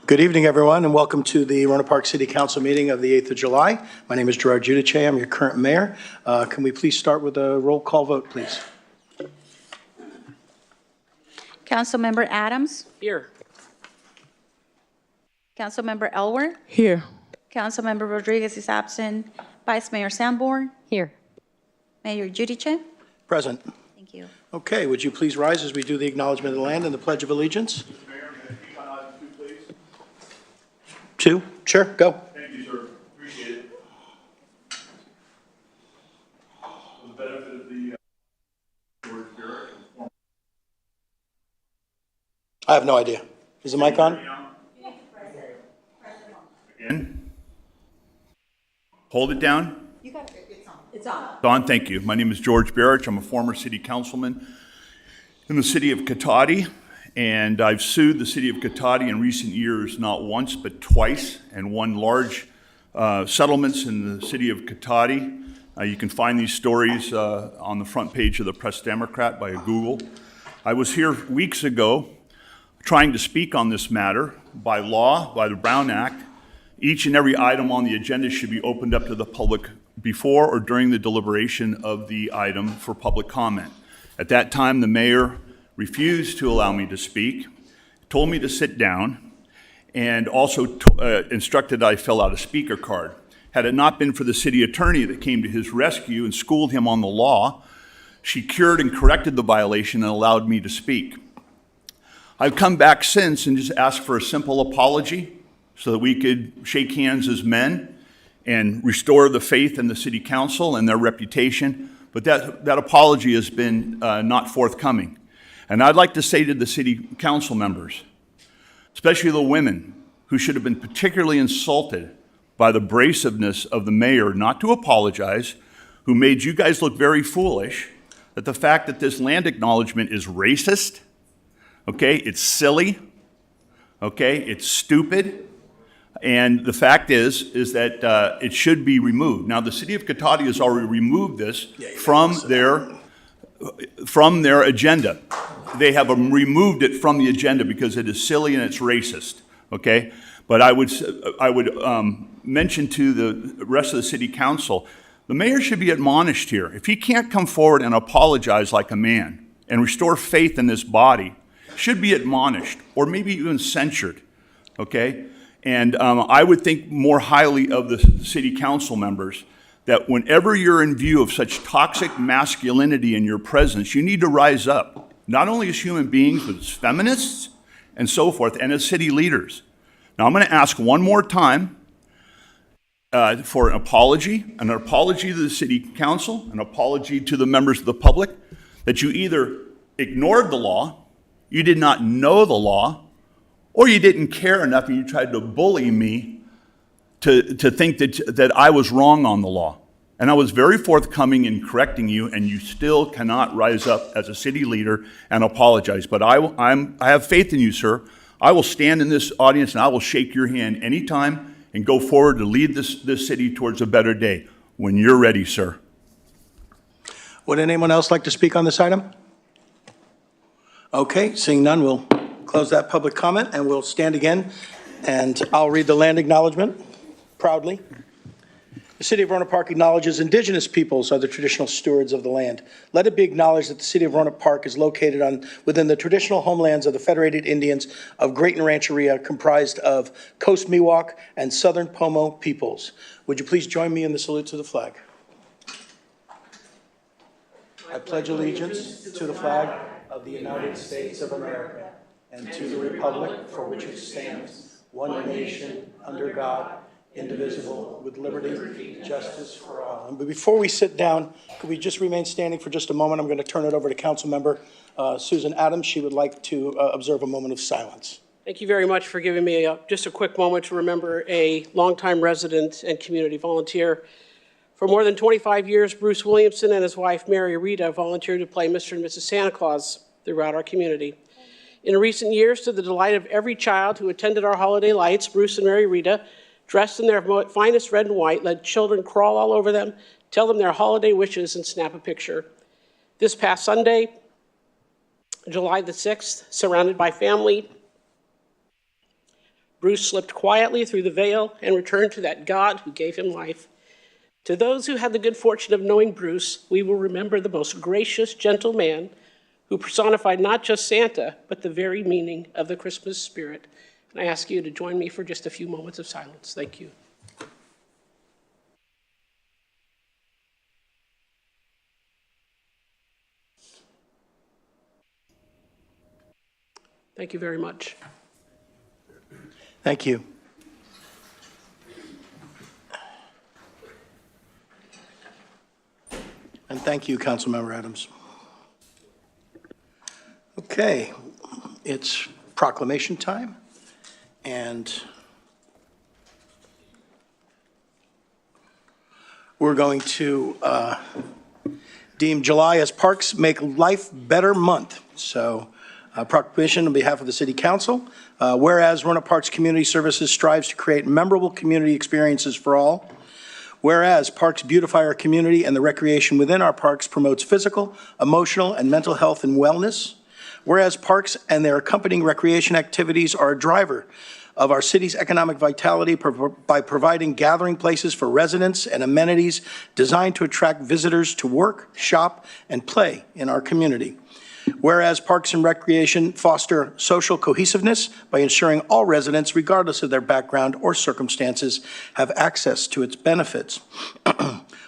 Good evening, everyone, and welcome to the Rohnert Park City Council meeting of the 8th of July. My name is Gerard Giudice. I'm your current mayor. Can we please start with a roll call vote, please? Councilmember Adams? Here. Councilmember Elwer? Here. Councilmember Rodriguez is absent. Vice Mayor Sanborn? Here. Mayor Giudice? Present. Thank you. Okay, would you please rise as we do the acknowledgement of the land and the Pledge of Allegiance? Mr. Mayor, may I speak on item 2, please? 2? Sure, go. Thank you, sir. Appreciate it. For the benefit of the George Barrett. I have no idea. Is the mic on? Again. Hold it down. You got it. It's on. It's on. Don, thank you. My name is George Barrett. I'm a former city councilman in the city of Cotati, and I've sued the city of Cotati in recent years, not once, but twice, and won large settlements in the city of Cotati. You can find these stories on the front page of the Press Democrat by Google. I was here weeks ago trying to speak on this matter. By law, by the Brown Act, each and every item on the agenda should be opened up to the public before or during the deliberation of the item for public comment. At that time, the mayor refused to allow me to speak, told me to sit down, and also instructed I fill out a speaker card. Had it not been for the city attorney that came to his rescue and schooled him on the law, she cured and corrected the violation and allowed me to speak. I've come back since and just asked for a simple apology so that we could shake hands as men and restore the faith in the city council and their reputation, but that apology has been not forthcoming. And I'd like to say to the city council members, especially the women who should have been particularly insulted by the abrasiveness of the mayor not to apologize, who made you guys look very foolish, that the fact that this land acknowledgement is racist, okay, it's silly, okay, it's stupid, and the fact is that it should be removed. Now, the city of Cotati has already removed this from their agenda. They have removed it from the agenda because it is silly and it's racist, okay? But I would mention to the rest of the city council, the mayor should be admonished here. If he can't come forward and apologize like a man and restore faith in this body, should be admonished or maybe even censured, okay? And I would think more highly of the city council members that whenever you're in view of such toxic masculinity in your presence, you need to rise up, not only as human beings, but as feminists and so forth, and as city leaders. Now, I'm going to ask one more time for an apology to the city council, an apology to the members of the public, that you either ignored the law, you did not know the law, or you didn't care enough and you tried to bully me to think that I was wrong on the law. And I was very forthcoming in correcting you, and you still cannot rise up as a city leader and apologize. But I have faith in you, sir. I will stand in this audience and I will shake your hand anytime and go forward to lead this city towards a better day when you're ready, sir. Would anyone else like to speak on this item? Okay, seeing none, we'll close that public comment and we'll stand again, and I'll read the land acknowledgement proudly. The city of Rohnert Park acknowledges indigenous peoples are the traditional stewards of the land. Let it be acknowledged that the city of Rohnert Park is located within the traditional homelands of the Federated Indians of Great and Rancheria, comprised of Coast Miwok and Southern Pomo peoples. Would you please join me in the salute to the flag? I pledge allegiance to the flag of the United States of America and to the republic for which it stands, one nation, under God, indivisible, with liberty and justice for all. But before we sit down, could we just remain standing for just a moment? I'm going to turn it over to Councilmember Susan Adams. She would like to observe a moment of silence. Thank you very much for giving me just a quick moment to remember a longtime resident and community volunteer. For more than 25 years, Bruce Williamson and his wife, Mary Rita, volunteered to play Mr. and Mrs. Santa Claus throughout our community. In recent years, to the delight of every child who attended our holiday lights, Bruce and Mary Rita, dressed in their finest red and white, let children crawl all over them, tell them their holiday wishes, and snap a picture. This past Sunday, July the 6th, surrounded by family, Bruce slipped quietly through the veil and returned to that God who gave him life. To those who had the good fortune of knowing Bruce, we will remember the most gracious, gentle man who personified not just Santa, but the very meaning of the Christmas spirit. And I ask you to join me for just a few moments of silence. Thank you. Thank you very much. Thank you. And thank you, Councilmember Adams. Okay, it's proclamation time, and we're going to deem July as Parks Make Life Better Month. So, proclamation on behalf of the City Council. Whereas Rohnert Parks Community Services strives to create memorable community experiences for all. Whereas parks beautify our community and the recreation within our parks promotes physical, emotional, and mental health and wellness. Whereas parks and their accompanying recreation activities are a driver of our city's economic vitality by providing gathering places for residents and amenities designed to attract visitors to work, shop, and play in our community. Whereas parks and recreation foster social cohesiveness by ensuring all residents, regardless of their background or circumstances, have access to its benefits.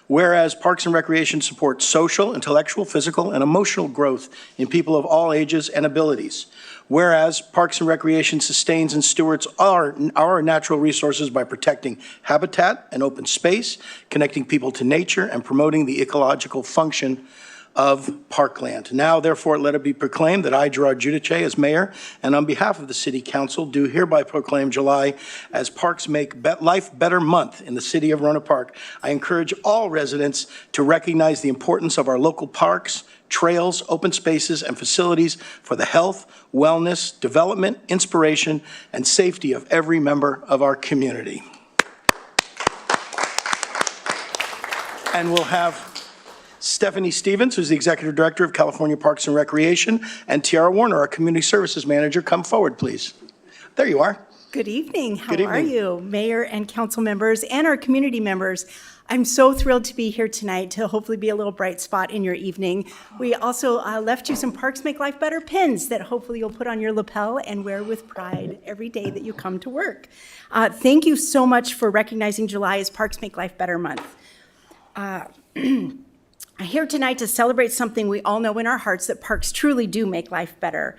Whereas parks and recreation support social, intellectual, physical, and emotional growth in people of all ages and abilities. Whereas parks and recreation sustains and stewards our natural resources by protecting habitat and open space, connecting people to nature, and promoting the ecological function of parkland. Now, therefore, let it be proclaimed that I, Gerard Giudice, as mayor, and on behalf of the City Council, do hereby proclaim July as Parks Make Life Better Month in the city of Rohnert Park. I encourage all residents to recognize the importance of our local parks, trails, open spaces, and facilities for the health, wellness, development, inspiration, and safety of every member of our community. And we'll have Stephanie Stevens, who's the Executive Director of California Parks and Recreation, and Tiara Warner, our Community Services Manager. Come forward, please. There you are. Good evening. How Good are evening. you, Mayor and council members and our community members? I'm so thrilled to be here tonight to hopefully be a little bright spot in your evening. We also left you some Parks Make Life Better pins that hopefully you'll put on your lapel and wear with pride every day that you come to work. Thank you so much for recognizing July as Parks Make Life Better Month. I'm here tonight to celebrate something we all know in our hearts, that parks truly do make life better.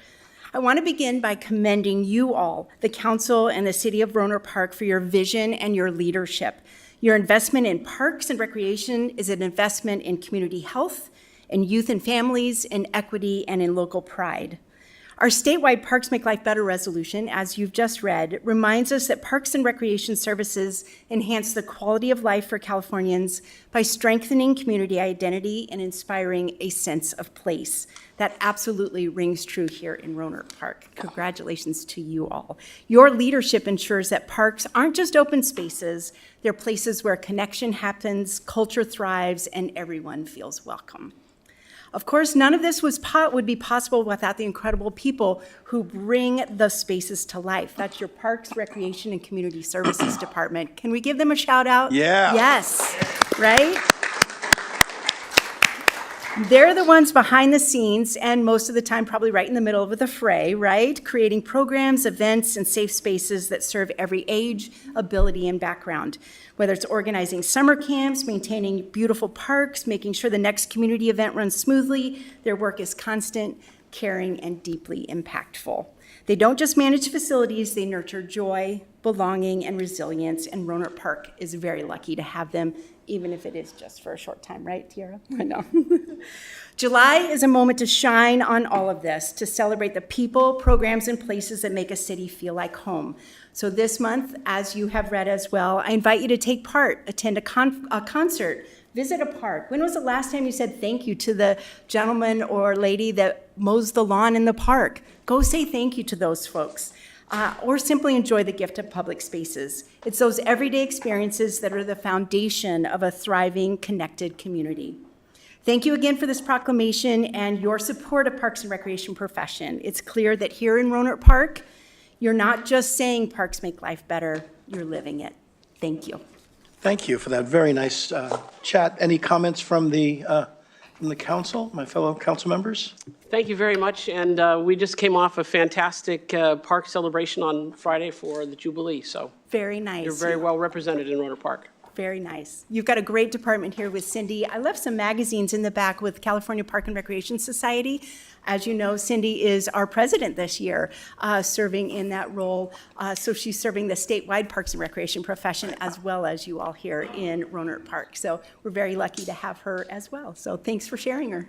I want to begin by commending you all, the council and the city of Rohnert Park, for your vision and your leadership. Your investment in parks and recreation is an investment in community health, in youth and families, in equity, and in local pride. Our statewide Parks Make Life Better resolution, as you've just read, reminds us that parks and recreation services enhance the quality of life for Californians by strengthening community identity and inspiring a sense of place. That absolutely rings true here in Rohnert Park. Congratulations to you all. Your leadership ensures that parks aren't just open spaces, they're places where connection happens, culture thrives, and everyone feels welcome. Of course, none of this would be possible without the incredible people who bring the spaces to life. That's your Parks, Recreation, and Community Services Department. Can we give them a shout out? Yeah. Yes, right? They're the ones behind the scenes, and most of the time probably right in the middle of the fray, right? Creating programs, events, and safe spaces that serve every age, ability, and background. Whether it's organizing summer camps, maintaining beautiful parks, making sure the next community event runs smoothly, their work is constant, caring, and deeply impactful. They don't just manage facilities, they nurture joy, belonging, and resilience, and Rohnert Park is very lucky to have them, even if it is just for a short time, right, Tiara? I know. July is a moment to shine on all of this, to celebrate the people, programs, and places that make a city feel like home. So this month, as you have read as well, I invite you to take part, attend a concert, visit a park. When was the last time you said thank you to the gentleman or lady that mows the lawn in the park? Go say thank you to those folks. Or simply enjoy the gift of public spaces. It's those everyday experiences that are the foundation of a thriving, connected community. Thank you again for this proclamation and your support of Parks and Recreation profession. It's clear that here in Rohnert Park, You're not just saying parks make life better, you're living it. Thank you. Thank you for that very nice chat. Any comments from the council, my fellow council members? Thank you very much, and we just came off a fantastic park celebration on Friday for the Jubilee, so Very nice. you're very well represented in Rohnert Park. Very nice. You've got a great department here with Cindy. I left some magazines in the back with California Park and Recreation Society. As you know, Cindy is our president this year, serving in that role. So she's serving the statewide parks and recreation profession as well as you all here in Rohnert Park. So we're very lucky to have her as well. So thanks for sharing her.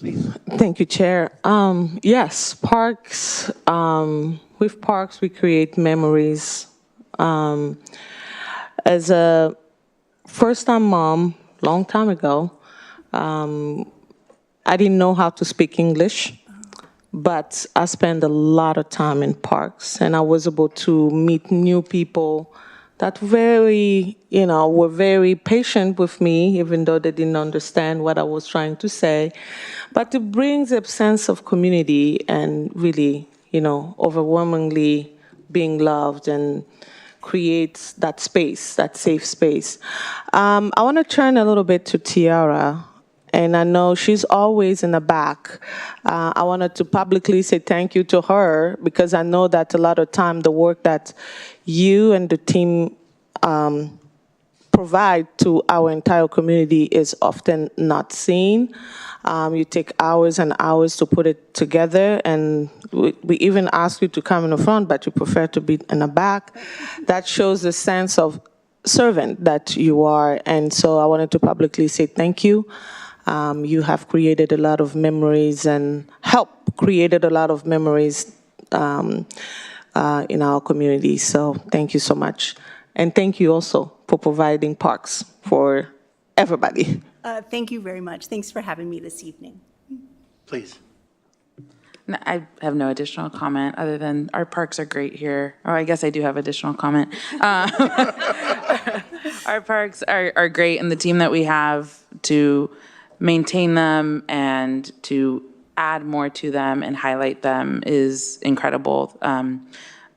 Thank you, Chair. Yes, parks, with parks, we create memories. As a first-time mom, long time ago, I didn't know how to speak English, but I spent a lot of time in parks, and I was able to meet new people that were very patient with me, even though they didn't understand what I was trying to say. But it brings a sense of community and really, overwhelmingly being loved and creates that space, that safe space. I want to turn a little bit to Tiara, and I know she's always in the back. I wanted to publicly say thank you to her because I know that a lot of time the work that you and the team provide to our entire community is often not seen. You take hours and hours to put it together, and we even ask you to come in the front, but you prefer to be in the back. That shows the sense of servant that you are, and so I wanted to publicly say thank you. You have created a lot of memories and helped created a lot of memories in our community, so thank you so much. And thank you also for providing parks for everybody. Thank you very much. Thanks for having me this evening. Please. No, I have no additional comment other than our parks are great here. Oh, I guess I do have additional comment. Our parks are great, and the team that we have to maintain them and to add more to them and highlight them is incredible.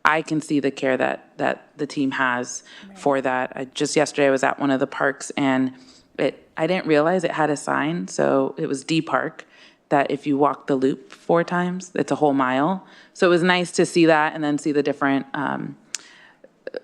I can see the care that the team has for that. Just yesterday I was at one of the parks, and I didn't realize it had a sign, so it was D Park, that if you walk the loop 4 times, it's a whole mile. So it was nice to see that and then see the different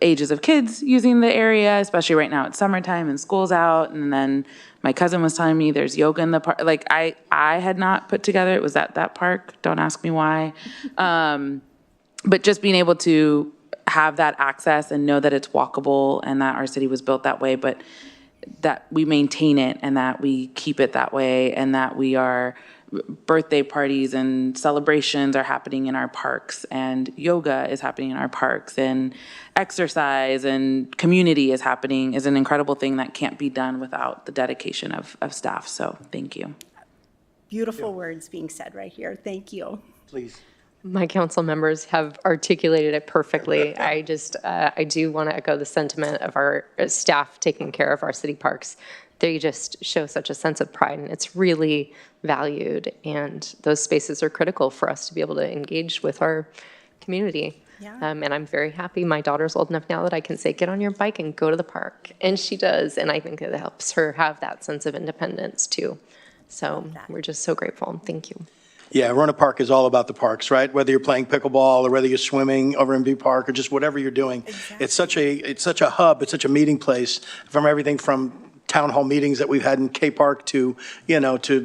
ages of kids using the area, especially right now it's summertime and school's out. And then my cousin was telling me there's yoga in the park. Like I had not put together it was at that park. Don't ask me why. But just being able to have that access and know that it's walkable and that our city was built that way, but that we maintain it and that we keep it that way and that we are birthday parties and celebrations are happening in our parks and yoga is happening in our parks and exercise and community is happening is an incredible thing that can't be done without the dedication of staff. So thank you. Beautiful words being said right here. Thank you. Please. My council members have articulated it perfectly. I do want to echo the sentiment of our staff taking care of our city parks. They just show such a sense of pride, and it's really valued. And those spaces are critical for us to be able to engage with our community. Yeah. And I'm very happy. My daughter's old enough now that I can say, get on your bike and go to the park. And she does. And I think it helps her have that sense of independence, too. So we're just so grateful. Thank you. Yeah, Rohnert Park is all about the parks, right? Whether you're playing pickleball or whether you're swimming over in B Park or just whatever you're doing. Exactly. It's such a hub, it's such a meeting place from everything from town hall meetings that we've had in K Park to, to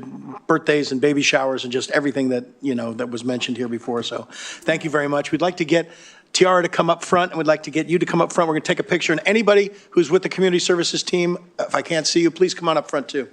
birthdays and baby showers and just everything that, that was mentioned here before. So thank you very much. We'd like to get Tiara to come up front, and we'd like to get you to come up front. We're going to take a picture. And anybody who's with the community services team, if I can't see you, please come on up front too.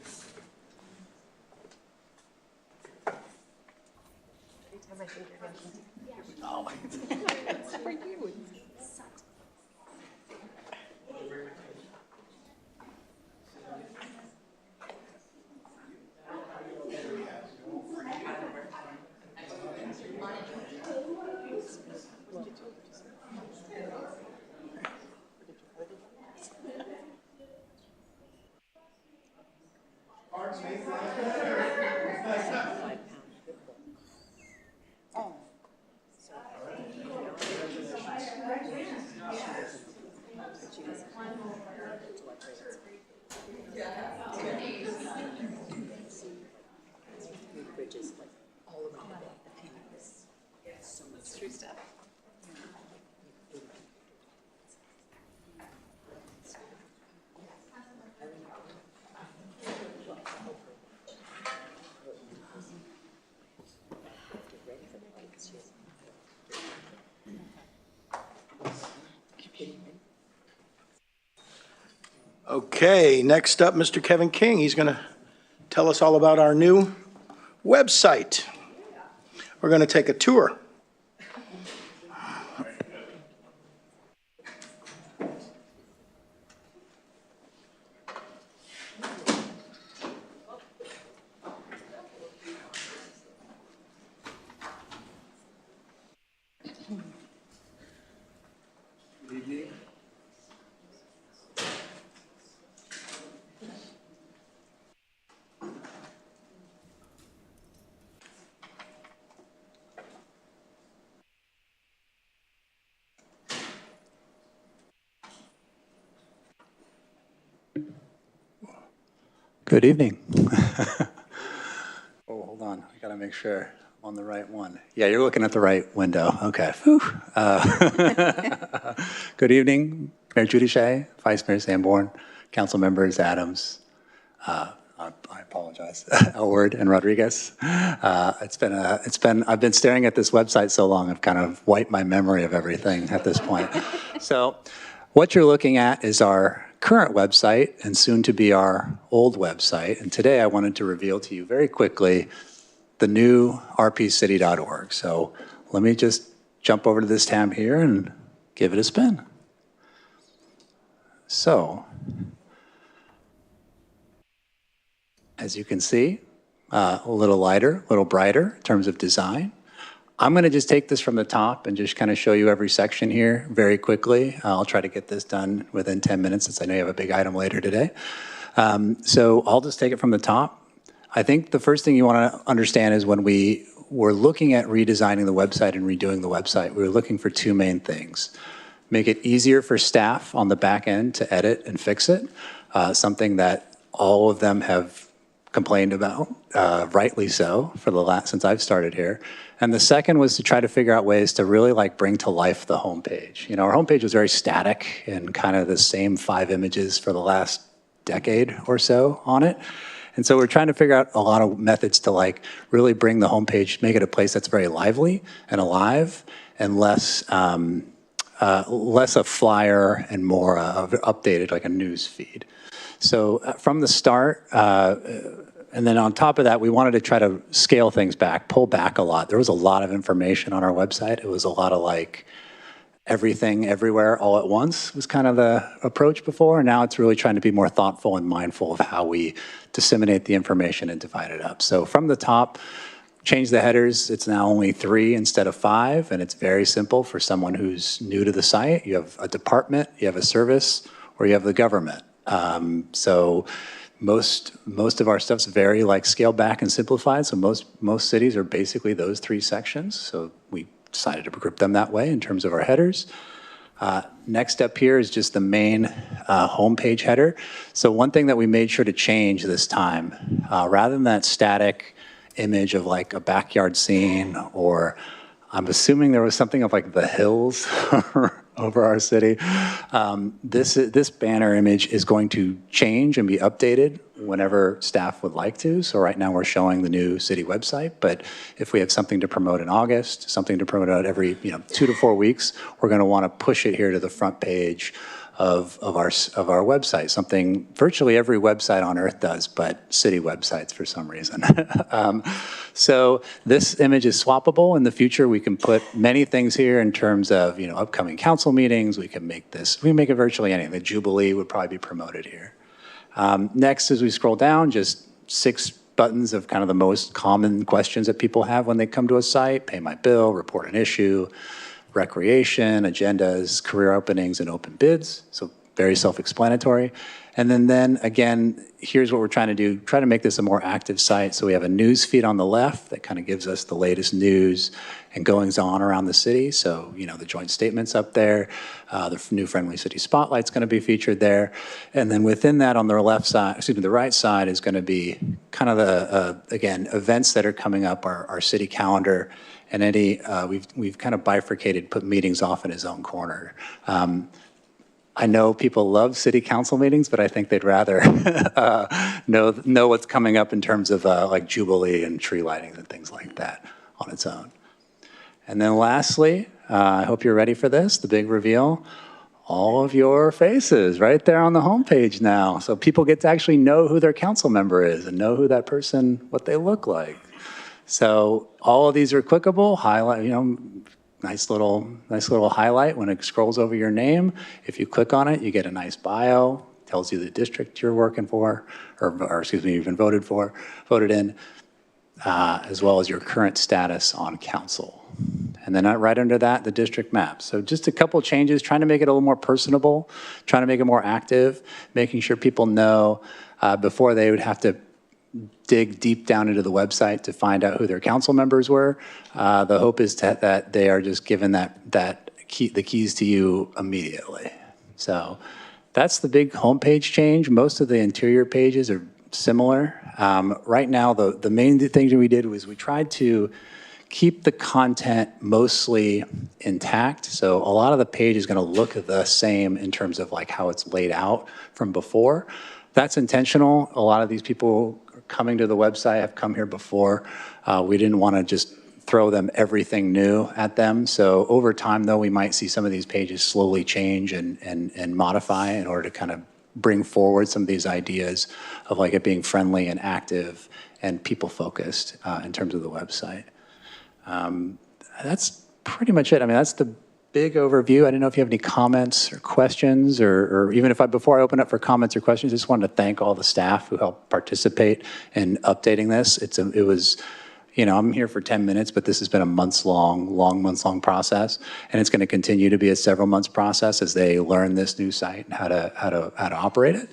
Okay, next up, Mr. Kevin King. He's going to tell us all about our new website. We're going to take a tour. Good evening. Oh, hold on. I got to make sure I'm on the right one. Yeah, you're looking at the right window. Okay. Good evening, Mayor Judy Shea, Vice Mayor Sanborn, Council Members Adams. I apologize, Elward and Rodriguez. I've been staring at this website so long, I've kind of wiped my memory of everything at this point. So what you're looking at is our current website and soon to be our old website. And today I wanted to reveal to you very quickly the new rpcity.org. So let me just jump over to this tab here and give it a spin. So, as you can see, a little lighter, a little brighter in terms of design. I'm going to just take this from the top and just kind of show you every section here very quickly. I'll try to get this done within 10 minutes since I know you have a big item later today. So I'll just take it from the top. I think the first thing you want to understand is when we were looking at redesigning the website and redoing the website, we were looking for two main things. Make it easier for staff on the back end to edit and fix it, something that all of them have complained about, rightly so, for the since I've started here. And the second was to try to figure out ways to really bring to life the homepage. You know, our homepage was very static and kind of the same 5 images for the last decade or so on it. And so we're trying to figure out a lot of methods to really bring the homepage, make it a place that's very lively and alive and less a flyer and more of updated, like a news feed. So from the start, and then on top of that, we wanted to try to scale things back, pull back a lot. There was a lot of information on our website. It was a lot of everything, everywhere, all at once was kind of the approach before. And now it's really trying to be more thoughtful and mindful of how we disseminate the information and divide it up. So from the top, change the headers. It's now only 3 instead of 5, and it's very simple for someone who's new to the site. You have a department, you have a service, or you have the government. So most of our stuff's very scaled back and simplified. So most cities are basically those 3 sections. So we decided to group them that way in terms of our headers. Next up here is just the main homepage header. So one thing that we made sure to change this time, rather than that static image of a backyard scene, or I'm assuming there was something of the hills over our city. This banner image is going to change and be updated whenever staff would like to. So right now we're showing the new city website, but if we have something to promote in August, something to promote out every 2 to 4 weeks, we're going to want to push it here to the front page of our website, something virtually every website on earth does, but city websites for some reason. So this image is swappable. In the future, we can put many things here in terms of upcoming council meetings. We can make it virtually anything. The Jubilee would probably be promoted here. Next, as we scroll down, just 6 buttons of kind of the most common questions that people have when they come to a site: pay my bill, report an issue, recreation, agendas, career openings, and open bids. So very self-explanatory. And then again, here's what we're trying to do, try to make this a more active site. So we have a news feed on the left that kind of gives us the latest news and goings on around the city. So, the joint statements up there, the new Friendly City Spotlight's going to be featured there. And then within that on the the right side is going to be kind of the, again, events that are coming up, our city calendar, and we've kind of bifurcated, put meetings off in his own corner. I know people love city council meetings, but I think they'd rather know what's coming up in terms of Jubilee and tree lighting and things like that on its own. And then lastly, I hope you're ready for this, the big reveal. all of your faces right there on the homepage now. So people get to actually know who their council member is and know who that person, what they look like. So all of these are clickable, highlight, nice little highlight when it scrolls over your name. If you click on it, you get a nice bio, tells you the district you're working for, or excuse me, you've been voted in, as well as your current status on council. And then right under that, the district map. So just a couple changes, trying to make it a little more personable, trying to make it more active, making sure people know before they would have to dig deep down into the website to find out who their council members were. The hope is that they are just given the keys to you immediately. So that's the big homepage change. Most of the interior pages are similar. Right now, the main thing that we did was we tried to keep the content mostly intact. So a lot of the page is going to look the same in terms of like how it's laid out from before. That's intentional. A lot of these people coming to the website have come here before. We didn't want to just throw them everything new at them. So over time, though, we might see some of these pages slowly change and modify in order to kind of bring forward some of these ideas of like it being friendly and active and people-focused in terms of the website. That's pretty much it. I mean, that's the big overview. I didn't know if you have any comments or questions, or even if before I open up for comments or questions, I just wanted to thank all the staff who helped participate in updating this. It was, I'm here for 10 minutes, but this has been a months-long process, and it's going to continue to be a several months process as they learn this new site and how to operate it.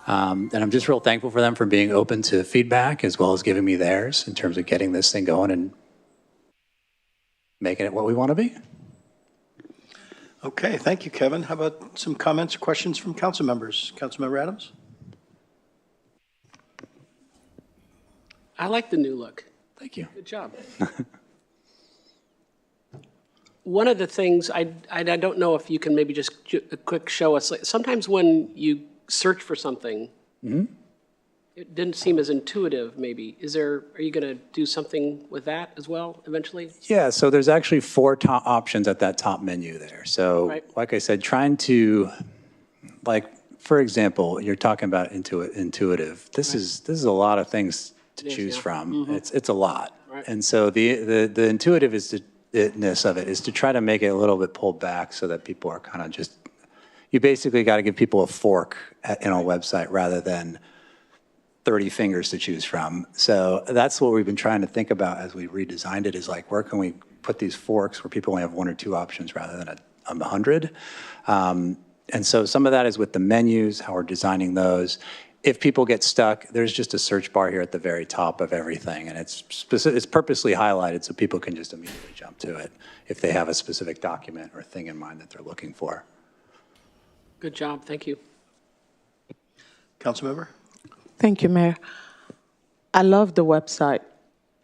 And I'm just real thankful for them for being open to feedback as well as giving me theirs in terms of getting this thing going and making it what we want to be. Okay, thank you, Kevin. How about some comments or questions from council members? Councilmember Adams? I like the new look. Thank you. Good job. One of the things, I don't know if you can maybe just a quick show us, like, sometimes when you search for something, it didn't seem as intuitive, maybe. Are you going to do something with that as well eventually? Yeah, so there's actually 4 top options at that top menu there. So Right. like I said, trying to, like, for example, you're talking about intuitive. This is a lot of things to choose from. It's a lot. Right. And so the intuitiveness of it is to try to make it a little bit pulled back so that people are kind of just, you basically got to give people a fork in a website rather than 30 fingers to choose from. So that's what we've been trying to think about as we redesigned it, is like, where can we put these forks where people only have 1 or 2 options rather than 100? And so some of that is with the menus, how we're designing those. If people get stuck, there's just a search bar here at the very top of everything, and it's purposely highlighted so people can just immediately jump to it if they have a specific document or thing in mind that they're looking for. Good job, thank you. Councilmember? Thank you, Mayor. I love the website,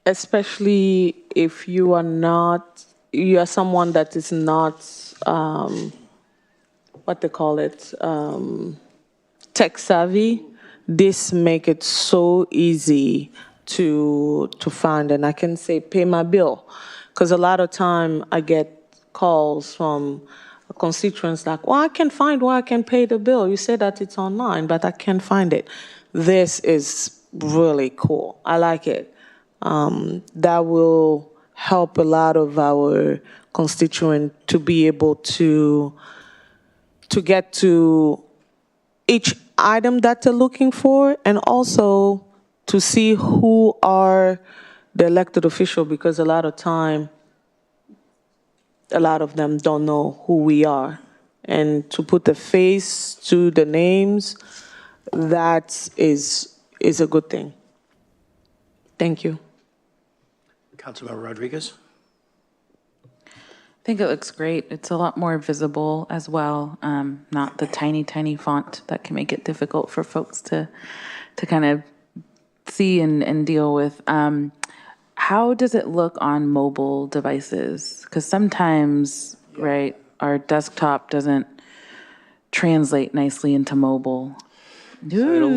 especially if you are someone that is not, what they call it, tech savvy. This make it so easy to find, and I can say pay my bill, because a lot of time I get calls from constituents like, well, I can't find where I can pay the bill. You said that it's online, but I can't find it. This is really cool. I like it. That will help a lot of our constituents to be able to get to each item that they're looking for, and also to see who are the elected official, because a lot of time, a lot of them don't know who we are. And to put the face to the names, that is a good thing. Thank you. Councilmember Rodriguez? I think it looks great. It's a lot more visible as well. Not the tiny, tiny font that can make it difficult for folks to kind of see and deal with. How does it look on mobile devices? Because sometimes, right, our desktop doesn't translate nicely into mobile. So it'll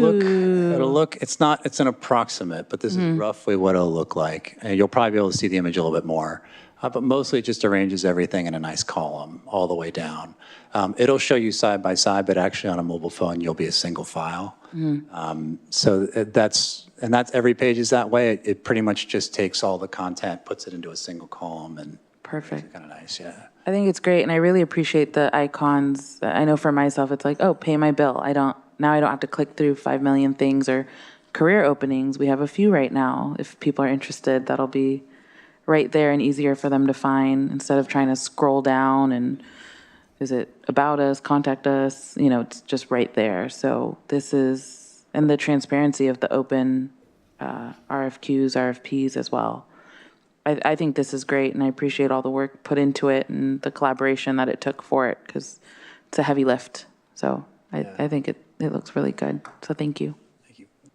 look, it's an approximate, but this is roughly what it'll look like. And you'll probably be able to see the image a little bit more. But mostly it just arranges everything in a nice column all the way down. It'll show you side by side, but actually on a mobile phone, you'll be a single file. So that's every page is that way. It pretty much just takes all the content, puts it into a single column, and Perfect. kind of nice, yeah. I think it's great, and I really appreciate the icons. I know for myself, it's like, oh, pay my bill. I don't have to click through 5 million things, or career openings. We have a few right now. If people are interested, that'll be right there and easier for them to find instead of trying to scroll down and is it about us, contact us, it's just right there. So this is, and the transparency of the open RFQs, RFPs as well. I think this is great, and I appreciate all the work put into it and the collaboration that it took for it, because it's a heavy lift. So I think it looks really good. So thank you.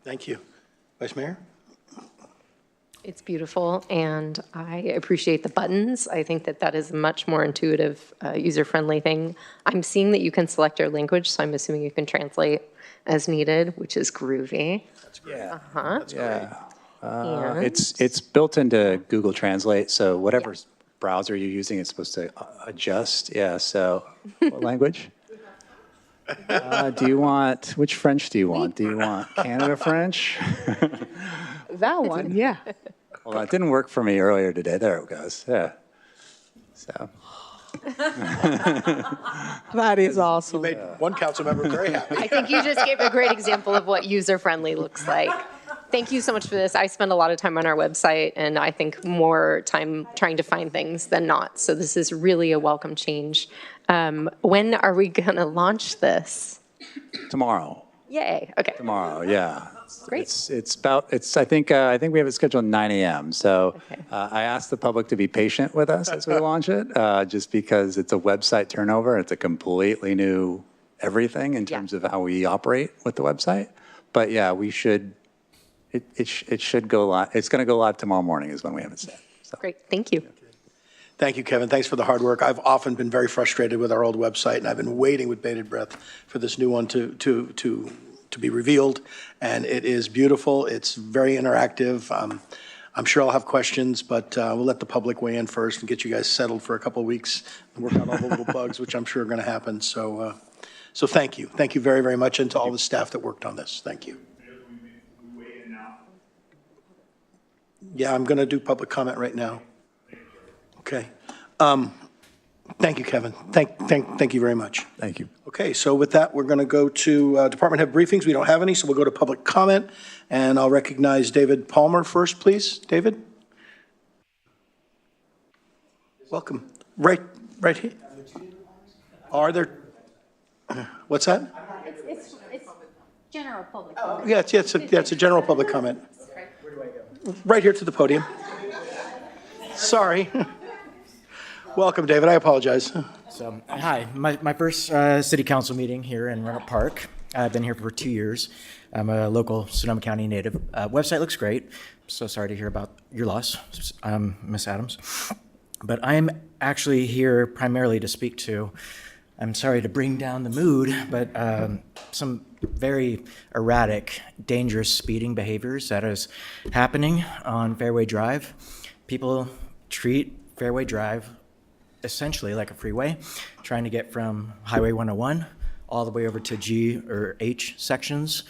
Thank you. Vice Mayor? It's beautiful, and I appreciate the buttons. I think that is a much more intuitive, user-friendly thing. I'm seeing that you can select your language, so I'm assuming you can translate as needed, which is groovy. That's great. Yeah. That's great. And It's built into Google Translate, so whatever browser you're using, it's supposed to adjust. Yeah, so what language? Which French do you want? Do you want Canada French? That one, yeah. Well, that didn't work for me earlier today. There it goes. Yeah. So. That is You awesome. made one council member very happy. I think you just gave a great example of what user-friendly looks like. Thank you so much for this. I spend a lot of time on our website, and I think more time trying to find things than not. So this is really a welcome change. When are we going to launch this? Tomorrow. Yay. Okay. Tomorrow, yeah. Great. I think we have it scheduled 9 a.m. So Okay. I asked the public to be patient with us as we launch it, just because it's a website turnover. It's a completely new everything in terms of how we operate with the website. But yeah, it should go live. It's going to go live tomorrow morning is when we have it set. So. Great. Thank you. Thank you, Kevin. Thanks for the hard work. I've often been very frustrated with our old website, and I've been waiting with bated breath for this new one to be revealed. And it is beautiful. It's very interactive. I'm sure I'll have questions, but we'll let the public weigh in first and get you guys settled for a couple of weeks and work out all the little bugs, which I'm sure are going to happen. So thank you. Thank you very, very much, and to all the staff that worked on this. Thank you. Yeah, I'm going to do public comment right now. Okay. Thank you, Kevin. Thank you very much. Thank you. Okay, so with that, we're going to go to department head briefings. We don't have any, so we'll go to public comment, and I'll recognize David Palmer first, please. David? Welcome. Right here. Are there, what's that? It's general public. Yeah, it's a general public comment. Right here to the podium. Sorry. Welcome, David. I apologize. So, hi, my first city council meeting here in Rohnert Park. I've been here for 2 years. I'm a local Sonoma County native. Website looks great. So sorry to hear about your loss, Miss Adams. But I'm actually here primarily to speak to, I'm sorry to bring down the mood, but some very erratic, dangerous speeding behaviors that is happening on Fairway Drive. People treat Fairway Drive essentially like a freeway, trying to get from Highway 101 all the way over to G or H sections.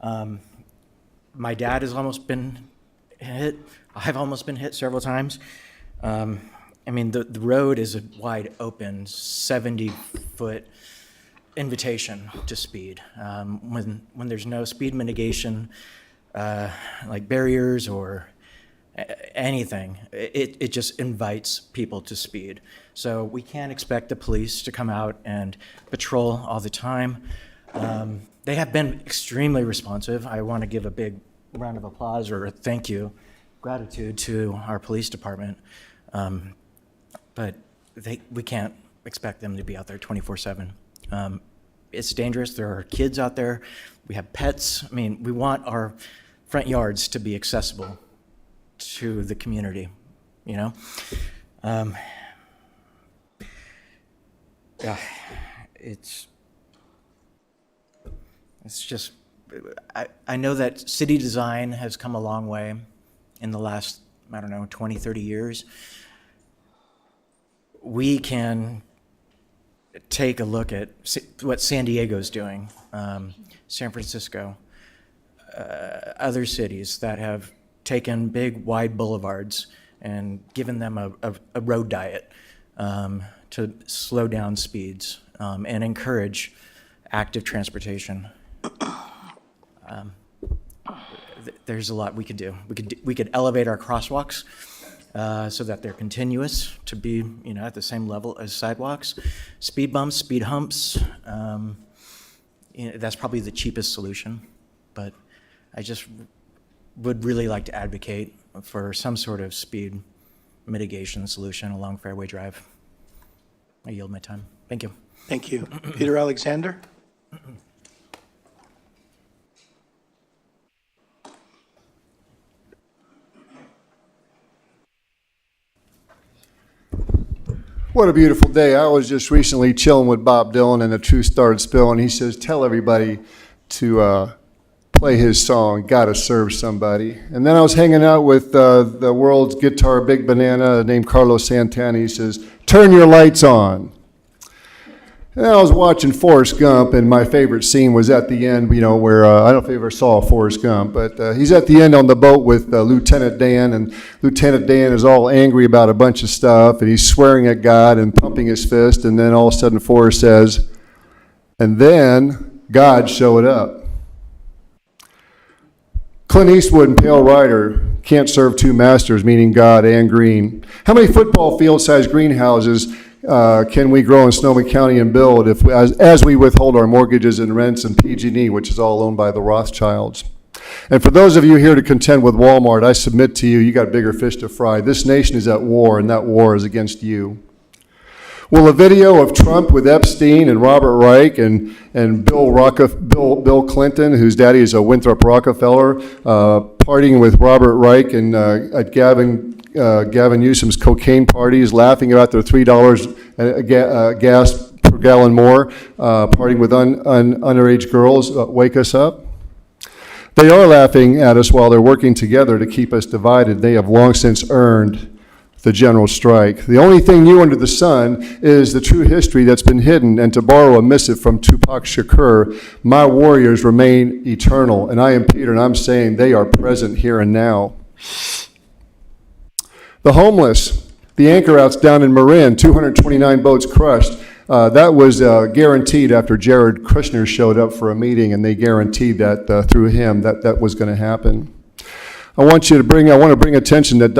My dad has almost been hit. I've almost been hit several times. I mean, the road is a wide open 70-foot invitation to speed. When there's no speed mitigation, like barriers or anything, it just invites people to speed. So we can't expect the police to come out and patrol all the time. They have been extremely responsive. I want to give a big round of applause or a thank you, gratitude to our police department. But we can't expect them to be out there 24/7. It's dangerous. There are kids out there. We have pets. I mean, we want our front yards to be accessible to the community, you know? Yeah, it's just, I know that city design has come a long way in the last, 20, 30 years. We can take a look at what San Diego's doing, San Francisco, other cities that have taken big, wide boulevards and given them a road diet to slow down speeds and encourage active transportation. There's a lot we could do. We could elevate our crosswalks so that they're continuous to be, at the same level as sidewalks. Speed bumps, speed humps. That's probably the cheapest solution, but I just would really like to advocate for some sort of speed mitigation solution along Fairway Drive. I yield my time. Thank you. Thank you. Peter Alexander? What a beautiful day. I was just recently chilling with Bob Dylan and the Truth Started Spill, and he says, tell everybody to play his song, Gotta Serve Somebody. And then I was hanging out with the world's guitar big banana named Carlos Santana. He says, turn your lights on. And I was watching Forrest Gump, and my favorite scene was at the end, where, I don't know if you ever saw Forrest Gump, but he's at the end on the boat with Lieutenant Dan, and Lieutenant Dan is all angry about a bunch of stuff, and he's swearing at God and pumping his fist, and then all of a sudden Forrest says, and then God showed up. Clint Eastwood and Pale Rider can't serve two masters, meaning God and green. How many football field-sized greenhouses can we grow in Sonoma County and build as we withhold our mortgages and rents and PG&E, which is all owned by the Rothschilds? And for those of you here to contend with Walmart, I submit to you, you got bigger fish to fry. This nation is at war, and that war is against you. Will a video of Trump with Epstein and Robert Reich and Bill Clinton, whose daddy is a Winthrop Rockefeller, partying with Robert Reich and at Gavin Newsom's cocaine parties, laughing about their $3 gas per gallon more, partying with underage girls, wake us up? They are laughing at us while they're working together to keep us divided. They have long since earned the general strike. The only thing new under the sun is the true history that's been hidden, and to borrow a missive from Tupac Shakur, my warriors remain eternal, and I am Peter, and I'm saying they are present here and now. The homeless, the anchor outs down in Marin, 229 boats crushed. That was guaranteed after Jared Kushner showed up for a meeting, and they guaranteed that through him that was going to happen. I want to bring attention that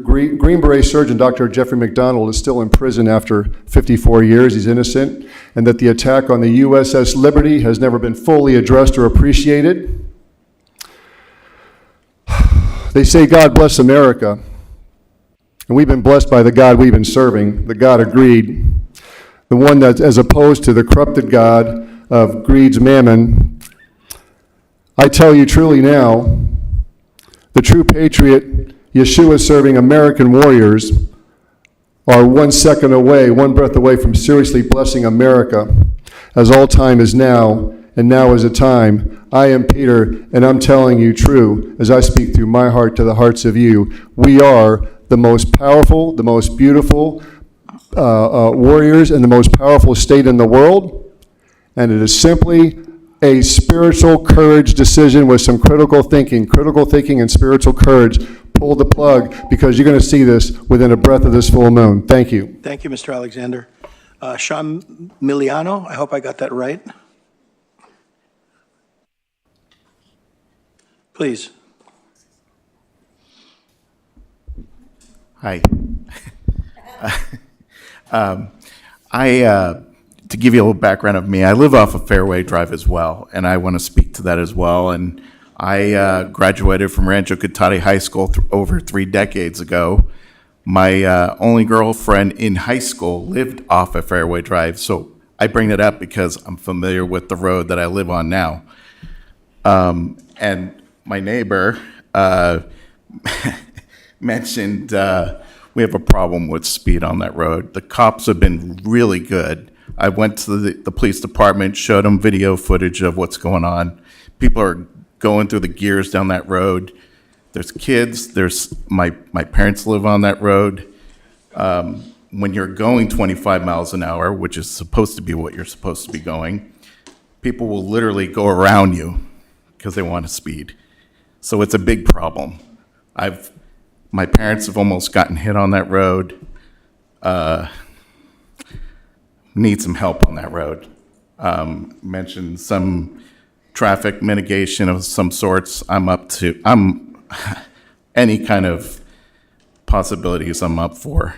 Green Beret surgeon Dr. Jeffrey McDonald is still in prison after 54 years. He's innocent, and that the attack on the USS Liberty has never been fully addressed or appreciated. They say God bless America. And we've been blessed by the God we've been serving, the God of greed, the one that, as opposed to the corrupted God of greed's mammon. I tell you truly now, the true patriot, Yeshua serving American warriors, are 1 second away, 1 breath away from seriously blessing America, as all time is now, and now is a time. I am Peter, and I'm telling you true, as I speak through my heart to the hearts of you, we are the most powerful, the most beautiful warriors and the most powerful state in the world, and it is simply a spiritual courage decision with some critical thinking and spiritual courage. Pull the plug, because you're going to see this within a breath of this full moon. Thank you. Thank you, Mr. Alexander. Sean Miliano, I hope I got that right. Please. Hi. To give you a little background of me, I live off of Fairway Drive as well, and I want to speak to that as well. And I graduated from Rancho Cotati High School over 3 decades ago. My only girlfriend in high school lived off of Fairway Drive, so I bring that up because I'm familiar with the road that I live on now. And my neighbor mentioned we have a problem with speed on that road. The cops have been really good. I went to the police department, showed them video footage of what's going on. People are going through the gears down that road. There's kids. My parents live on that road. when you're going 25 miles an hour, which is supposed to be what you're supposed to be going, people will literally go around you because they want to speed. So it's a big problem. My parents have almost gotten hit on that road. Need some help on that road. Mentioned some traffic mitigation of some sorts. I'm any kind of possibilities I'm up for,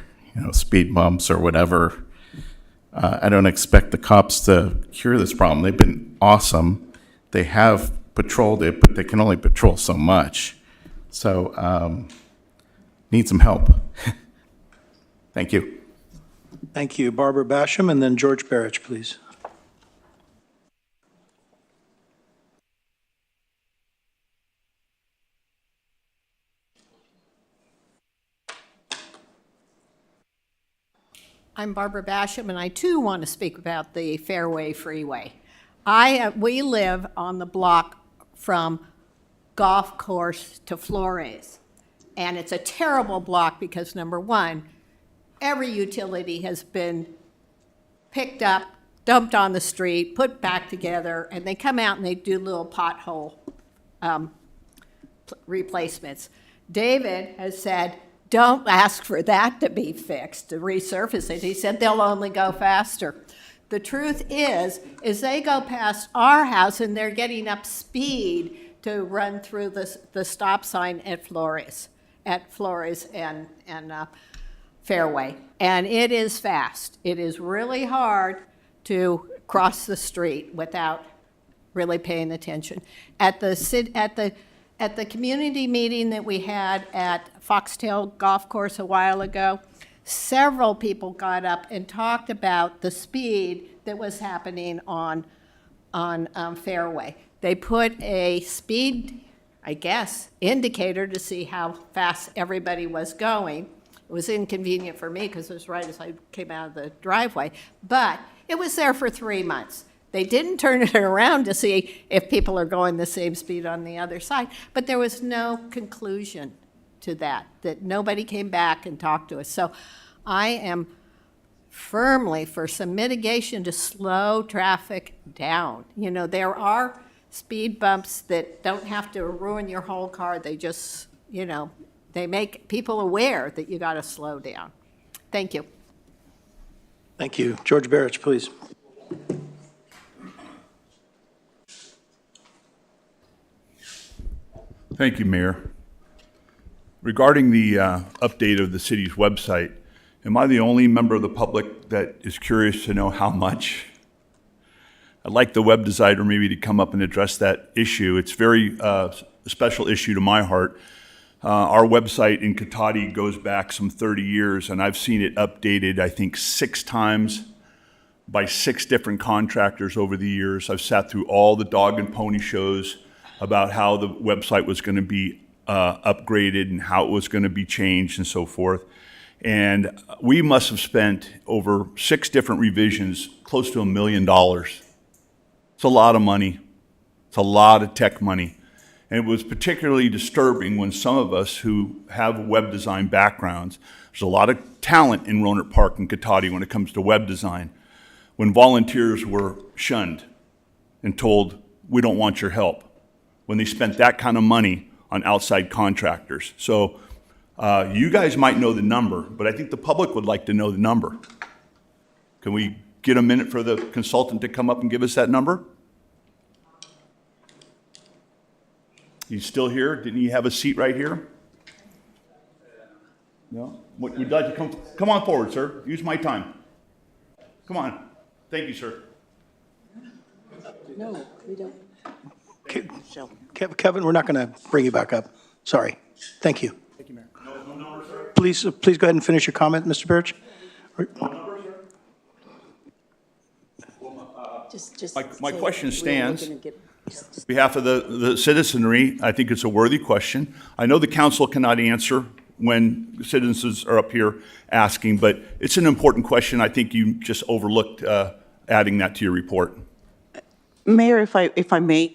speed bumps or whatever. I don't expect the cops to cure this problem. They've been awesome. They have patrolled it, but they can only patrol so much. So, need some help. Thank you. Thank you. Barbara Basham, and then George Barrich, please. I'm Barbara Basham, and I too want to speak about the Fairway Freeway. We live on the block from Golf Course to Flores, and it's a terrible block because, number one, every utility has been picked up, dumped on the street, put back together, and they come out and they do little pothole replacements. David has said, don't ask for that to be fixed, to resurface it. He said they'll only go faster. The truth is they go past our house and they're getting up speed to run through the stop sign at Flores and Fairway. And it is fast. It is really hard to cross the street without really paying attention. At the community meeting that we had at Foxtail Golf Course a while ago, several people got up and talked about the speed that was happening on Fairway. They put a speed, I guess, indicator to see how fast everybody was going. It was inconvenient for me because it was right as I came out of the driveway, but it was there for 3 months. They didn't turn it around to see if people are going the same speed on the other side, but there was no conclusion to that nobody came back and talked to us. So I am firmly for some mitigation to slow traffic down. There are speed bumps that don't have to ruin your whole car. They just, they make people aware that you got to slow down. Thank you. Thank you. George Barrich, please. Thank you, Mayor. Regarding the update of the city's website, am I the only member of the public that is curious to know how much? I'd like the web designer maybe to come up and address that issue. It's very a special issue to my heart. Our website in Cotati goes back some 30 years, and I've seen it updated, I think, 6 times by 6 different contractors over the years. I've sat through all the dog and pony shows about how the website was going to be upgraded and how it was going to be changed and so forth. And we must have spent over 6 different revisions, close to $1 million. It's a lot of money. It's a lot of tech money. And it was particularly disturbing when some of us who have web design backgrounds, there's a lot of talent in Rohnert Park and Cotati when it comes to web design, when volunteers were shunned and told, we don't want your help, when they spent that kind of money on outside contractors. So you guys might know the number, but I think the public would like to know the number. Can we get a minute for the consultant to come up and give us that number? He's still here? Didn't he have a seat right here? No? Would you like to come on forward, sir? Use my time. Come on. Thank you, sir. No, we don't. Kevin, we're not going to bring you back up. Sorry. Thank you. Thank you, Mayor. No number, sir? Please go ahead and finish your comment, Mr. Barrich. No number, sir? My say question we're stands. gonna get- On behalf of the citizenry, I think it's a worthy question. I know the council cannot answer when citizens are up here asking, but it's an important question. I think you just overlooked adding that to your report. Mayor, if I may,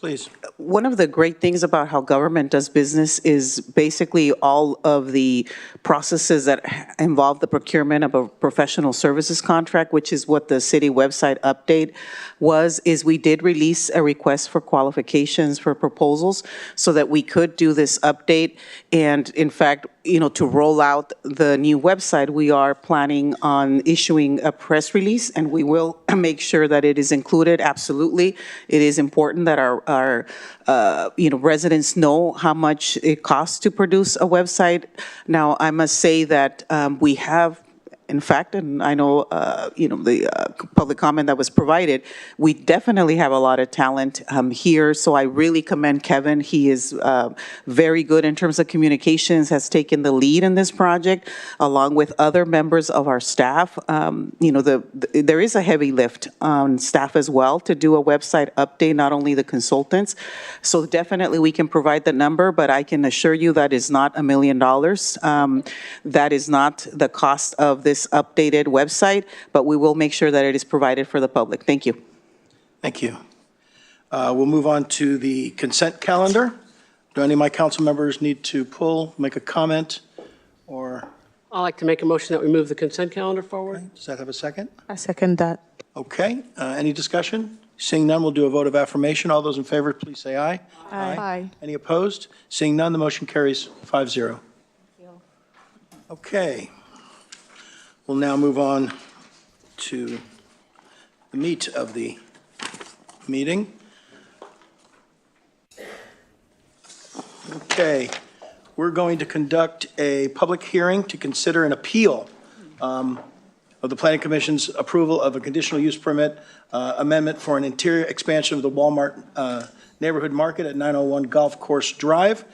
Please. One of the great things about how government does business is basically all of the processes that involve the procurement of a professional services contract, which is what the city website update was, is we did release a request for qualifications for proposals so that we could do this update. And in fact, to roll out the new website, we are planning on issuing a press release, and we will make sure that it is included. Absolutely. It is important that our residents know how much it costs to produce a website. Now, I must say that we have, in fact, and I know, the public comment that was provided, we definitely have a lot of talent here. So I really commend Kevin. He is very good in terms of communications, has taken the lead in this project, along with other members of our staff. There is a heavy lift on staff as well to do a website update, not only the consultants. So definitely we can provide the number, but I can assure you that is not $1 million. That is not the cost of this updated website, but we will make sure that it is provided for the public. Thank you. Thank you. We'll move on to the consent calendar. Do any of my council members need to make a comment, or? I'd like to make a motion that we move the consent calendar forward. Does that have a second? I second that. Okay, any discussion? Seeing none, we'll do a vote of affirmation. All those in favor, please say aye. Aye. Any opposed? Seeing none, the motion carries 5-0. Okay. We'll now move on to the meat of the meeting. Okay, we're going to conduct a public hearing to consider an appeal of the Planning Commission's approval of a conditional use permit amendment for an interior expansion of the Walmart neighborhood market at 901 Golf Course Drive.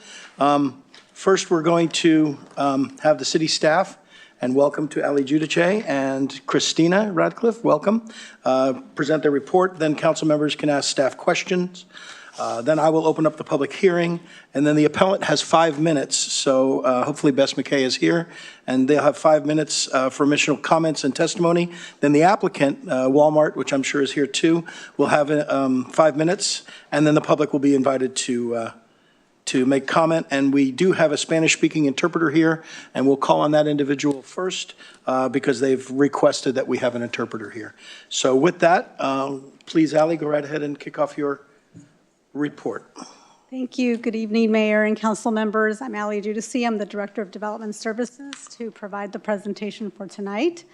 First, we're going to have the city staff, and welcome to Ali Giudice and Christina Radcliffe, welcome, present their report. Then council members can ask staff questions. Then I will open up the public hearing, and then the appellant has 5 minutes. So hopefully Bess McKay is here, and they'll have 5 minutes for initial comments and testimony. Then the applicant, Walmart, which I'm sure is here too, will have 5 minutes, and then the public will be invited to make comment. And we do have a Spanish-speaking interpreter here, and we'll call on that individual first because they've requested that we have an interpreter here. So with that, please, Ali, go right ahead and kick off your report. Thank you. Good evening, Mayor and council members. I'm Ali Giudice. I'm the Director of Development Services to provide the presentation for tonight.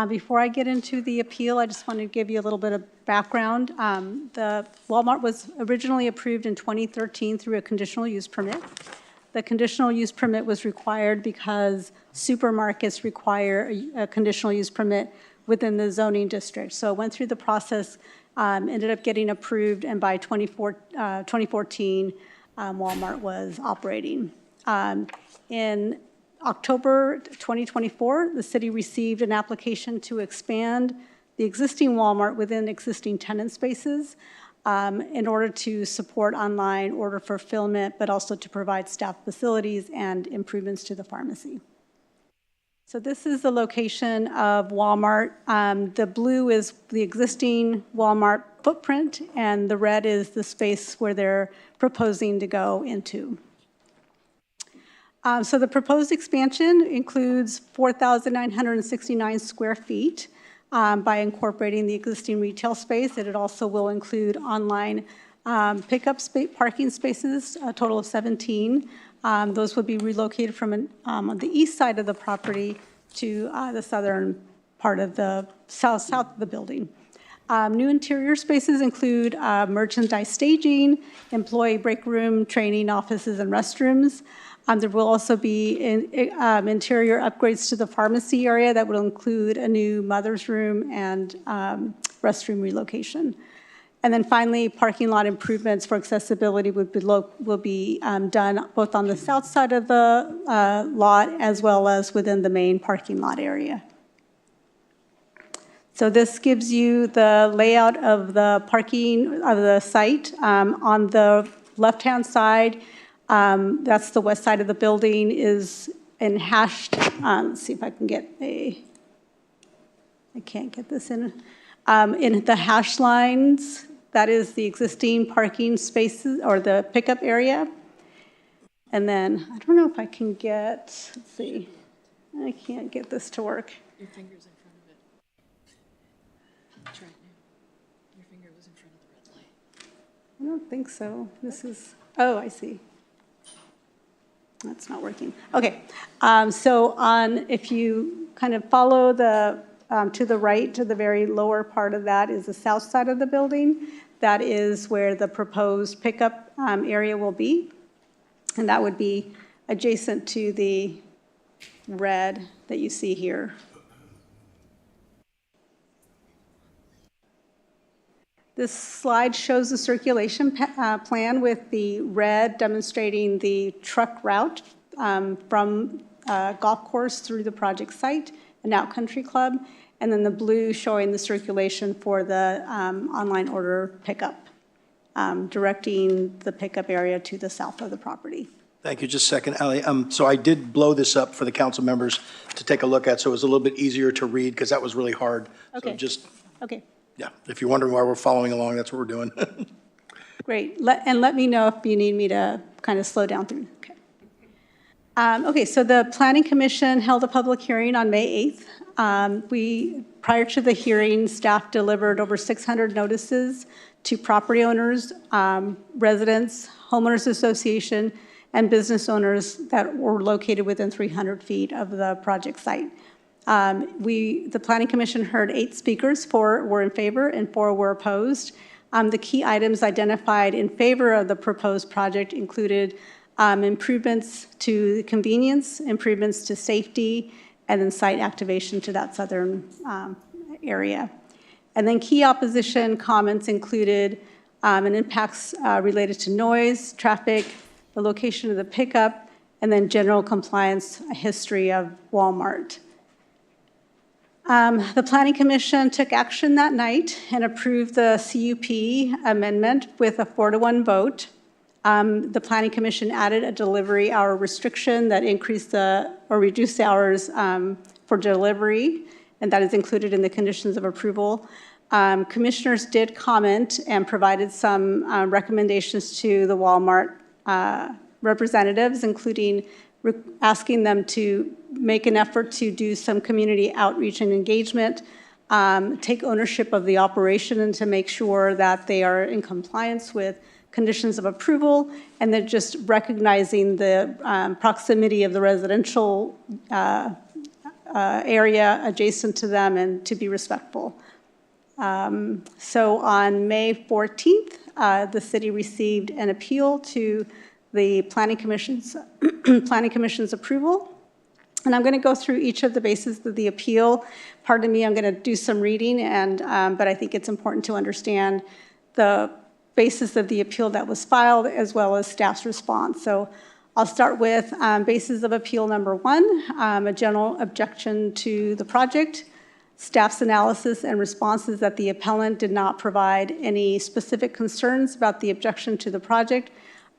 Before I get into the appeal, I just want to give you a little bit of background. The Walmart was originally approved in 2013 through a conditional use permit. The conditional use permit was required because supermarkets require a conditional use permit within the zoning district. So it went through the process, ended up getting approved, and by 2014, Walmart was operating. In October 2024, the city received an application to expand the existing Walmart within existing tenant spaces in order to support online order fulfillment, but also to provide staff facilities and improvements to the pharmacy. So this is the location of Walmart. The blue is the existing Walmart footprint, and the red is the space where they're proposing to go into. So the proposed expansion includes 4,969 square feet by incorporating the existing retail space. It also will include online pickup parking spaces, a total of 17. Those would be relocated from on the east side of the property to the southern part of the south of the building. New interior spaces include merchandise staging, employee break room, training offices, and restrooms. There will also be interior upgrades to the pharmacy area that will include a new mother's room and restroom relocation. And then finally, parking lot improvements for accessibility will be done both on the south side of the lot as well as within the main parking lot area. So this gives you the layout of the parking of the site. On the left-hand side, that's the west side of the building, is in hashed, let's see if I can get I can't get this in the hash lines. that is the existing parking spaces or the pickup area. And then, I don't know if I can get, let's see, I can't get this to work. Your finger's in front of it. Try it now. Your finger was in front of the red light. I don't think so. This is, oh, I see. That's not working. Okay, if you kind of follow to the right, to the very lower part of that is the south side of the building. That is where the proposed pickup area will be. And that would be adjacent to the red that you see here. This slide shows the circulation plan with the red demonstrating the truck route from golf course through the project site and Out Country Club, and then the blue showing the circulation for the online order pickup, directing the pickup area to the south of the property. Thank you. Just a second, Ally. So I did blow this up for the council members to take a look at, so it was a little bit easier to read because that was really hard. Okay. So just, Okay. yeah, if you're wondering why we're following along, that's what we're doing. Great. Let me know if you need me to kind of slow down through. Okay. Okay, so the Planning Commission held a public hearing on May 8th. Prior to the hearing, staff delivered over 600 notices to property owners, residents, homeowners association, and business owners that were located within 300 feet of the project site. The Planning Commission heard 8 speakers, 4 were in favor and 4 were opposed. The key items identified in favor of the proposed project included improvements to convenience, improvements to safety, and then site activation to that southern area. And then key opposition comments included an impacts related to noise, traffic, the location of the pickup, and then general compliance history of Walmart. The Planning Commission took action that night and approved the CUP amendment with a 4-to-1 vote. The Planning Commission added a delivery hour restriction that reduced the hours for delivery, and that is included in the conditions of approval. Commissioners did comment and provided some recommendations to the Walmart representatives, including asking them to make an effort to do some community outreach and engagement, take ownership of the operation and to make sure that they are in compliance with conditions of approval, and then just recognizing the proximity of the residential area adjacent to them and to be respectful. So on May 14th, the city received an appeal to the Planning Commission's approval. And I'm going to go through each of the bases of the appeal. Pardon me, I'm going to do some reading, but I think it's important to understand the basis of the appeal that was filed as well as staff's response. So I'll start with basis of appeal number 1, a general objection to the project. Staff's analysis and responses that the appellant did not provide any specific concerns about the objection to the project,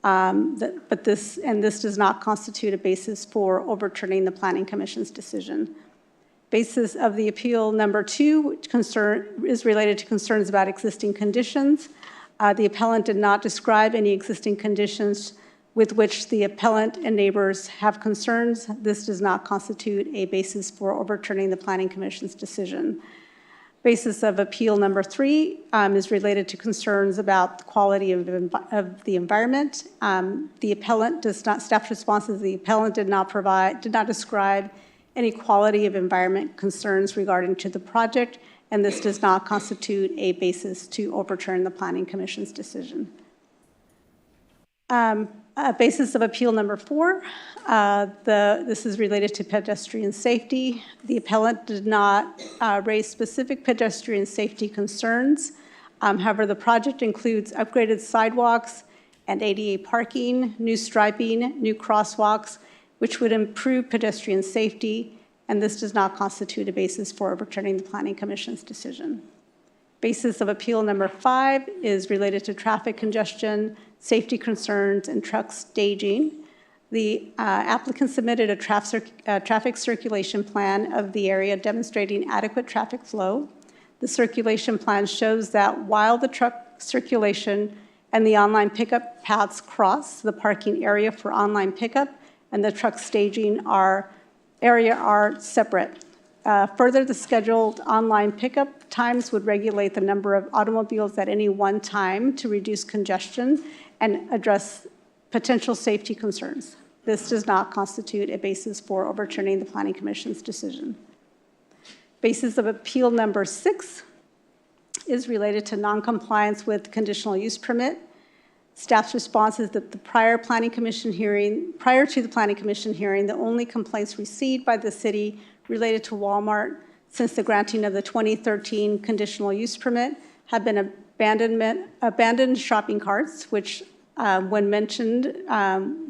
but this does not constitute a basis for overturning the Planning Commission's decision. Basis of the appeal number 2 is related to concerns about existing conditions. The appellant did not describe any existing conditions with which the appellant and neighbors have concerns. This does not constitute a basis for overturning the Planning Commission's decision. Basis of appeal number 3 is related to concerns about the quality of the environment. The appellant does not, staff responses, the appellant did not describe any quality of environment concerns regarding to the project, and this does not constitute a basis to overturn the Planning Commission's decision. Basis of appeal number 4, this is related to pedestrian safety. The appellant did not raise specific pedestrian safety concerns. However, the project includes upgraded sidewalks and ADA parking, new striping, new crosswalks, which would improve pedestrian safety, and this does not constitute a basis for overturning the Planning Commission's decision. Basis of appeal number 5 is related to traffic congestion, safety concerns, and truck staging. The applicant submitted a traffic circulation plan of the area demonstrating adequate traffic flow. The circulation plan shows that while the truck circulation and the online pickup paths cross the parking area for online pickup and the truck staging area are separate. Further, the scheduled online pickup times would regulate the number of automobiles at any one time to reduce congestion and address potential safety concerns. This does not constitute a basis for overturning the Planning Commission's decision. Basis of appeal number 6 is related to noncompliance with conditional use permit. Staff's response is that prior to the Planning Commission hearing, the only complaints received by the city related to Walmart since the granting of the 2013 conditional use permit have been abandoned shopping carts, which when mentioned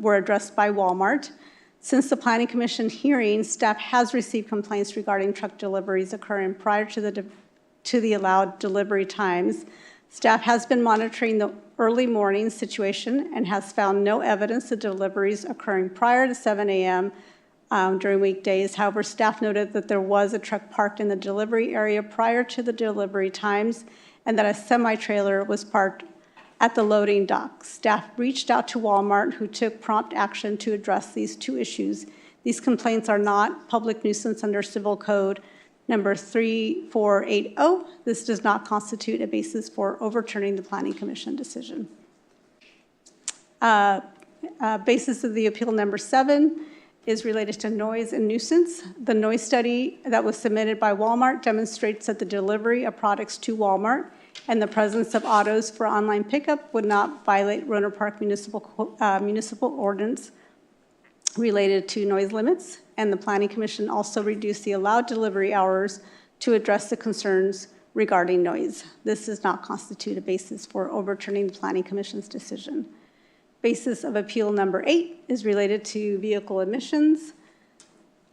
were addressed by Walmart. Since the Planning Commission hearing, staff has received complaints regarding truck deliveries occurring prior to the allowed delivery times. Staff has been monitoring the early morning situation and has found no evidence of deliveries occurring prior to 7 a.m. During weekdays. However, staff noted that there was a truck parked in the delivery area prior to the delivery times and that a semi-trailer was parked at the loading dock. Staff reached out to Walmart, who took prompt action to address these two issues. These complaints are not public nuisance under Civil Code number 3480. This does not constitute a basis for overturning the Planning Commission decision. Basis of the appeal number 7 is related to noise and nuisance. The noise study that was submitted by Walmart demonstrates that the delivery of products to Walmart and the presence of autos for online pickup would not violate Rohnert Park municipal ordinance related to noise limits, and the Planning Commission also reduced the allowed delivery hours to address the concerns regarding noise. This does not constitute a basis for overturning the Planning Commission's decision. Basis of appeal number 8 is related to vehicle emissions.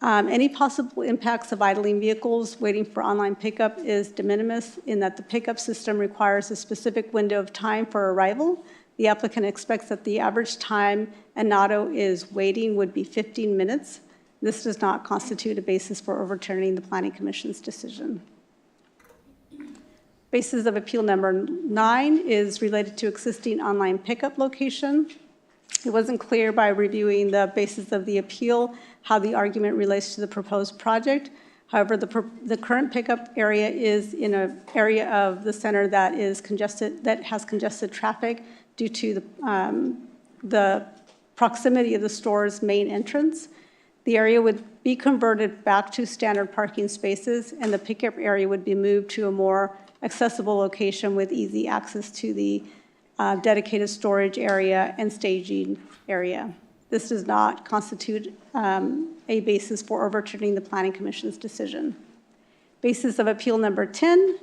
Any possible impacts of idling vehicles waiting for online pickup is de minimis in that the pickup system requires a specific window of time for arrival. The applicant expects that the average time an auto is waiting would be 15 minutes. This does not constitute a basis for overturning the Planning Commission's decision. Basis of appeal number 9 is related to existing online pickup location. It wasn't clear by reviewing the basis of the appeal how the argument relates to the proposed project. However, the current pickup area is in an area of the center that is congested, that has congested traffic due to the proximity of the store's main entrance. The area would be converted back to standard parking spaces, and the pickup area would be moved to a more accessible location with easy access to the dedicated storage area and staging area. This does not constitute a basis for overturning the Planning Commission's decision. Basis of appeal number 10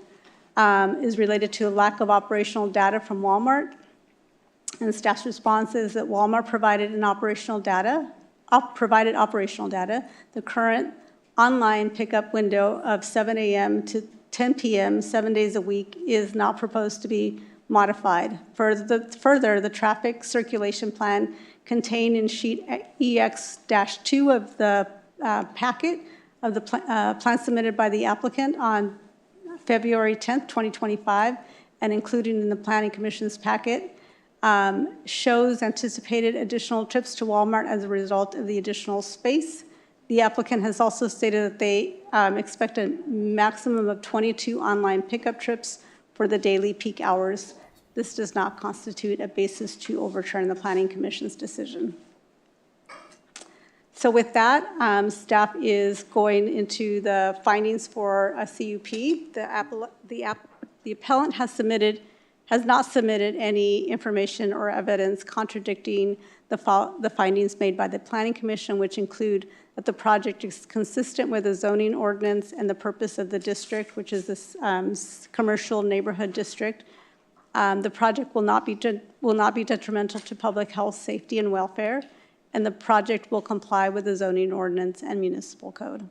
is related to a lack of operational data from Walmart. And staff's response is that Walmart provided operational data. The current online pickup window of 7 a.m. to 10 p.m. 7 days a week is not proposed to be modified. Further, the traffic circulation plan contained in sheet EX-2 of the packet of the plan submitted by the applicant on February 10th, 2025, and included in the Planning Commission's packet, shows anticipated additional trips to Walmart as a result of the additional space. The applicant has also stated that they expect a maximum of 22 online pickup trips for the daily peak hours. This does not constitute a basis to overturn the Planning Commission's decision. So with that, staff is going into the findings for a CUP. The appellant has not submitted any information or evidence contradicting the findings made by the Planning Commission, which include that the project is consistent with the zoning ordinance and the purpose of the district, which is this commercial neighborhood district. The project will not be detrimental to public health, safety, and welfare, and the project will comply with the zoning ordinance and municipal code.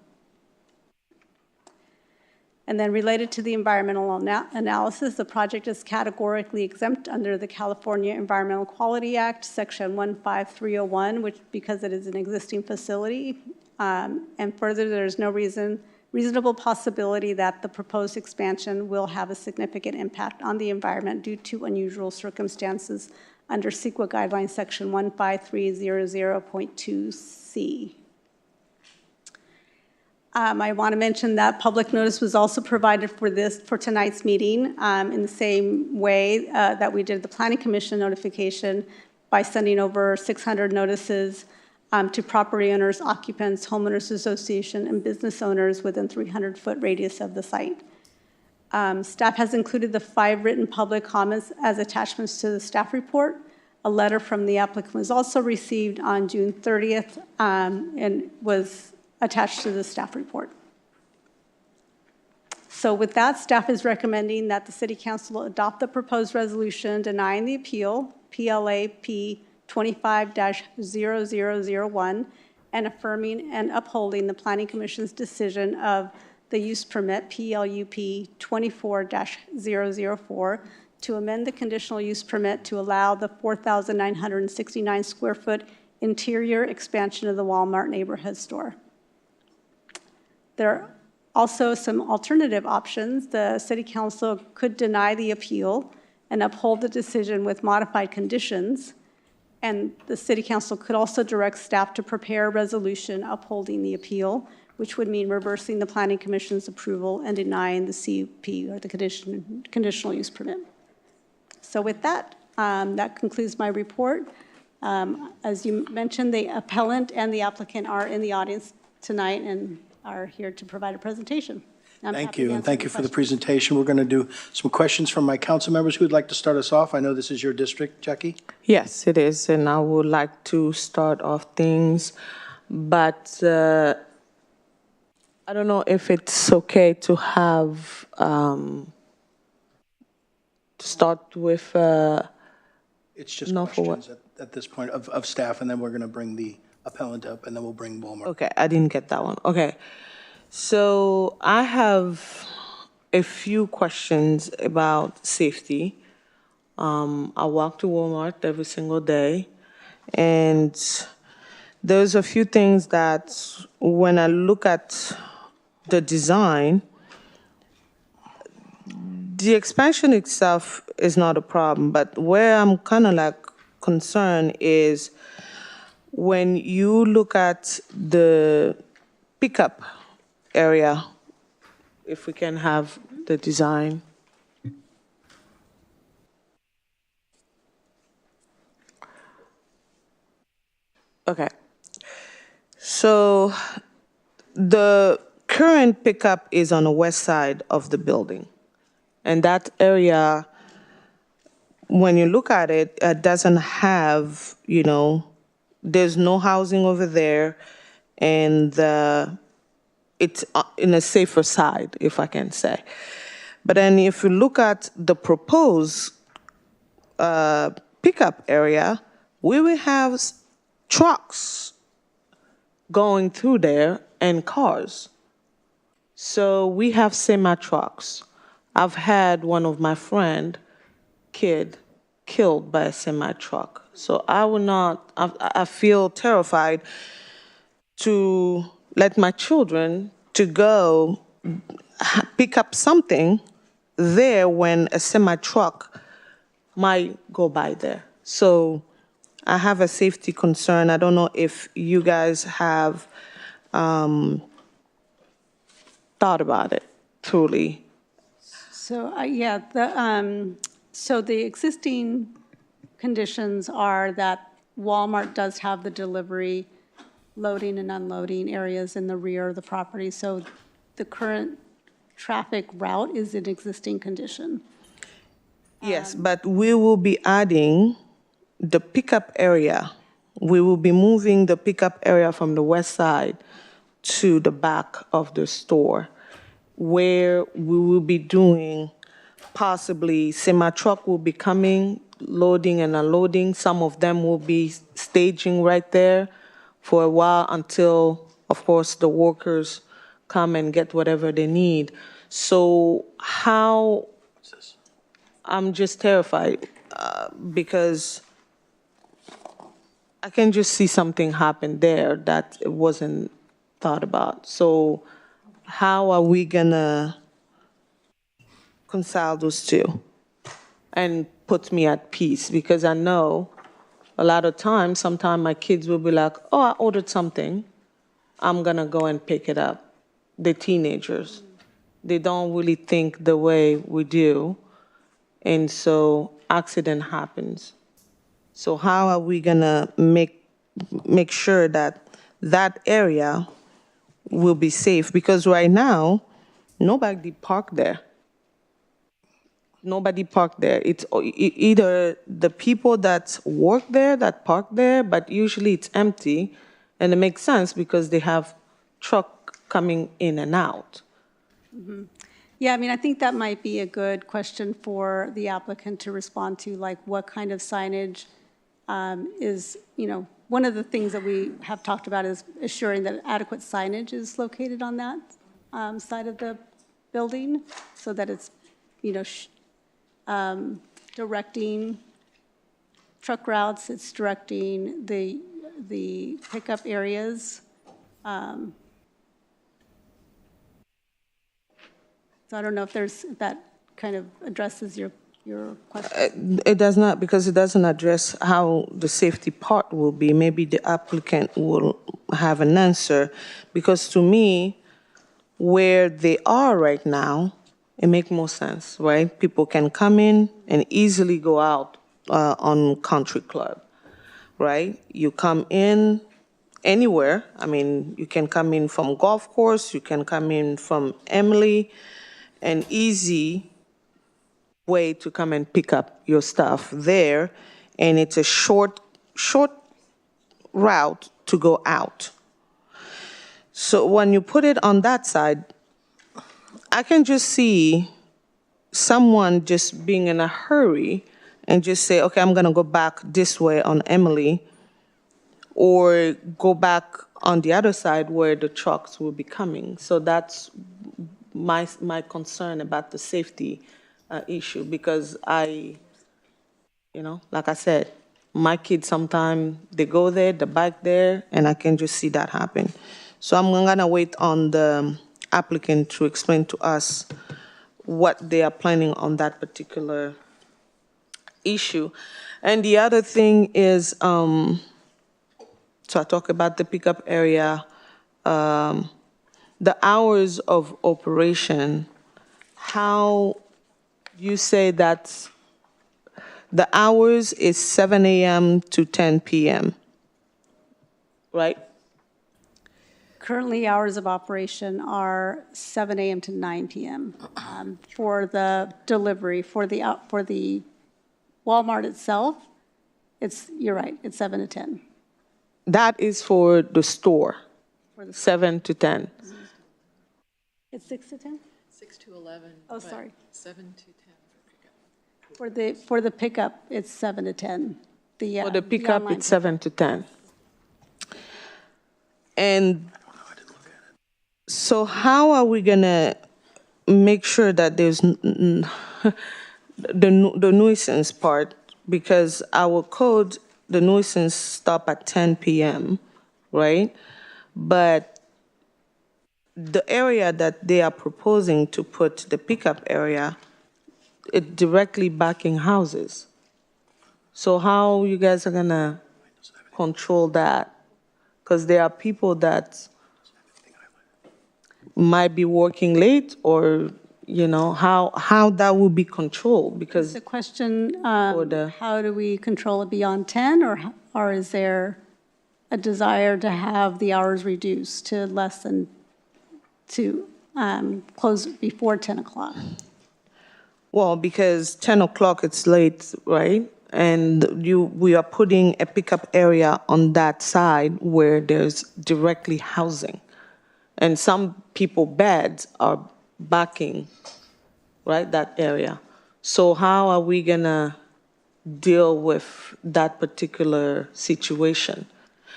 And then related to the environmental analysis, the project is categorically exempt under the California Environmental Quality Act, Section 15301, because it is an existing facility. And further, there is no reason reasonable possibility that the proposed expansion will have a significant impact on the environment due to unusual circumstances under CEQA Guidelines Section 15300.2C. I want to mention that public notice was also provided for tonight's meeting in the same way that we did the Planning Commission notification by sending over 600 notices to property owners, occupants, homeowners association, and business owners within 300-foot radius of the site. Staff has included the 5 written public comments as attachments to the staff report. A letter from the applicant was also received on June 30th and was attached to the staff report. So with that, staff is recommending that the City Council adopt the proposed resolution denying the appeal, PLAP 25-0001, and affirming and upholding the Planning Commission's decision of the use permit, PLUP 24-004, to amend the conditional use permit to allow the 4,969 square foot interior expansion of the Walmart neighborhood store. There are also some alternative options. The City Council could deny the appeal and uphold the decision with modified conditions. And the City Council could also direct staff to prepare a resolution upholding the appeal, which would mean reversing the Planning Commission's approval and denying the CUP, or the conditional use permit. So with that, that concludes my report. As you mentioned, the appellant and the applicant are in the audience tonight and are here to provide a presentation. Thank you, and thank you for the presentation. We're going to do some questions from my council members. Who would like to start us off? I know this is your district, Jackie. Yes, it is, and I would like to start off things, but I don't know if it's okay to have start with. It's just questions at this point of staff, and then we're going to bring the appellant up, and then we'll bring Walmart. Okay, I didn't get that one. Okay. So I have a few questions about safety. I walk to Walmart every single day, and there's a few things that when I look at the design, the expansion itself is not a problem, but where I'm kind of like concerned is when you look at the pickup area, if we can have the design. Okay. So the current pickup is on the west side of the building. And that area, when you look at it, it doesn't have, you know, there's no housing over there, and it's in a safer side, if I can say. But then if you look at the proposed pickup area, we will have trucks going through there and cars. So we have semi-trucks. I've had one of my friend, kid, killed by a semi-truck. So I feel terrified to let my children to go pick up something there when a semi-truck might go by there. So I have a safety concern. I don't know if you guys have thought about it truly. So, yeah, so the existing conditions are that Walmart does have the delivery loading and unloading areas in the rear of the property. So the current traffic route is an existing condition. Yes, but we will be adding the pickup area. We will be moving the pickup area from the west side to the back of the store, where we will be doing possibly semi-truck will be coming, loading and unloading. Some of them will be staging right there for a while until, of course, the workers come and get whatever they need. So how, I'm just terrified because I can just see something happen there that it wasn't thought about. So how are we gonna reconcile those two and put me at peace? Because I know a lot of times, sometimes my kids will be like, oh, I ordered something, I'm gonna go and pick it up. The teenagers, they don't really think the way we do, and so accident happens. So how are we gonna make sure that that area will be safe? Because right now, nobody park there. Nobody park there. It's either the people that work there that park there, but usually it's empty, and it makes sense because they have truck coming in and out. Yeah, I mean, I think that might be a good question for the applicant to respond to, like what kind of signage is, one of the things that we have talked about is assuring that adequate signage is located on that side of the building so that it's, directing truck routes, it's directing the pickup areas. So I don't know if that kind of addresses your question. It does not, because it doesn't address how the safety part will be. Maybe the applicant will have an answer, because to me, where they are right now, it makes more sense, right? People can come in and easily go out on Country Club, right? You come in anywhere. I mean, you can come in from golf course, you can come in from Emily, an easy way to come and pick up your stuff there, and it's a short route to go out. So when you put it on that side, I can just see someone just being in a hurry and just say, okay, I'm gonna go back this way on Emily, or go back on the other side where the trucks will be coming. So that's my concern about the safety issue, because like I said, my kids sometimes, they go there, the bike there, and I can just see that happen. So I'm gonna wait on the applicant to explain to us what they are planning on that particular issue. And the other thing is, so I talk about the pickup area, the hours of operation, how you say that the hours is 7 a.m. to 10 p.m., right? Currently, hours of operation are 7 a.m. to 9 p.m. For the delivery, for the Walmart itself, you're right, it's 7 to 10. That is for the store, For the 7 to 10. It's 6 to 10? 6 to 11. Oh, but sorry. 7 to 10 for pickup. For the pickup, it's 7 to 10. For the pickup, online it's 7 to 10. And so how are we gonna make sure that there's the nuisance part? Because our code, the nuisance stop at 10 p.m., right? But the area that they are proposing to put the pickup area, it directly backing houses. So how you guys are gonna control that? Because there are people that might be working late, or how that will be controlled, because The question, the- how do we control it beyond 10, or is there a desire to have the hours reduced to less than, to close before 10 o'clock? well, because 10 o'clock it's late, right? And we are putting a pickup area on that side where there's directly housing. And some people beds are backing, right, that area. So how are we gonna deal with that particular situation?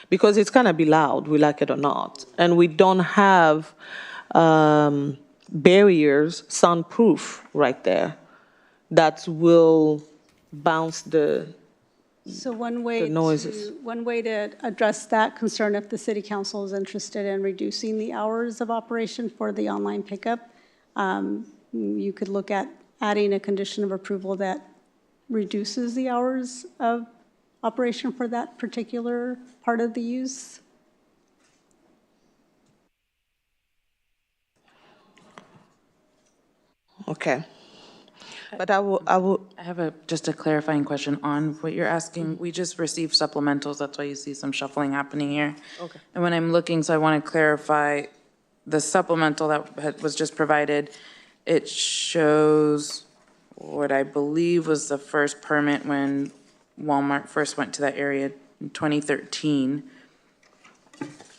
Because it's gonna be loud, we like it or not. And we don't have barriers, soundproof right there, that will bounce the So one way noises. one way to address that concern, if the city council is interested in reducing the hours of operation for the online pickup, you could look at adding a condition of approval that reduces the hours of operation for that particular part of the use. Okay. But I have just a clarifying question on what you're asking. We just received supplementals, that's why you see some shuffling happening here. Okay. And when I'm looking, so I want to clarify, the supplemental that was just provided, it shows what I believe was the first permit when Walmart first went to that area in 2013.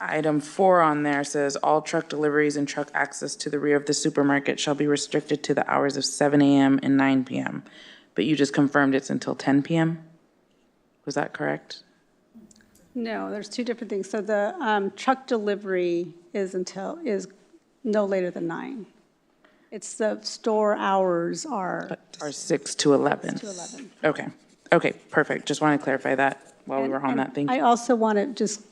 Item 4 on there says, all truck deliveries and truck access to the rear of the supermarket shall be restricted to the hours of 7 a.m. and 9 p.m. But you just confirmed it's until 10 p.m.? Was that correct? No, there's two different things. So the truck delivery is no later than 9. It's the store hours are 6 to 11. 6 to 11. Okay. Okay, perfect. Just want to clarify that while we were on that. Thank you. I also want to just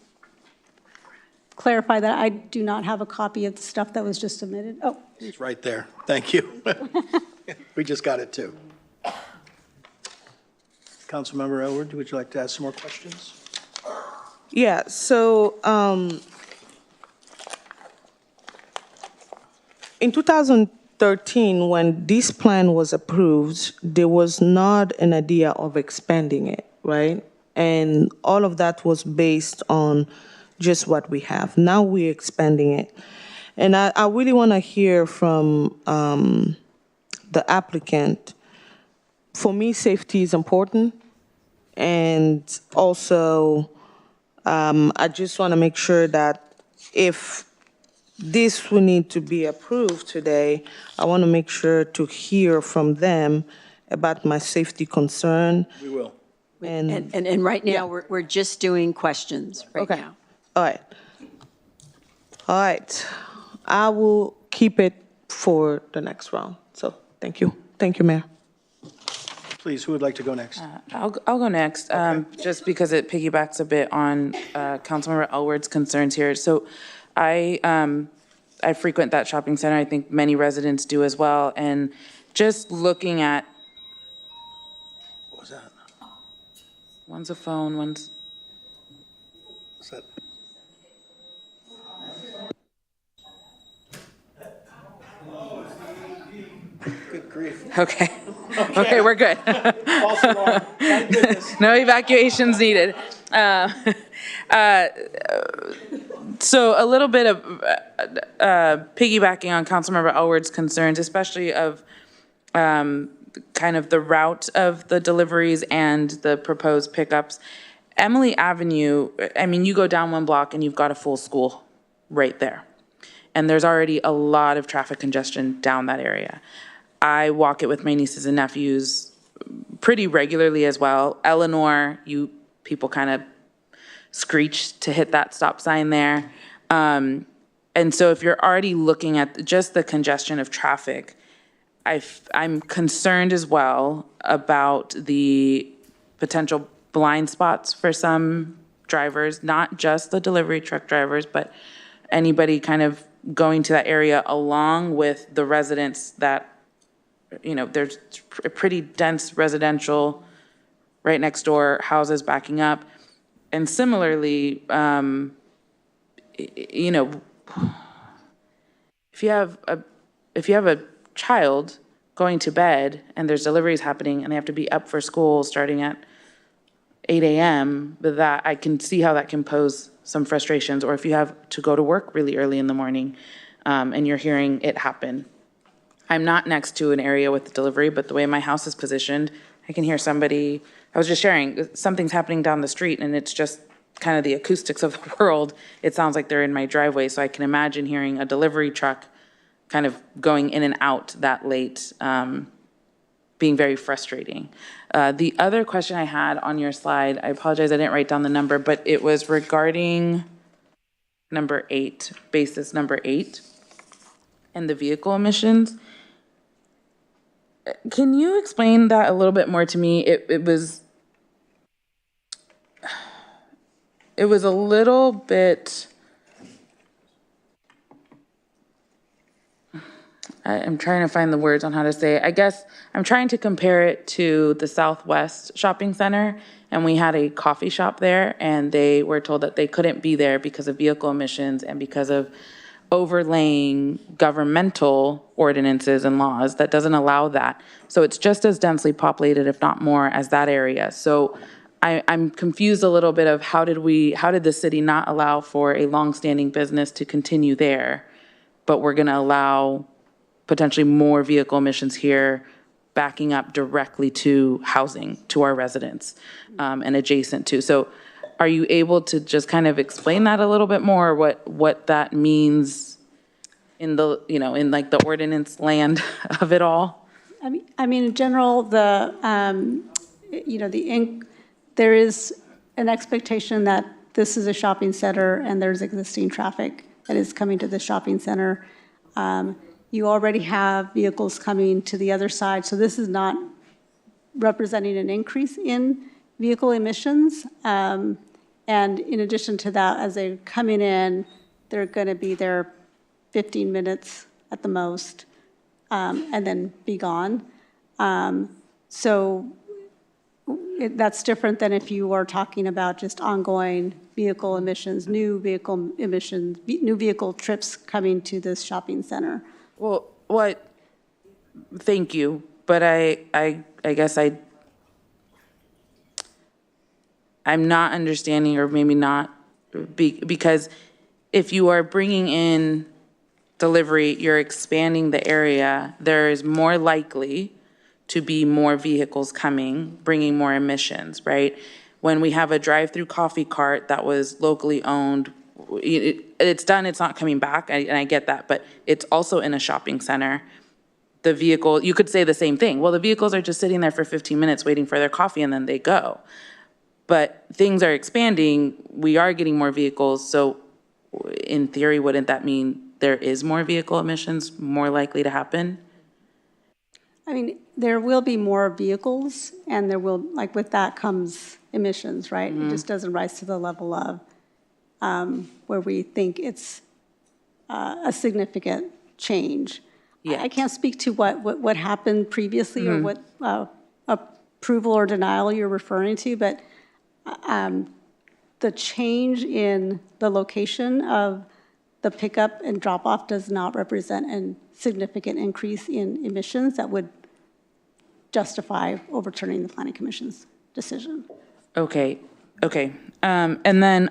clarify that I do not have a copy of the stuff that was just submitted. Oh. It's right there. Thank you. We just got it too. Councilmember Elwood, would you like to ask some more questions? Yeah, so in 2013, when this plan was approved, there was not an idea of expanding it, right? And all of that was based on just what we have. Now we're expanding it. And I really want to hear from the applicant. For me, safety is important. And also, I just want to make sure that if this will need to be approved today, I want to make sure to hear from them about my safety concern. We will. And right now, we're just doing questions right Okay. now. All right. All right. I will keep it for the next round. So thank you. Thank you, Mayor. Please, who would like to go next? I'll go next, just because it piggybacks a bit on Councilmember Elwood's concerns here. So I frequent that shopping center. I think many residents do as well. And just looking at, What was that? one's a phone, one's, What's that? Good grief. okay. Okay, we're good. False alarm. Thank goodness. No evacuations needed. So a little bit of piggybacking on Councilmember Elwood's concerns, especially of kind of the route of the deliveries and the proposed pickups. Emily Avenue, I mean, you go down one block and you've got a full school right there. And there's already a lot of traffic congestion down that area. I walk it with my nieces and nephews pretty regularly as well. Eleanor, people kind of screech to hit that stop sign there. And so if you're already looking at just the congestion of traffic, I'm concerned as well about the potential blind spots for some drivers, not just the delivery truck drivers, but anybody kind of going to that area along with the residents that, there's a pretty dense residential right next door, houses backing up. And similarly, if you have a child going to bed and there's deliveries happening and they have to be up for school starting at 8 a.m., that I can see how that can pose some frustrations. Or if you have to go to work really early in the morning and you're hearing it happen. I'm not next to an area with delivery, but the way my house is positioned, I can hear somebody, I was just sharing, something's happening down the street and it's just kind of the acoustics of the world. It sounds like they're in my driveway, so I can imagine hearing a delivery truck kind of going in and out that late, being very frustrating. The other question I had on your slide, I apologize, I didn't write down the number, but it was regarding number 8, basis number 8, and the vehicle emissions. Can you explain that a little bit more to me? It was it was a little bit, I'm trying to find the words on how to say it. I guess I'm trying to compare it to the Southwest Shopping Center, and we had a coffee shop there, and they were told that they couldn't be there because of vehicle emissions and because of overlaying governmental ordinances and laws that doesn't allow that. So it's just as densely populated, if not more, as that area. So I'm confused a little bit of how did the city not allow for a longstanding business to continue there, but we're gonna allow potentially more vehicle emissions here, backing up directly to housing, to our residents, and adjacent to. So are you able to just kind of explain that a little bit more, what that means in the, in like the ordinance land of it all? I mean, in general, there is an expectation that this is a shopping center and there's existing traffic that is coming to the shopping center. You already have vehicles coming to the other side, so this is not representing an increase in vehicle emissions. And in addition to that, as they're coming in, they're going to be there 15 minutes at the most, and then be gone. That's different than if you are talking about just ongoing vehicle emissions, new vehicle trips coming to this shopping center. Well, thank you, but I guess I'm not understanding, or maybe not, because if you are bringing in delivery, you're expanding the area, there is more likely to be more vehicles coming, bringing more emissions, right? When we have a drive-through coffee cart that was locally owned, it's done, it's not coming back, and I get that, but it's also in a shopping center. The vehicle, you could say the same thing. Well, the vehicles are just sitting there for 15 minutes waiting for their coffee and then they go. But things are expanding, we are getting more vehicles, so in theory, wouldn't that mean there is more vehicle emissions more likely to happen? I mean, there will be more vehicles, and there will, like with that comes emissions, right? It just doesn't rise to the level of where we think it's a significant change. Yeah. I can't speak to what happened previously or what approval or denial you're referring to, but the change in the location of the pickup and drop-off does not represent a significant increase in emissions that would justify overturning the Planning Commission's decision. Okay. And then,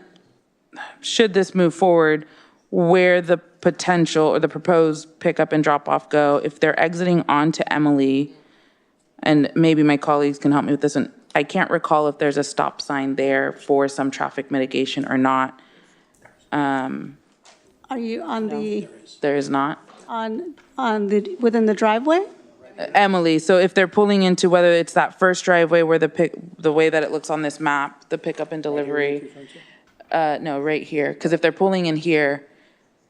should this move forward, where the potential or the proposed pickup and drop-off go, if they're exiting onto Emily, and maybe my colleagues can help me with this one, I can't recall if there's a stop sign there for some traffic mitigation or not. Are you on the? There is not. Within the driveway? Emily, so if they're pulling into, whether it's that first driveway where the way that it looks on this map, the pickup and delivery, no, right here, because if they're pulling in here,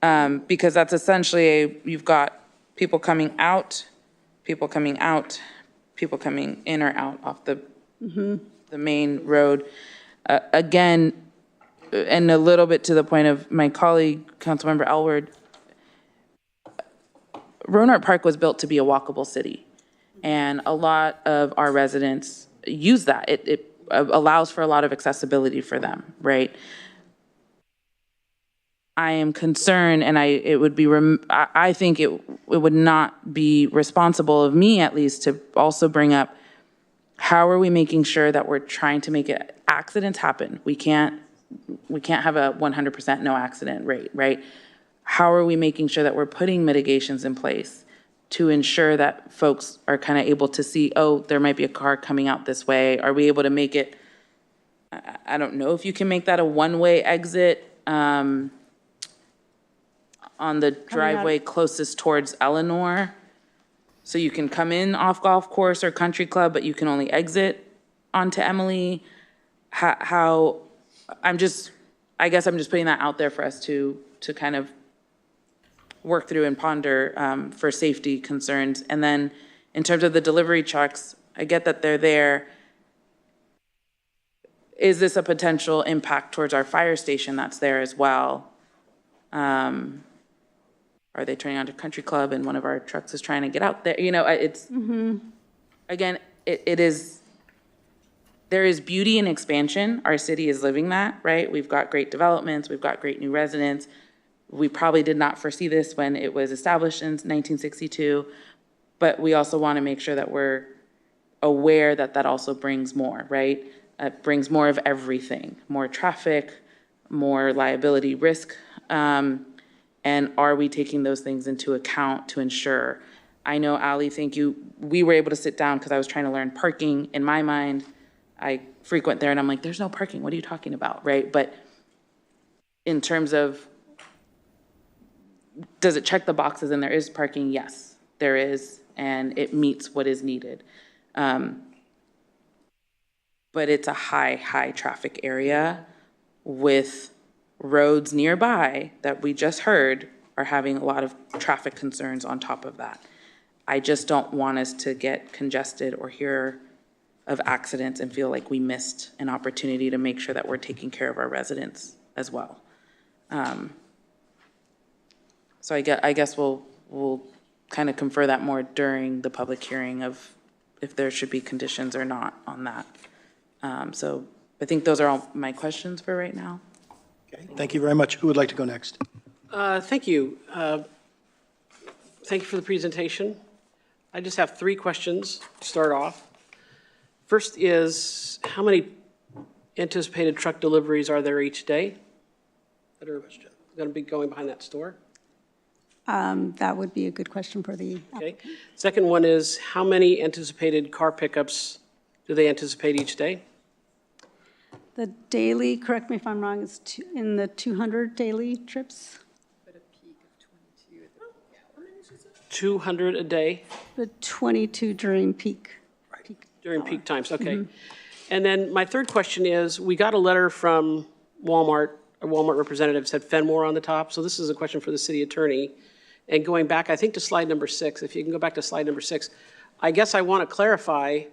because that's essentially you've got people coming out, people coming in or out off the main road. Again, and a little bit to the point of my colleague, Councilmember Elward, Rohnert Park was built to be a walkable city, and a lot of our residents use that. It allows for a lot of accessibility for them, right? I am concerned, and I think it would not be responsible of me, at least, to also bring up how are we making sure that we're trying to make accidents happen. We can't have a 100% no accident rate, right? How are we making sure that we're putting mitigations in place to ensure that folks are kind of able to see, oh, there might be a car coming out this way? Are we able to make it, I don't know if you can make that a one-way exit on the driveway closest towards Eleanor. So you can come in off Golf Course or Country Club, but you can only exit onto Emily. I guess I'm just putting that out there for us to kind of work through and ponder for safety concerns. And then in terms of the delivery trucks, I get that they're there. is this a potential impact towards our fire station that's there as well? Are they turning on to country club and one of our trucks is trying to get out there? You know, it's, again, there is beauty in expansion. Our city is living that, right? We've got great developments, we've got great new residents. We probably did not foresee this when it was established in 1962, but we also want to make sure that we're aware that that also brings more, right? It brings more of everything, more traffic, more liability risk. And are we taking those things into account to ensure? I know, Ali, thank you. We were able to sit down because I was trying to learn parking. In my mind, I frequent there and I'm like, there's no parking. What are you talking about, right? But in terms of, does it check the boxes and there is parking? Yes, there is, and it meets what is needed. But it's a high traffic area with roads nearby that we just heard are having a lot of traffic concerns on top of that. I just don't want us to get congested or hear of accidents and feel like we missed an opportunity to make sure that we're taking care of our residents as well. So I guess we'll kind of confer that more during the public hearing of if there should be conditions or not on that. So I think those are all my questions for right now. Okay, thank you very much. Who would like to go next? Thank you. Thank you for the presentation. I just have 3 questions to start off. First is, how many anticipated truck deliveries are there each day that are going to be going behind that store? That would be a good question for the Okay. Second one is, how many anticipated car pickups do they anticipate each day? The daily, correct me if I'm wrong, is in the 200 daily trips? 200 a day? The 22 during peak. During peak times, okay. And then my third question is, we got a letter from Walmart, a Walmart representative said Fenmore on the top, so this is a question for the city attorney. And going back, I think to slide number 6, if you can go back to slide number 6, I guess I want to clarify,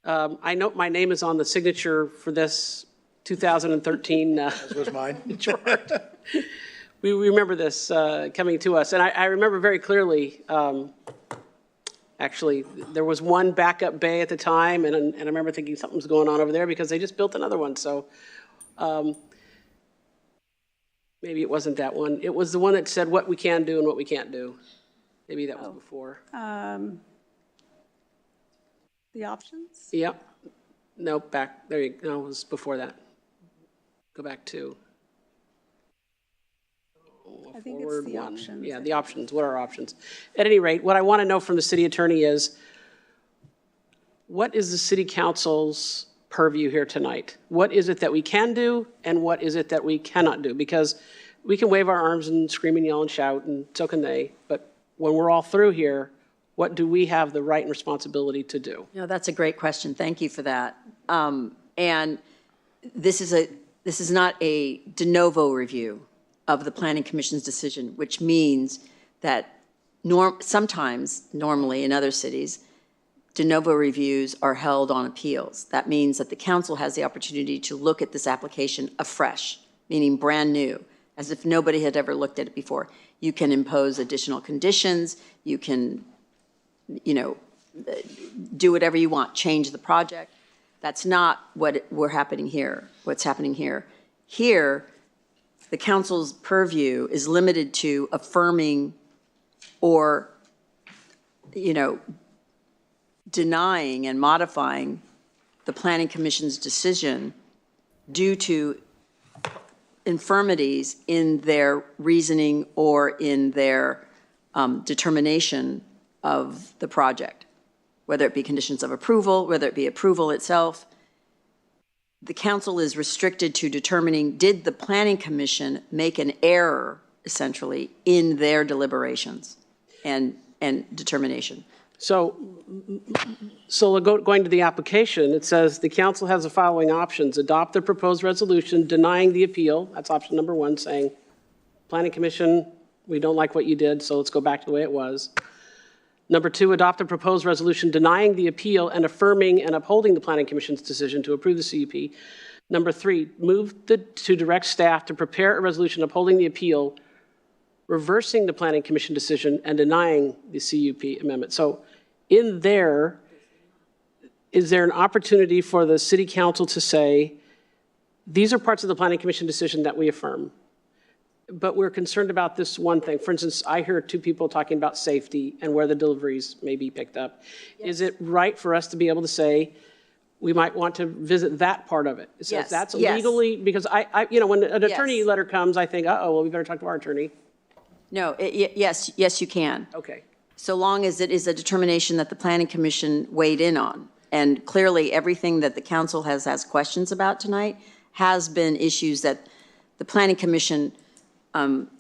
I know my name is on the signature for this 2013. As was mine. Chart. We remember this coming to us, and I remember very clearly, actually, there was one backup bay at the time, and I remember thinking something's going on over there because they just built another one, so maybe it wasn't that one. It was the one that said what we can do and what we can't do. Maybe that was before. The options? Yep. No, back, there you go, no, it was before that. Go back to. I think it's the options. Yeah, the options. What are our options? At any rate, what I want to know from the city attorney is, what is the city council's purview here tonight? What is it that we can do, and what is it that we cannot do? Because we can wave our arms and scream and yell and shout, and so can they, but when we're all through here, what do we have the right and responsibility to do? No, that's a great question. Thank you for that. And this is not a de novo review of the Planning Commission's decision, which means that normally in other cities, de novo reviews are held on appeals. That means that the council has the opportunity to look at this application afresh, meaning brand new, as if nobody had ever looked at it before. You can impose additional conditions, you can, do whatever you want, change the project. That's not what's happening here. Here, the council's purview is limited to affirming or, denying and modifying the Planning Commission's decision due to infirmities in their reasoning or in their determination of the project, whether it be conditions of approval, whether it be approval itself. The council is restricted to determining, did the Planning Commission make an error, essentially, in their deliberations and determination? So going to the application, it says the council has the following options: adopt the proposed resolution denying the appeal. That's option number 1, saying, Planning Commission, we don't like what you did, so let's go back to the way it was. Number 2, adopt a proposed resolution denying the appeal and affirming and upholding the Planning Commission's decision to approve the CUP. Number 3, to direct staff to prepare a resolution upholding the appeal, reversing the Planning Commission decision, and denying the CUP amendment. So in there, is there an opportunity for the City Council to say, these are parts of the Planning Commission decision that we affirm, but we're concerned about this one thing? For instance, I hear 2 people talking about safety and where the deliveries may be picked up. Yes. Is it right for us to be able to say, we might want to visit that part of it? So yes. That's yes. legally, because when an attorney yes. letter comes, I think, well, we better talk to our attorney. No, yes, you can. Okay. So long as it is a determination that the Planning Commission weighed in on. And clearly, everything that the council has asked questions about tonight has been issues that the Planning Commission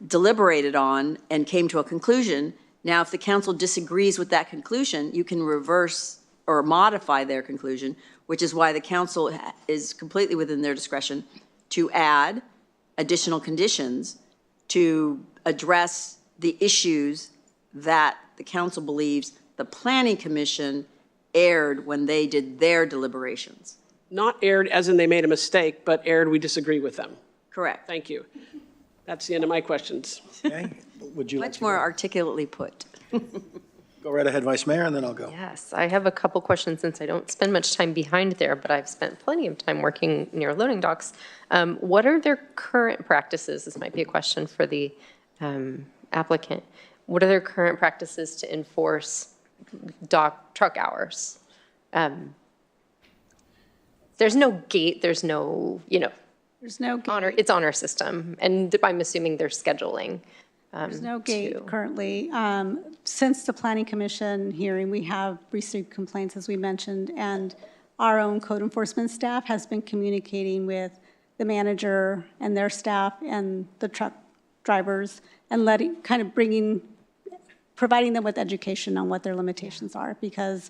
deliberated on and came to a conclusion. Now, if the council disagrees with that conclusion, you can reverse or modify their conclusion, which is why the council is completely within their discretion to add additional conditions to address the issues that the council believes the Planning Commission erred when they did their deliberations. Not erred as in they made a mistake, but erred we disagree with them. Correct. Thank you. That's the end of my questions. Okay. Would you like Much more articulately put. go right ahead, Vice Mayor, and then I'll go. Yes, I have a couple questions since I don't spend much time behind there, but I've spent plenty of time working near loading docks. What are their current practices? This might be a question for the applicant. What are their current practices to enforce truck hours? There's no gate, there's no, There's no gate. it's honor system, and I'm assuming they're scheduling. There's no gate currently. Since the Planning Commission hearing, we have received complaints, as we mentioned, and our own code enforcement staff has been communicating with the manager and their staff and the truck drivers and providing them with education on what their limitations are, because,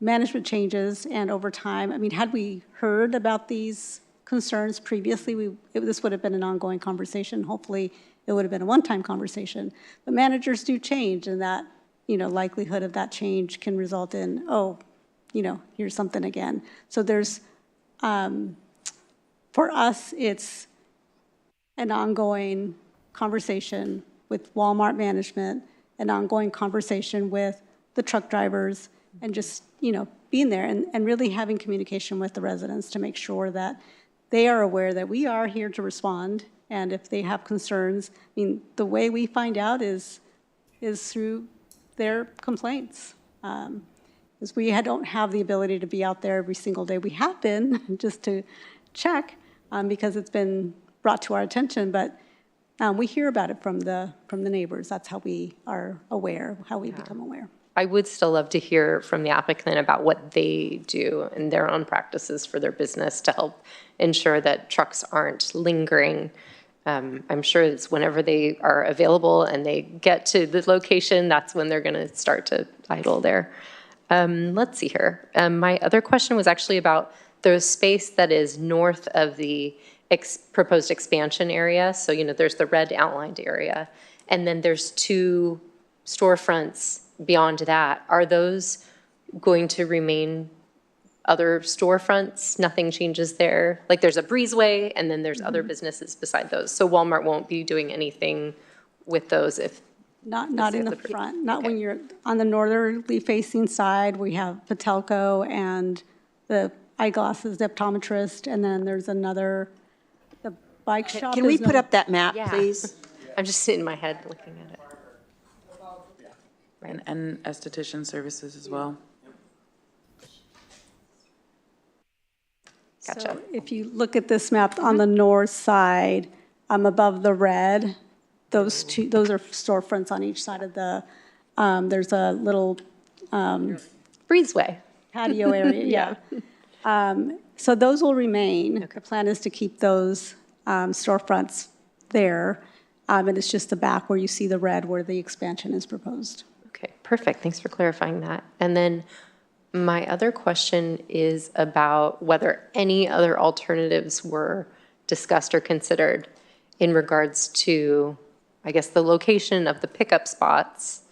management changes, and over time, had we heard about these concerns previously, this would have been an ongoing conversation. Hopefully, it would have been a one-time conversation. But managers do change, and that, likelihood of that change can result in, here's something again. So there's, for us, it's an ongoing conversation with Walmart management, an ongoing conversation with the truck drivers, and just, being there and really having communication with the residents to make sure that they are aware that we are here to respond. And if they have concerns, the way we find out is through their complaints. Because we don't have the ability to be out there every single day. We have been, just to check, because it's been brought to our attention, but we hear about it from the neighbors. That's how we are aware, how we become aware. I would still love to hear from the applicant about what they do in their own practices for their business to help ensure that trucks aren't lingering. I'm sure it's whenever they are available and they get to the location, that's when they're going to start to idle there. Let's see here. My other question was actually about the space that is north of the proposed expansion area. So, there's the red outlined area, and then there's 2 storefronts beyond that. Are those going to remain other storefronts? Nothing changes there? Like there's a breezeway and then there's other businesses beside those. So Walmart won't be doing anything with those if... Not in the front, not when you're on the northerly facing side. We have Patelco and the eyeglasses, the optometrist, and then there's another, the bike shop. Can we put up that map, please? I'm just sitting in my head looking at it. And esthetician services as well. Gotcha. So if you look at this map on the north side, above the red, those are storefronts on each side of the, there's a little breezeway patio area, so those will remain. Okay. The plan is to keep those storefronts there, and it's just the back where you see the red where the expansion is proposed. Okay, perfect. Thanks for clarifying that. And then my other question is about whether any other alternatives were discussed or considered in regards to, I guess, the location of the pickup spots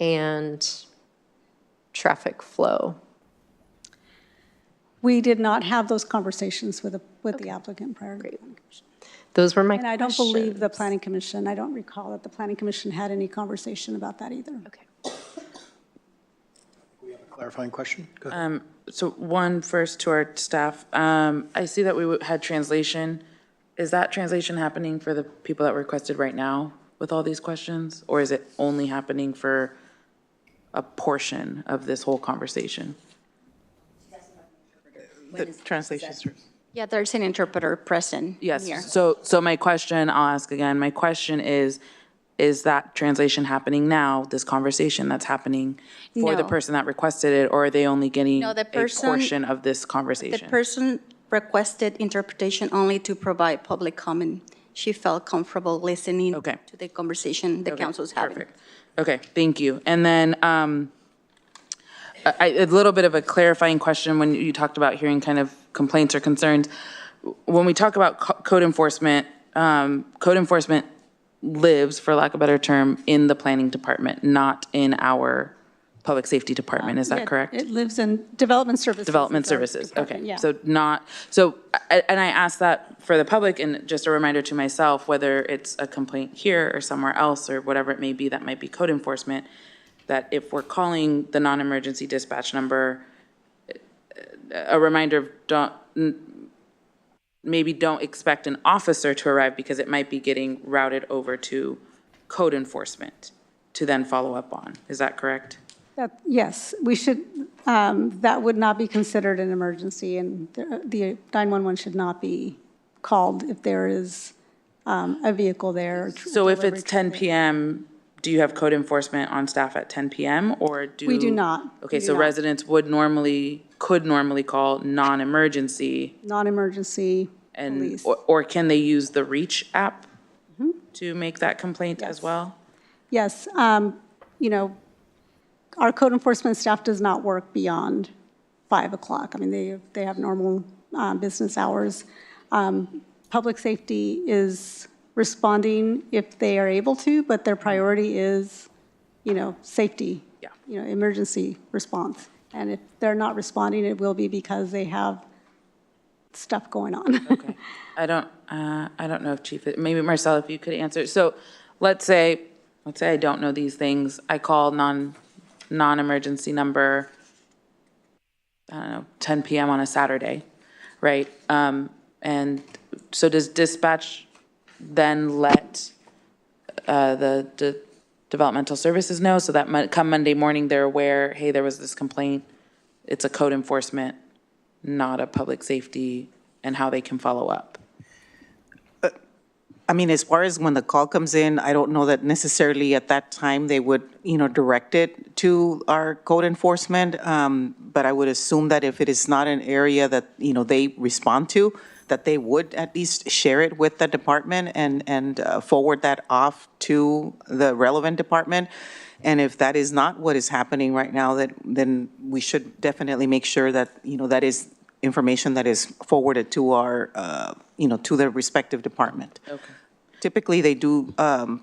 and traffic flow? We did not have those conversations with the applicant prior to the planning commission. Those were my And I don't believe the questions. planning commission, I don't recall that the planning commission had any conversation about that either. Okay. Clarifying question? Go ahead. So one first to our staff. I see that we had translation. Is that translation happening for the people that requested right now with all these questions? Or is it only happening for a portion of this whole conversation? The translation. Yeah, there's an interpreter present here. Yes, so my question, I'll ask again, my question is that translation happening now, this conversation that's happening for the No. person that requested it, or are they only getting No, a the person- portion of this The conversation? person requested interpretation only to provide public comment. She felt comfortable listening Okay. to the conversation the Okay, council's having. perfect. Okay, thank you. And then a little bit of a clarifying question when you talked about hearing kind of complaints or concerns. When we talk about code enforcement lives, for lack of a better term, in the planning department, not in our public safety department. Is that Yeah, correct? It lives in development services. Development is our services, department, okay. yeah. And I asked that for the public, and just a reminder to myself, whether it's a complaint here or somewhere else, or whatever it may be, that might be code enforcement, that if we're calling the non-emergency dispatch number, a reminder of maybe don't expect an officer to arrive, because it might be getting routed over to code enforcement to then follow up on. Is that correct? Yes, we should, that would not be considered an emergency, and the 911 should not be called if there is a vehicle there. So if it's 10 PM, do you have code enforcement on staff at 10 PM, or do? We do not. Okay, We do so not. residents could normally call non-emergency, Non-emergency and, police. or can they use the REACH app to make that complaint as well? Yes, our code enforcement staff does not work beyond 5 o'clock. I mean, they have normal business hours. Public safety is responding if they are able to, but their priority is, safety. Yeah. Emergency response. And if they're not responding, it will be because they have stuff going on. Okay. I don't know if Chief, maybe Marcel, if you could answer. So let's say I don't know these things. I call non-emergency number, 10 PM on a Saturday, right? And so does dispatch then let the developmental services know, so that come Monday morning, they're aware, hey, there was this complaint, it's a code enforcement, not a public safety, and how they can follow up? I mean, as far as when the call comes in, I don't know that necessarily at that time they would, direct it to our code enforcement. But I would assume that if it is not an area that, they respond to, that they would at least share it with the department and forward that off to the relevant department. And if that is not what is happening right now, then we should definitely make sure that, that is information that is forwarded to our, to the respective department. Okay. Typically, they do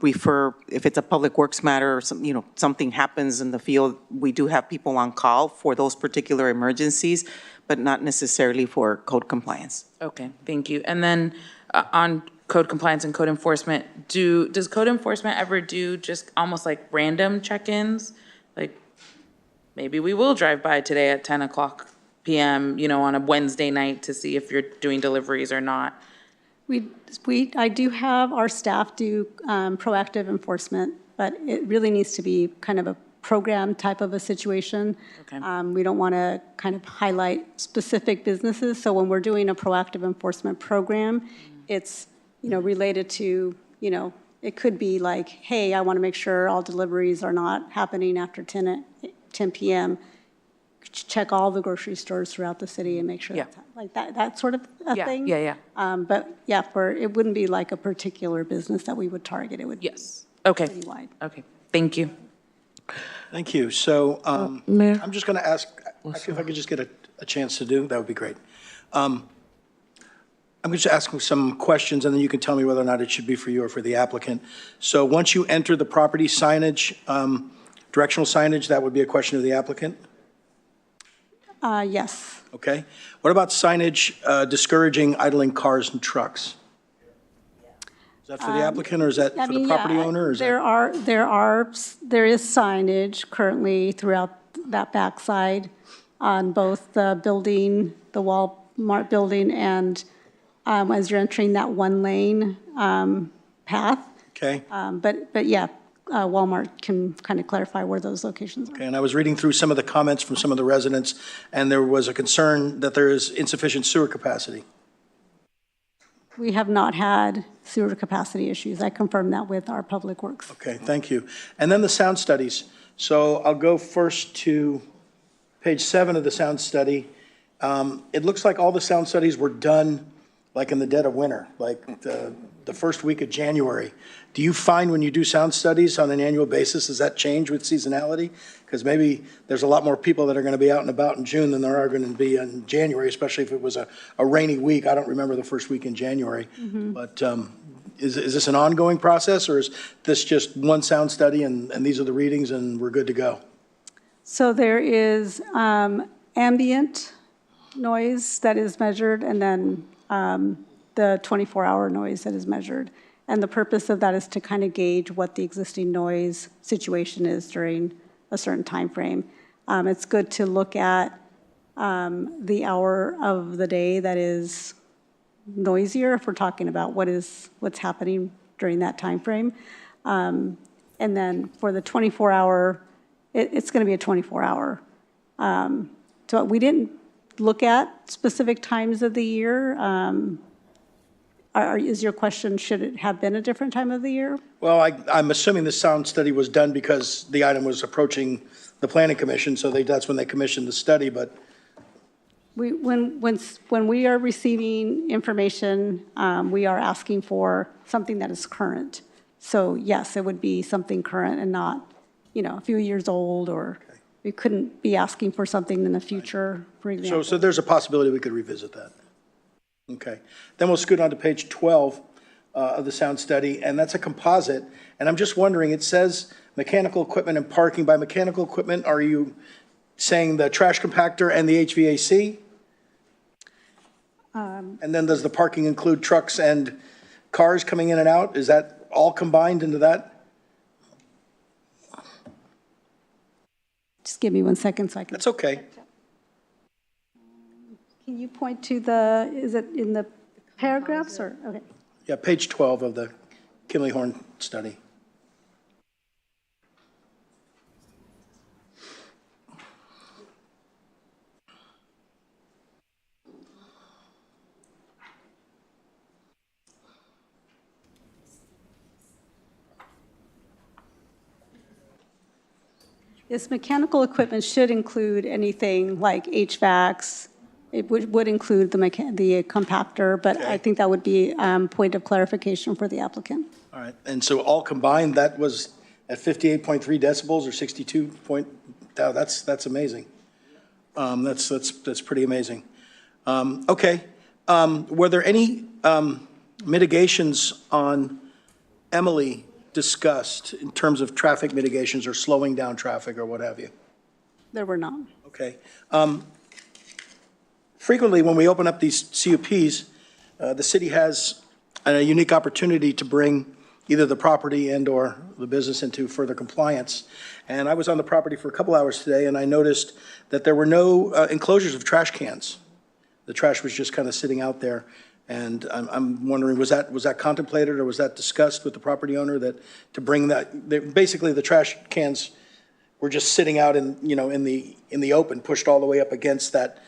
refer, if it's a public works matter or something happens in the field, we do have people on call for those particular emergencies, but not necessarily for code compliance. Okay, thank you. And then on code compliance and code enforcement, does code enforcement ever do just almost like random check-ins? Like, maybe we will drive by today at 10 o'clock PM, on a Wednesday night to see if you're doing deliveries or not. I do have our staff do proactive enforcement, but it really needs to be kind of a program type of a situation. Okay. We don't want to kind of highlight specific businesses, so when we're doing a proactive enforcement program, it's, related to, it could be like, hey, I want to make sure all deliveries are not happening after 10 PM. Check all the grocery stores throughout the city and make sure Yeah. that's like that sort of a thing. Yeah. But yeah, it wouldn't be like a particular business that we would target. It would be Yes. Okay. pretty wide. Okay, thank you. Thank you. So Mayor? I'm just going to ask, actually, if I could just get a chance to do, that would be great. I'm just asking some questions, and then you can tell me whether or not it should be for you or for the applicant. So once you enter the property signage, Directional signage, that would be a question of the applicant? Yes. Okay. What about signage discouraging idling cars and trucks? Is that for the applicant, or is that I for the mean, property yeah, owner? Or is there is signage currently throughout that backside on both the building, the Walmart building, and as you're entering that one lane path. Okay. But yeah, Walmart can kind of clarify where those locations are. Okay, and I was reading through some of the comments from some of the residents, and there was a concern that there is insufficient sewer capacity. We have not had sewer capacity issues. I confirmed that with our Public Works. Okay, thank you. And then the sound studies. So I'll go first to page 7 of the sound study. It looks like all the sound studies were done like in the dead of winter, like the first week of January. Do you find when you do sound studies on an annual basis, does that change with seasonality? Because maybe there's a lot more people that are going to be out and about in June than there are going to be in January, especially if it was a rainy week. I don't remember the first week in January. But is this an ongoing process, or is this just one sound study and these are the readings and we're good to go? So there is ambient noise that is measured, and then the 24-hour noise that is measured. And the purpose of that is to kind of gauge what the existing noise situation is during a certain time frame. It's good to look at the hour of the day that is noisier, if we're talking about what's happening during that time frame. And then for the 24-hour, it's going to be a 24-hour. So we didn't look at specific times of the year. Is your question, should it have been a different time of the year? Well, I'm assuming the sound study was done because the item was approaching the planning commission, so that's when they commissioned the study, but. When we are receiving information, we are asking for something that is current. So yes, it would be something current and not, a few years old, or we couldn't be asking for something in the future, for example. So there's a possibility we could revisit that. Okay. Then we'll scoot on to page 12 of the sound study, and that's a composite. And I'm just wondering, it says mechanical equipment and parking. By mechanical equipment, are you saying the trash compactor and the HVAC? And then does the parking include trucks and cars coming in and out? Is that all combined into that? Just give me 1 second so I can. That's okay. Can you point to is it in the paragraphs or, okay. Yeah, page 12 of the Kimley Horn study. Yes, mechanical equipment should include anything like HVACs. It would include the compactor, but I think that would be point of clarification for the applicant. All right, and so all combined, that was at 58.3 decibels or 62 point, that's amazing. That's pretty amazing. Okay, were there any mitigations on Emily discussed in terms of traffic mitigations or slowing down traffic or what have you? There were none. Okay. Frequently, when we open up these CUPs, the city has a unique opportunity to bring either the property and/or the business into further compliance. And I was on the property for a couple hours today, and I noticed that there were no enclosures of trash cans. The trash was just kind of sitting out there. And I'm wondering, was that contemplated or was that discussed with the property owner that to bring that? Basically, the trash cans were just sitting out in the open, pushed all the way up against that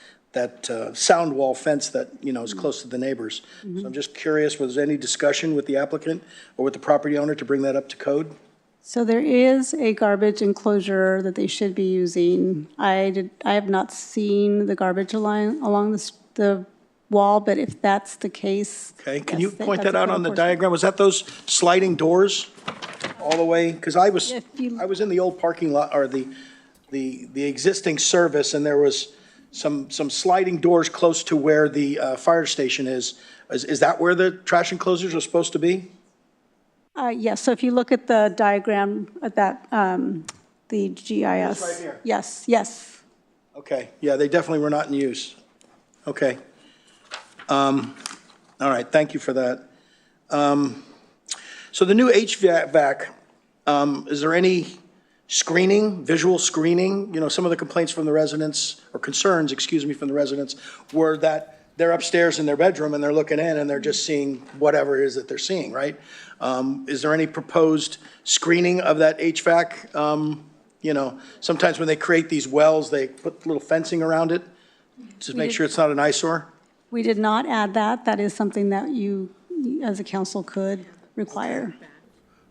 sound wall fence that is close to the neighbors. So I'm just curious, was there any discussion with the applicant or with the property owner to bring that up to code? So there is a garbage enclosure that they should be using. I have not seen the garbage line along the wall, but if that's the case. Okay, can you point that out on the diagram? Was that those sliding doors all the way? Because I was in the old parking lot, or the existing service, and there was some sliding doors close to where the fire station is. Is that where the trash enclosures are supposed to be? Yes, so if you look at the diagram at that, the GIS. right here. Yes, yes. Okay, yeah, they definitely were not in use. Okay. All right, thank you for that. So the new HVAC, is there any screening, visual screening? You know, some of the complaints from the residents, or concerns, excuse me, from the residents, were that they're upstairs in their bedroom and they're looking in and they're just seeing whatever it is that they're seeing, right? Is there any proposed screening of that HVAC? You know, sometimes when they create these wells, they put little fencing around it to make sure it's not an eyesore? We did not add that. That is something that you, as a council, could require.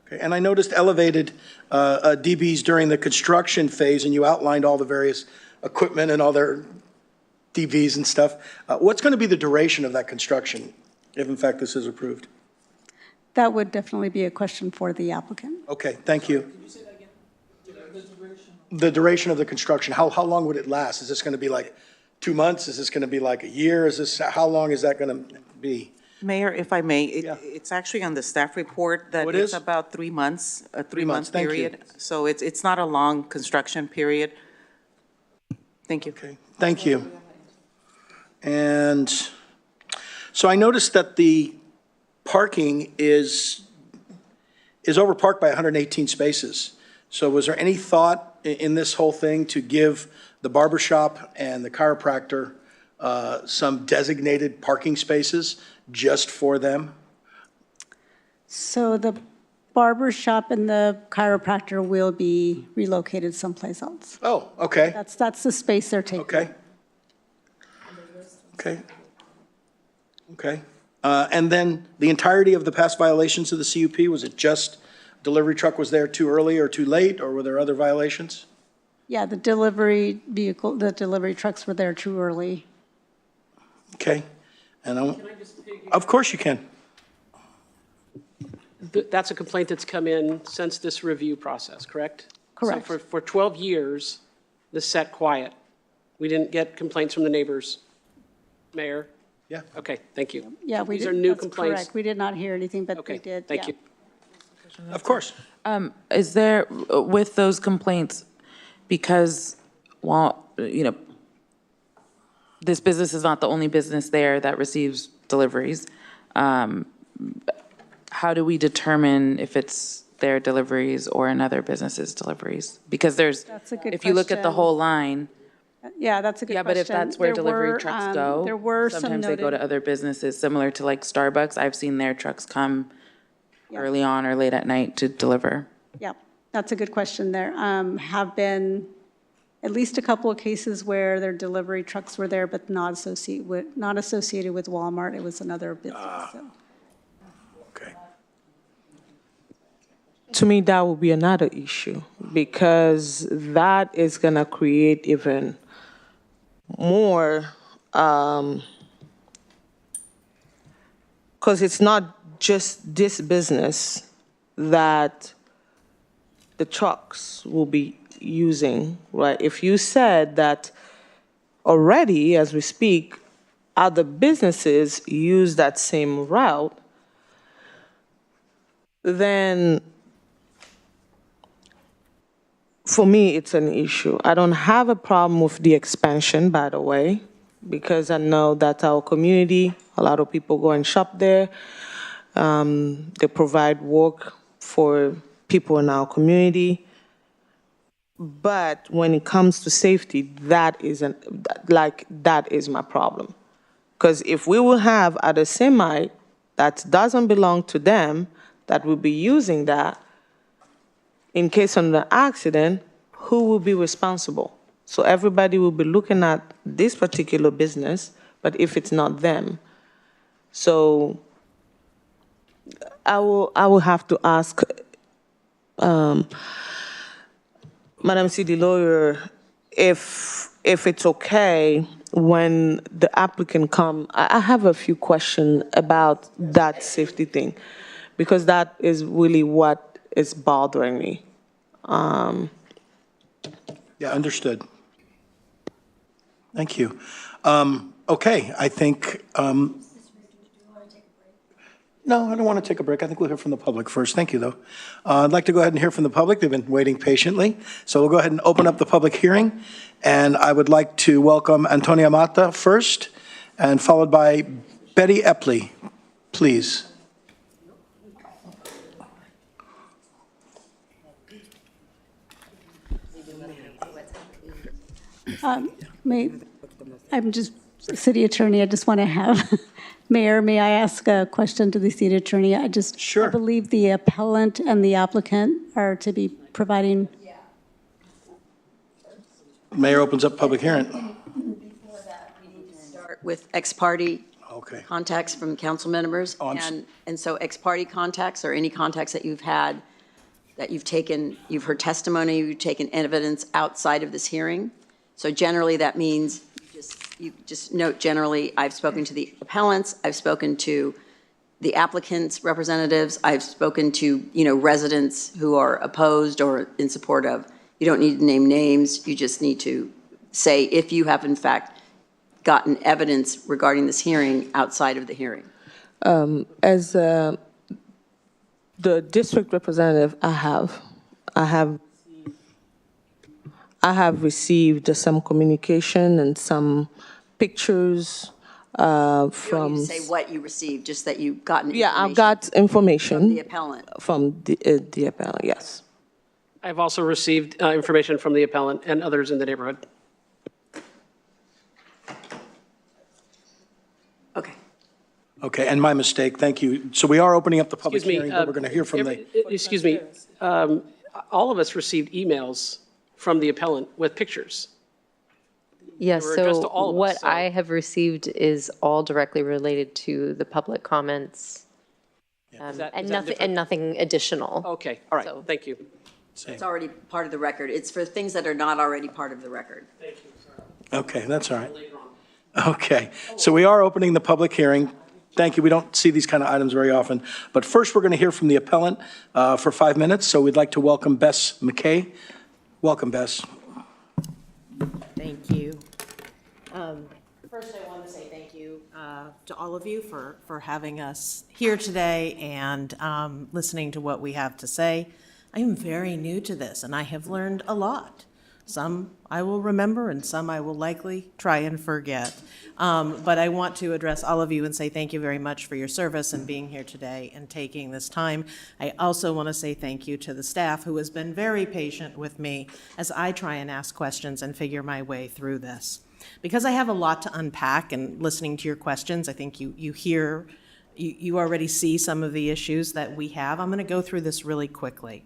Okay, and I noticed elevated DBs during the construction phase, and you outlined all the various equipment and all their DBs and stuff. What's going to be the duration of that construction, if in fact this is approved? That would definitely be a question for the applicant. Okay, thank you. The duration of the construction, how long would it last? Is this going to be like 2 months? Is this going to be like a year? Is this, how long is that going to be? Mayor, if I may, Yeah. it's actually on the staff report that Oh, it it's is? about 3 months, a 3 months, month thank you. period. So it's not a long construction period. Thank you. Okay, thank you. And so I noticed that the parking is overparked by 118 spaces. So was there any thought in this whole thing to give the barber shop and the chiropractor some designated parking spaces just for them? So the barber shop and the chiropractor will be relocated someplace else. Oh, okay, That's the space they're taking. okay. Okay. Okay. And then the entirety of the past violations of the CUP, was it just delivery truck was there too early or too late, or were there other violations? Yeah, the delivery vehicle, the delivery trucks were there too early. Okay. And of course you can. That's a complaint that's come in since this review process, correct? Correct. So for 12 years, this sat quiet. We didn't get complaints from the neighbors. Mayor? Yeah. Okay, thank you. Yeah, we These did. are new That's complaints. correct. We did not hear anything, but Okay, they did. thank yeah. you. Of course. Is there, with those complaints, because, well, you know, this business is not the only business there that receives deliveries, how do we determine if it's their deliveries or another business's deliveries? Because there's, That's a good if you look at the question. whole line, Yeah, that's a good yeah, question. but if that's where There delivery were, trucks go, There were some sometimes they go to noted, other businesses, similar to like Starbucks. I've seen their trucks come early on or late at night to deliver. yeah, that's a good question. There have been at least a couple of cases where their delivery trucks were there, but not associated with Walmart. It was another business, so. Okay. To me, that would be another issue because that is going to create even more, because it's not just this business that the trucks will be using, right? If you said that already, as we speak, other businesses use that same route, then for me, it's an issue. I don't have a problem with the expansion, by the way, because I know that our community, a lot of people go and shop there. They provide work for people in our community. But when it comes to safety, that is my problem. Because if we will have a semi that doesn't belong to them, that will be using that, in case of an accident, who will be responsible? So everybody will be looking at this particular business, but if it's not them. So I will have to ask Madam City Lawyer if it's okay when the applicant come. I have a few questions about that safety thing, because that is really what is bothering me. Yeah, understood. Thank you. Okay, I think, No, I don't want to take a break. I think we'll hear from the public first. Thank you, though. I'd like to go ahead and hear from the public. They've been waiting patiently. So we'll go ahead and open up the public hearing. And I would like to welcome Antonia Mata first, and followed by Betty Epley, please. I'm just city attorney. I just want to have, Mayor, may I ask a question to the city attorney? Sure. I believe the appellant and the applicant are to be providing. Mayor opens up public hearing. Before that, we need to start with ex parte Okay. contacts from council members. And so ex parte contacts or any contacts that you've had, that you've taken, you've heard testimony, you've taken evidence outside of this hearing. So generally, that means you just note generally, I've spoken to the appellants, I've spoken to the applicants' representatives, I've spoken to, residents who are opposed or in support of. You don't need to name names, you just need to say if you have in fact gotten evidence regarding this hearing outside of the hearing. As the district representative, I have received some communication and some pictures You don't from. need to say what you received, just that you've gotten Yeah, information I've got information. from the appellant. From the appellant, yes. I've also received information from the appellant and others in the neighborhood. Okay. Okay, and my mistake, thank you. So we are opening up the public Excuse me. hearing, but we're going to hear from the, Excuse me. All of us received emails from the appellant with pictures. Yes, were addressed to so all of us, what so- I have received is all directly related to the public comments. Is that And different? nothing additional. Okay, all right, So- thank you. It's already part of the record. It's for things that are not already part of the record. Thank you. okay, that's all right. Okay, so we are opening the public hearing. Thank you. We don't see these kind of items very often. But first, we're going to hear from the appellant for 5 minutes. So we'd like to welcome Bess McKay. Welcome, Bess. Thank you. First, I want to say thank you to all of you for having us here today and listening to what we have to say. I am very new to this, and I have learned a lot. Some I will remember, and some I will likely try and forget. But I want to address all of you and say thank you very much for your service and being here today and taking this time. I also want to say thank you to the staff who has been very patient with me as I try and ask questions and figure my way through this. Because I have a lot to unpack, and listening to your questions, I think you already see some of the issues that we have. I'm going to go through this really quickly.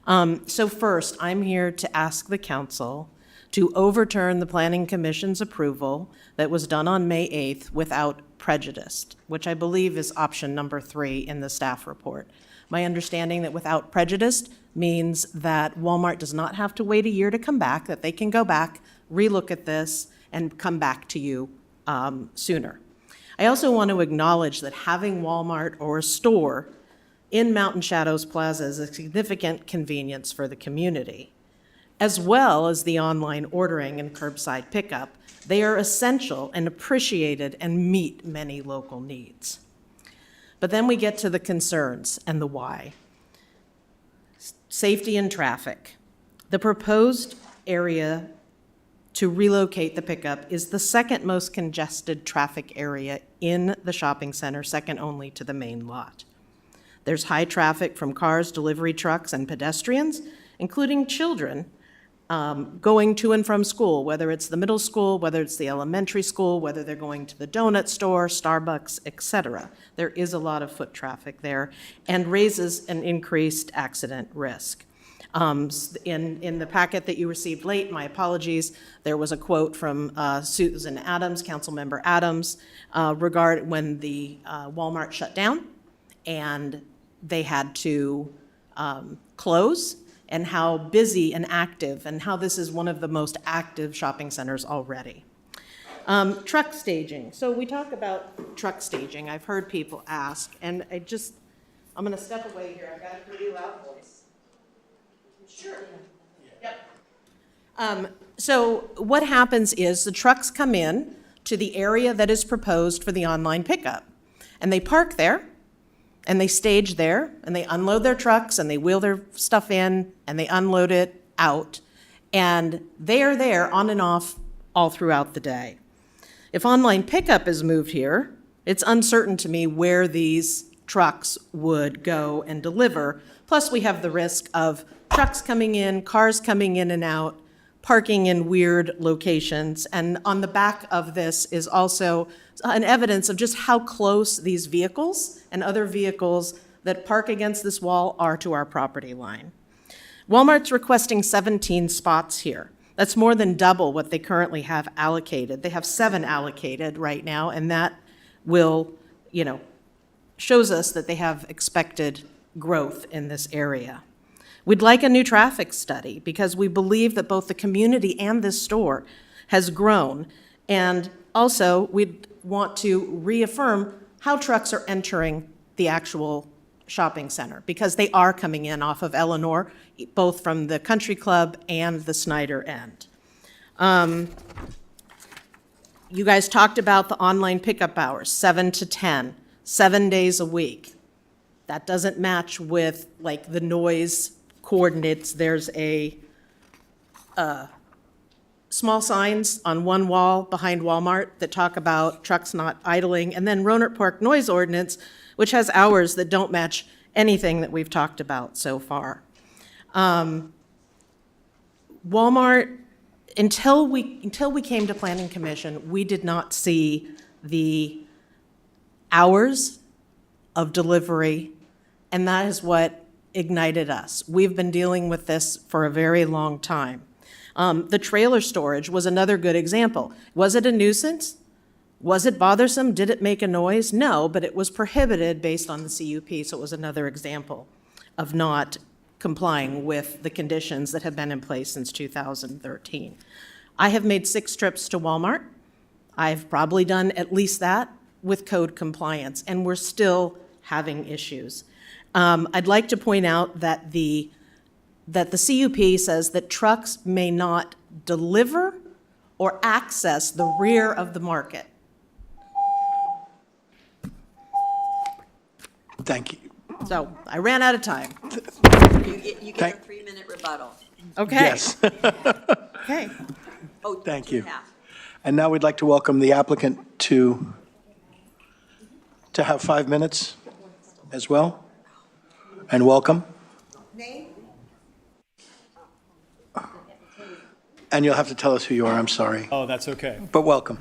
So first, I'm here to ask the council to overturn the Planning Commission's approval that was done on May 8th without prejudice, which I believe is option number 3 in the staff report. My understanding that without prejudice means that Walmart does not have to wait a year to come back, that they can go back, relook at this, and come back to you sooner. I also want to acknowledge that having Walmart or a store in Mountain Shadows Plaza is a significant convenience for the community, as well as the online ordering and curbside pickup. They are essential and appreciated and meet many local needs. But then we get to the concerns and the why. Safety and traffic. The proposed area to relocate the pickup is the second most congested traffic area in the shopping center, second only to the main lot. There's high traffic from cars, delivery trucks, and pedestrians, including children going to and from school, whether it's the middle school, whether it's the elementary school, whether they're going to the donut store, Starbucks, etc. There is a lot of foot traffic there and raises an increased accident risk. In the packet that you received late, my apologies, there was a quote from Susan Adams, Councilmember Adams, regarding when the Walmart shut down and they had to close, and how busy and active, and how this is one of the most active shopping centers already. Truck staging. So we talk about truck staging. I've heard people ask, and I'm gonna step away here. I've got a pretty loud voice. Sure. Yep. So what happens is the trucks come in to the area that is proposed for the online pickup, and they park there, and they stage there, and they unload their trucks, and they wheel their stuff in, and they unload it out. And they are there on and off all throughout the day. If online pickup is moved here, it's uncertain to me where these trucks would go and deliver. Plus, we have the risk of trucks coming in, cars coming in and out, parking in weird locations. And on the back of this is also an evidence of just how close these vehicles and other vehicles that park against this wall are to our property line. Walmart's requesting 17 spots here. That's more than double what they currently have allocated. They have 7 allocated right now, and that will, shows us that they have expected growth in this area. We'd like a new traffic study because we believe that both the community and this store has grown. And also, we'd want to reaffirm how trucks are entering the actual shopping center, because they are coming in off of Eleanor, both from the Country Club and the Snyder end. You guys talked about the online pickup hours, 7 to 10, 7 days a week. That doesn't match with like the noise coordinates. There's small signs on one wall behind Walmart that talk about trucks not idling, and then Rohnert Park noise ordinance, which has hours that don't match anything that we've talked about so far. Walmart, until we came to Planning Commission, we did not see the hours of delivery, and that is what ignited us. We've been dealing with this for a very long time. The trailer storage was another good example. Was it a nuisance? Was it bothersome? Did it make a noise? No, but it was prohibited based on the CUP, so it was another example of not complying with the conditions that have been in place since 2013. I have made 6 trips to Walmart. I've probably done at least that with code compliance, and we're still having issues. I'd like to point out that the CUP says that trucks may not deliver or access the rear of the market. Thank you. So I ran out of time. You get a 3-minute rebuttal. Okay. Yes. Okay. Oh, Thank 2.5. you. And now we'd like to welcome the applicant to have 5 minutes as well. And welcome. And you'll have to tell us who you are, I'm sorry. Oh, that's okay. But welcome.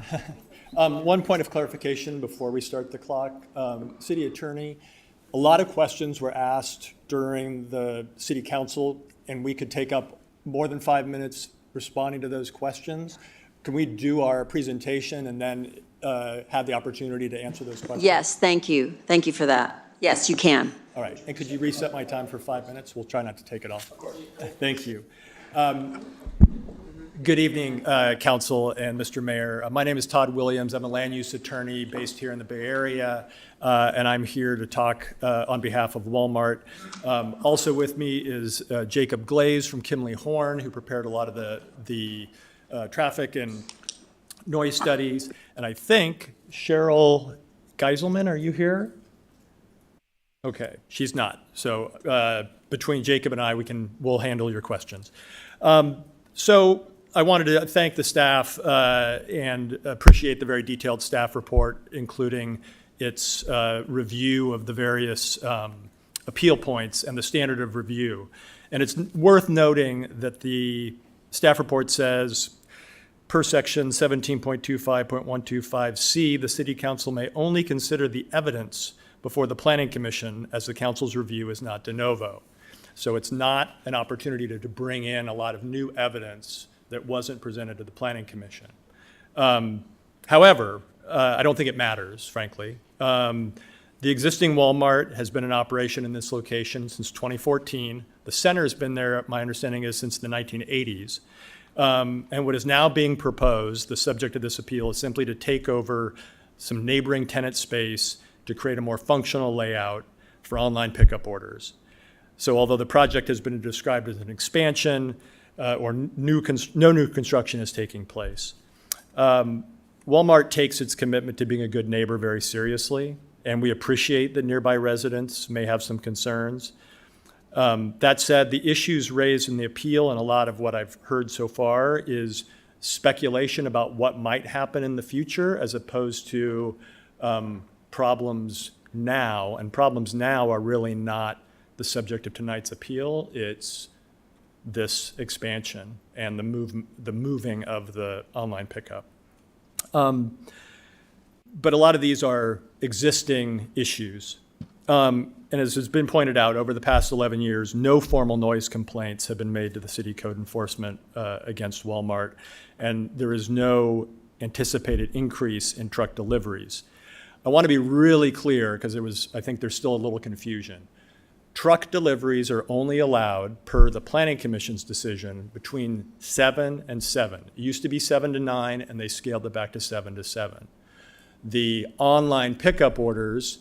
One point of clarification before we start the clock. City Attorney, a lot of questions were asked during the City Council, and we could take up more than 5 minutes responding to those questions. Can we do our presentation and then have the opportunity to answer those questions? Yes, thank you. Thank you for that. Yes, you can. All right, and could you reset my time for 5 minutes? We'll try not to take it off. Of course. Thank you. Good evening, Council and Mr. Mayor. My name is Todd Williams. I'm a land use attorney based here in the Bay Area, and I'm here to talk on behalf of Walmart. Also with me is Jacob Glaze from Kimley Horn, who prepared a lot of the traffic and noise studies. And I think Cheryl Geiselman, are you here? Okay, she's not. So between Jacob and I, we'll handle your questions. So I wanted to thank the staff and appreciate the very detailed staff report, including its review of the various appeal points and the standard of review. And it's worth noting that the staff report says, per section 17.25.125C, the City Council may only consider the evidence before the Planning Commission as the council's review is not de novo. So it's not an opportunity to bring in a lot of new evidence that wasn't presented to the Planning Commission. However, I don't think it matters, frankly. The existing Walmart has been in operation in this location since 2014. The center's been there, my understanding is, since the 1980s. And what is now being proposed, the subject of this appeal, is simply to take over some neighboring tenant space to create a more functional layout for online pickup orders. So although the project has been described as an expansion, or no new construction is taking place. Walmart takes its commitment to being a good neighbor very seriously, and we appreciate that nearby residents may have some concerns. That said, the issues raised in the appeal and a lot of what I've heard so far is speculation about what might happen in the future as opposed to problems now. And problems now are really not the subject of tonight's appeal. It's this expansion and the moving of the online pickup. But a lot of these are existing issues. And as has been pointed out, over the past 11 years, no formal noise complaints have been made to the city code enforcement against Walmart, and there is no anticipated increase in truck deliveries. I want to be really clear, because I think there's still a little confusion. Truck deliveries are only allowed, per the Planning Commission's decision, between 7 and 7. It used to be 7 to 9, and they scaled it back to 7 to 7. The online pickup orders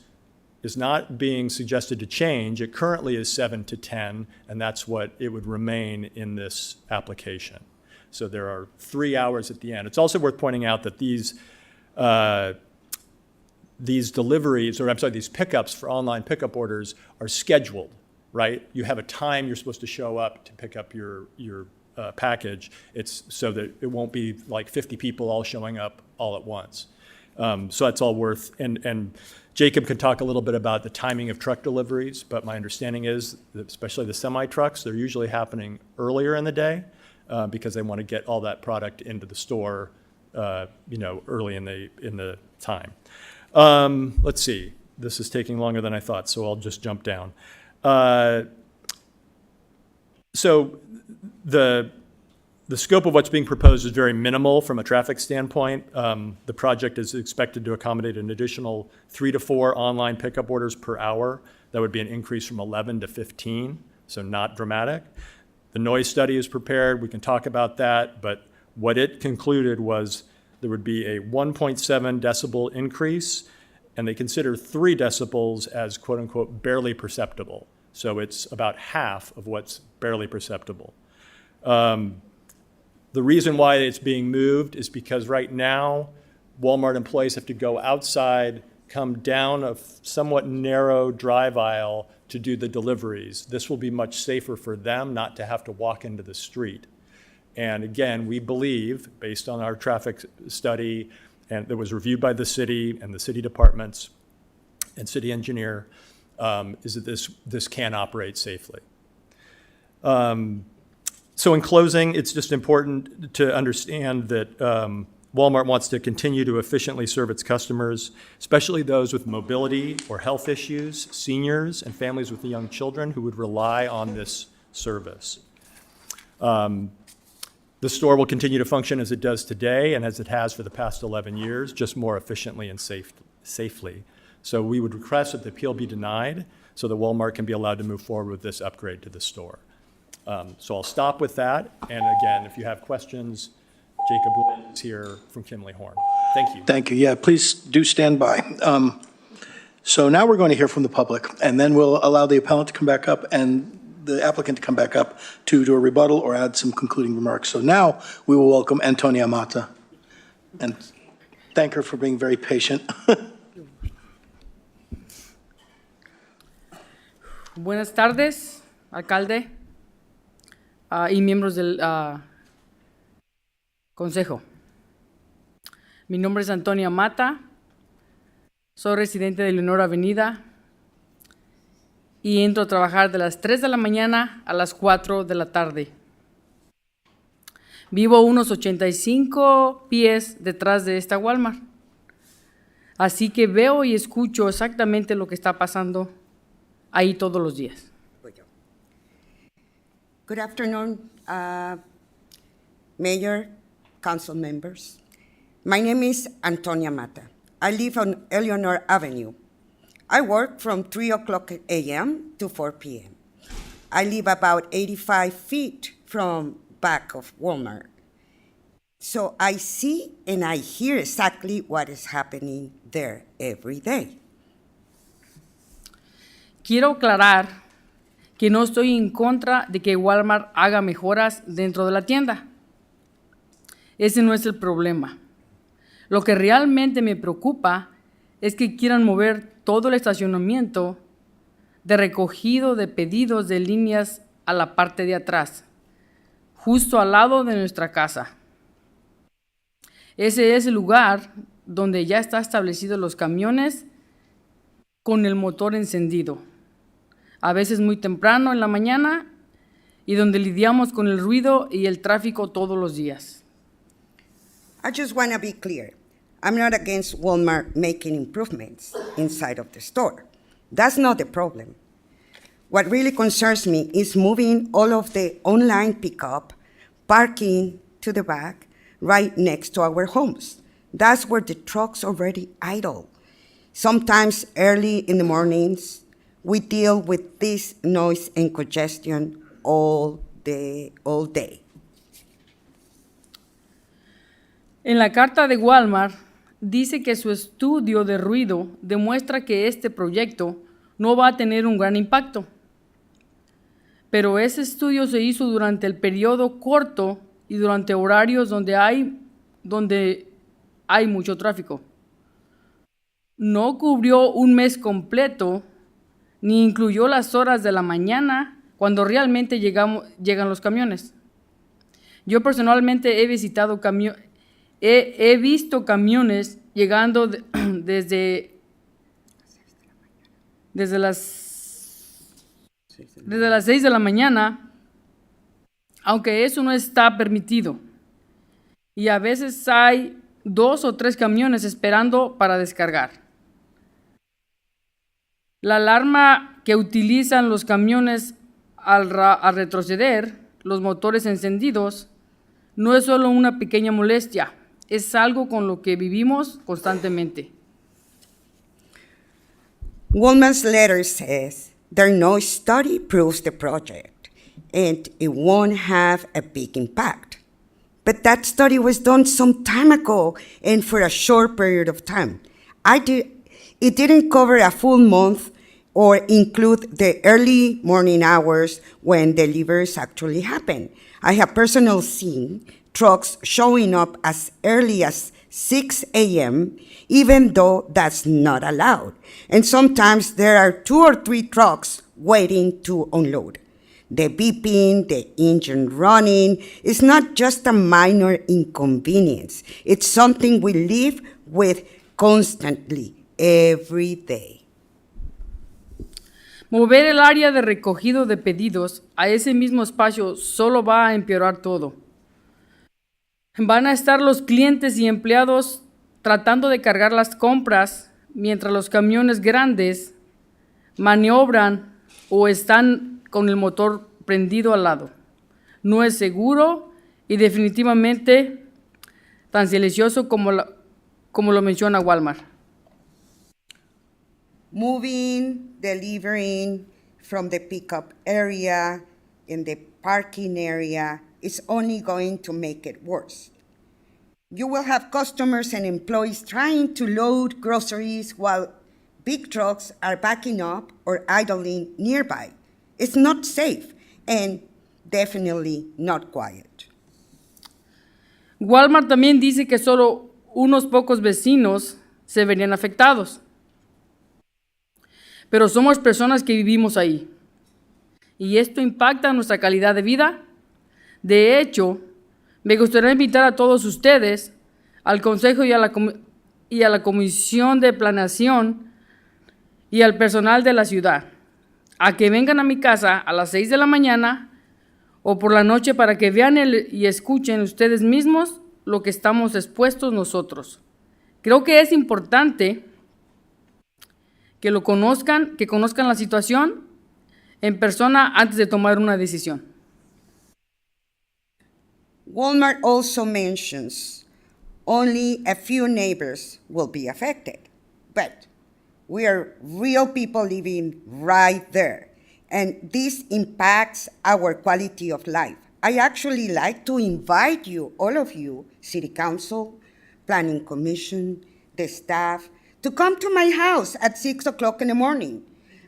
is not being suggested to change. It currently is 7 to 10, and that's what it would remain in this application. So there are 3 hours at the end. It's also worth pointing out that these deliveries, or I'm sorry, these pickups for online pickup orders are scheduled, right? You have a time you're supposed to show up to pick up your package. It's so that it won't be like 50 people all showing up all at once. So that's all worth, and Jacob can talk a little bit about the timing of truck deliveries, but my understanding is that especially the semi-trucks, they're usually happening earlier in the day because they want to get all that product into the store, early in the time. Let's see, this is taking longer than I thought, so I'll just jump down. So the scope of what's being proposed is very minimal from a traffic standpoint. The project is expected to accommodate an additional 3 to 4 online pickup orders per hour. That would be an increase from 11 to 15, so not dramatic. The noise study is prepared. We can talk about that, but what it concluded was there would be a 1.7 decibel increase, and they consider 3 decibels as quote unquote barely perceptible. So it's about half of what's barely perceptible. The reason why it's being moved is because right now, Walmart employees have to go outside, come down a somewhat narrow drive aisle to do the deliveries. This will be much safer for them not to have to walk into the street. And again, we believe, based on our traffic study, and that was reviewed by the city and the city departments and city engineer, is that this can operate safely. So in closing, it's just important to understand that Walmart wants to continue to efficiently serve its customers, especially those with mobility or health issues, seniors, and families with young children who would rely on this service. The store will continue to function as it does today and as it has for the past 11 years, just more efficiently and safely. So we would request that the appeal be denied so that Walmart can be allowed to move forward with this upgrade to the store. So I'll stop with that. And again, if you have questions, Jacob Williams is here from Kimley Horn. Thank you. Thank you. Yeah, please do stand by. So now we're going to hear from the public, and then we'll allow the appellant to come back up and the applicant to come back up to do a rebuttal or add some concluding remarks. So now we will welcome Antonia Mata and thank her for being very patient. Buenas tardes, alcalde y miembros del consejo. Mi nombre es Antonia Mata, soy residente de Leonor Avenida y entro a trabajar de las 3 de la mañana a las 4 de la tarde. Vivo unos 85 pies detrás de esta Walmart, así que veo y escucho exactamente lo que está pasando ahí todos los días. Good afternoon, Mayor, council members. My name is Antonia Mata. I live on Eleanor Avenue. I work from 3 o'clock a.m. to 4 p.m. I live about 85 feet from back of Walmart. So I see and I hear exactly what is happening there every day. Quiero aclarar que no estoy en contra de que Walmart haga mejoras dentro de la tienda. Ese no es el problema. Lo que realmente me preocupa es que quieran mover todo el estacionamiento de recogido de pedidos de líneas a la parte de atrás, justo al lado de nuestra casa. Ese es el lugar donde ya están establecidos los camiones con el motor encendido, a veces muy temprano en la mañana, y donde lidiamos con el ruido y el tráfico todos los días. I just want to be clear. I'm not against Walmart making improvements inside of the store. That's not the problem. What really concerns me is moving all of the online pickup, parking to the back, right next to our homes. That's where the trucks already idle. Sometimes early in the mornings, we deal with this noise and congestion all day. En la carta de Walmart dice que su estudio de ruido demuestra que este proyecto no va a tener un gran impacto. Pero ese estudio se hizo durante el periodo corto y durante horarios donde hay mucho tráfico. No cubrió un mes completo ni incluyó las horas de la mañana cuando realmente llegan los camiones. Yo personalmente he visto camiones llegando desde las 6 de la mañana, aunque eso no está permitido. Y a veces hay 2 o 3 camiones esperando para descargar. La alarma que utilizan los camiones al retroceder, los motores encendidos, no es solo una pequeña molestia, es algo con lo que vivimos constantemente. Walmart's letter says their noise study proves the project and it won't have a big impact. But that study was done some time ago and for a short period of time. It didn't cover a full month or include the early morning hours when deliveries actually happen. I have personally seen trucks showing up as early as 6 a.m., even though that's not allowed. And sometimes there are 2 or 3 trucks waiting to unload. The beeping, the engine running is not just a minor inconvenience. It's something we live with constantly, every day. Mover el área de recogido de pedidos a ese mismo espacio solo va a empeorar todo. Van a estar los clientes y empleados tratando de cargar las compras mientras los camiones grandes maniobran o están con el motor prendido al lado. No es seguro y definitivamente tan silencioso como lo menciona Walmart. Moving, delivering from the pickup area in the parking area is only going to make it worse. You will have customers and employees trying to load groceries while big trucks are backing up or idling nearby. It's not safe and definitely not quiet. Walmart también dice que solo unos pocos vecinos se verían afectados. Pero somos personas que vivimos ahí. Y esto impacta nuestra calidad de vida. De hecho, me gustaría invitar a todos ustedes, al Consejo y a la Comisión de Planeación y al personal de la ciudad, a que vengan a mi casa a las 6 de la mañana o por la noche para que vean y escuchen ustedes mismos lo que estamos expuestos nosotros. Creo que es importante que conozcan la situación en persona antes de tomar una decisión. Walmart also mentions only a few neighbors will be affected, but we are real people living right there, and this impacts our quality of life. I actually like to invite you, all of you, City Council, Planning Commission, the staff, to come to my house at 6 o'clock in the morning,